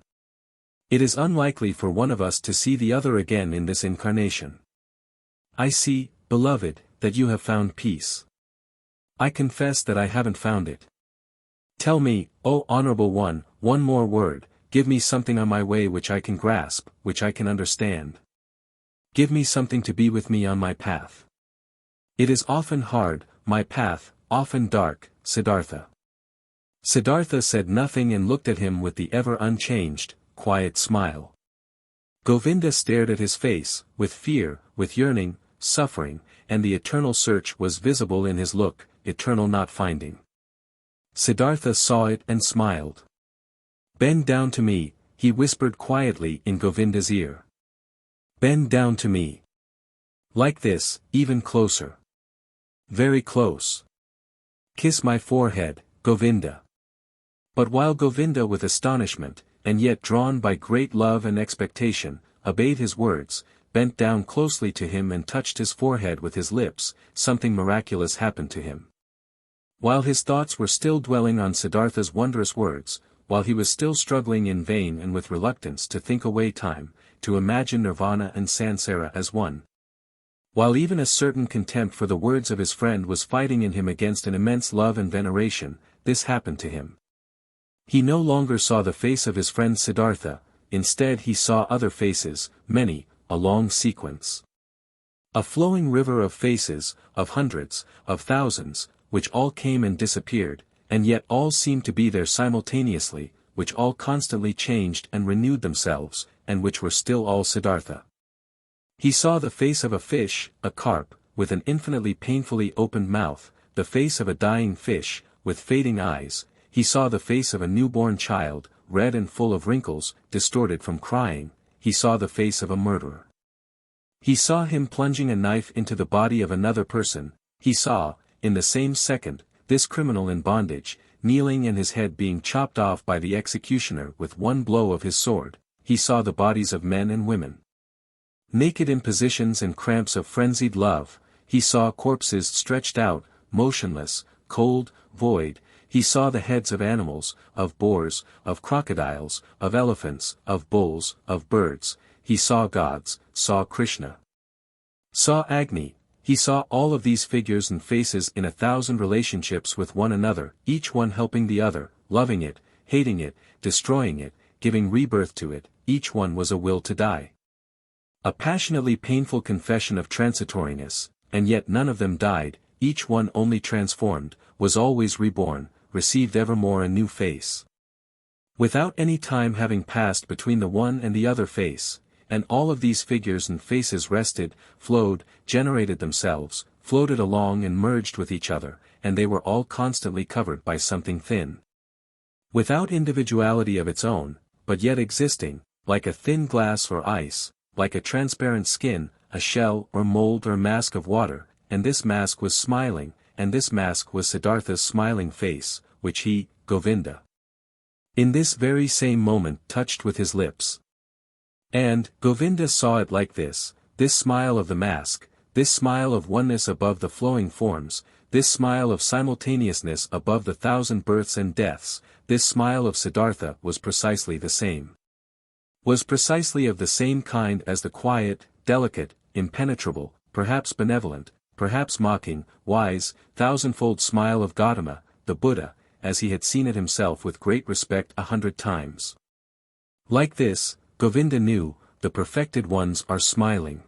It is unlikely for one of us to see the other again in this incarnation. I see, beloved, that you have found peace. I confess that I haven't found it. Tell me, O honorable one more word, give me something on my way which I can grasp, which I can understand. Give me something to be with me on my path. It is often hard, my path, often dark, Siddhartha. Siddhartha said nothing and looked at him with the ever unchanged, quiet smile. Govinda stared at his face, with fear, with yearning, suffering, and the eternal search was visible in his look, eternal not finding. Siddhartha saw it and smiled. Bend down to me, he whispered quietly in Govinda's ear. Bend down to me. Like this, even closer. Very close. Kiss my forehead, Govinda. But while Govinda with astonishment, and yet drawn by great love and expectation, obeyed his words, bent down closely to him and touched his forehead with his lips, something miraculous happened to him. While his thoughts were still dwelling on Siddhartha's wondrous words, while he was still struggling in vain and with reluctance to think away time, to imagine nirvana and sansara as one. While even a certain contempt for the words of his friend was fighting in him against an immense love and veneration, this happened to him. He no longer saw the face of his friend Siddhartha, instead he saw other faces, many, a long sequence. A flowing river of faces, of hundreds, of thousands, which all came and disappeared, and yet all seemed to be there simultaneously, which all constantly changed and renewed themselves, and which were still all Siddhartha. He saw the face of a fish, a carp, with an infinitely painfully opened mouth, the face of a dying fish, with fading eyes, he saw the face of a newborn child, red and full of wrinkles, distorted from crying, he saw the face of a murderer. He saw him plunging a knife into the body of another person, he saw, in the same second, this criminal in bondage, kneeling and his head being chopped off by the executioner with one blow of his sword, he saw the bodies of men and women. Naked in positions and cramps of frenzied love, he saw corpses stretched out, motionless, cold, void, he saw the heads of animals, of boars, of crocodiles, of elephants, of bulls, of birds, he saw gods, saw Krishna. Saw Agni, he saw all of these figures and faces in 1,000 relationships with one another, each one helping the other, loving it, hating it, destroying it, giving rebirth to it, each one was a will to die. A passionately painful confession of transitoriness, and yet none of them died, each one only transformed, was always reborn, received evermore a new face. Without any time having passed between the one and the other face, and all of these figures and faces rested, flowed, generated themselves, floated along and merged with each other, and they were all constantly covered by something thin. Without individuality of its own, but yet existing, like a thin glass or ice, like a transparent skin, a shell or mold or mask of water, and this mask was smiling, and this mask was Siddhartha's smiling face, which he, Govinda, in this very same moment touched with his lips. And, Govinda saw it like this smile of the mask, this smile of oneness above the flowing forms, this smile of simultaneousness above the thousand births and deaths, this smile of Siddhartha was precisely the same. Was precisely of the same kind as the quiet, delicate, impenetrable, perhaps benevolent, perhaps mocking, wise, thousandfold smile of GOTAMA, the Buddha, as he had seen it himself with great respect 100 times. Like this, Govinda knew, the perfected ones are smiling.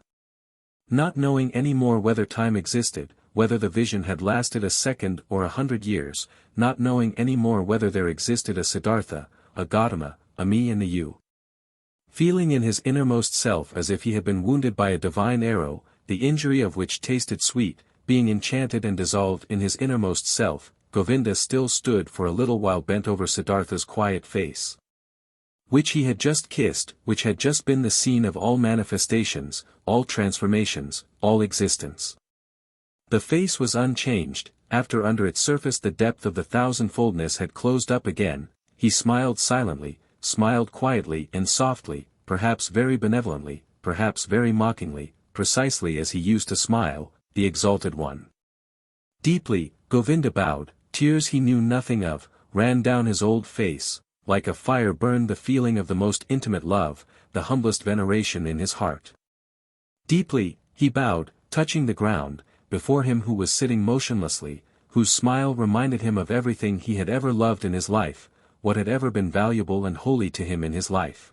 Not knowing any more whether time existed, whether the vision had lasted a second or 100 years, not knowing any more whether there existed a Siddhartha, a GOTAMA, a me and a you. Feeling in his innermost self as if he had been wounded by a divine arrow, the injury of which tasted sweet, being enchanted and dissolved in his innermost self, Govinda still stood for a little while bent over Siddhartha's quiet face, which he had just kissed, which had just been the scene of all manifestations, all transformations, all existence. The face was unchanged, after under its surface the depth of the thousandfoldness had closed up again, he smiled silently, smiled quietly and softly, perhaps very benevolently, perhaps very mockingly, precisely as he used to smile, the exalted one. Deeply, Govinda bowed, tears he knew nothing of, ran down his old face, like a fire burned the feeling of the most intimate love, the humblest veneration in his heart. Deeply, he bowed, touching the ground, before him who was sitting motionlessly, whose smile reminded him of everything he had ever loved in his life, what had ever been valuable and holy to him in his life.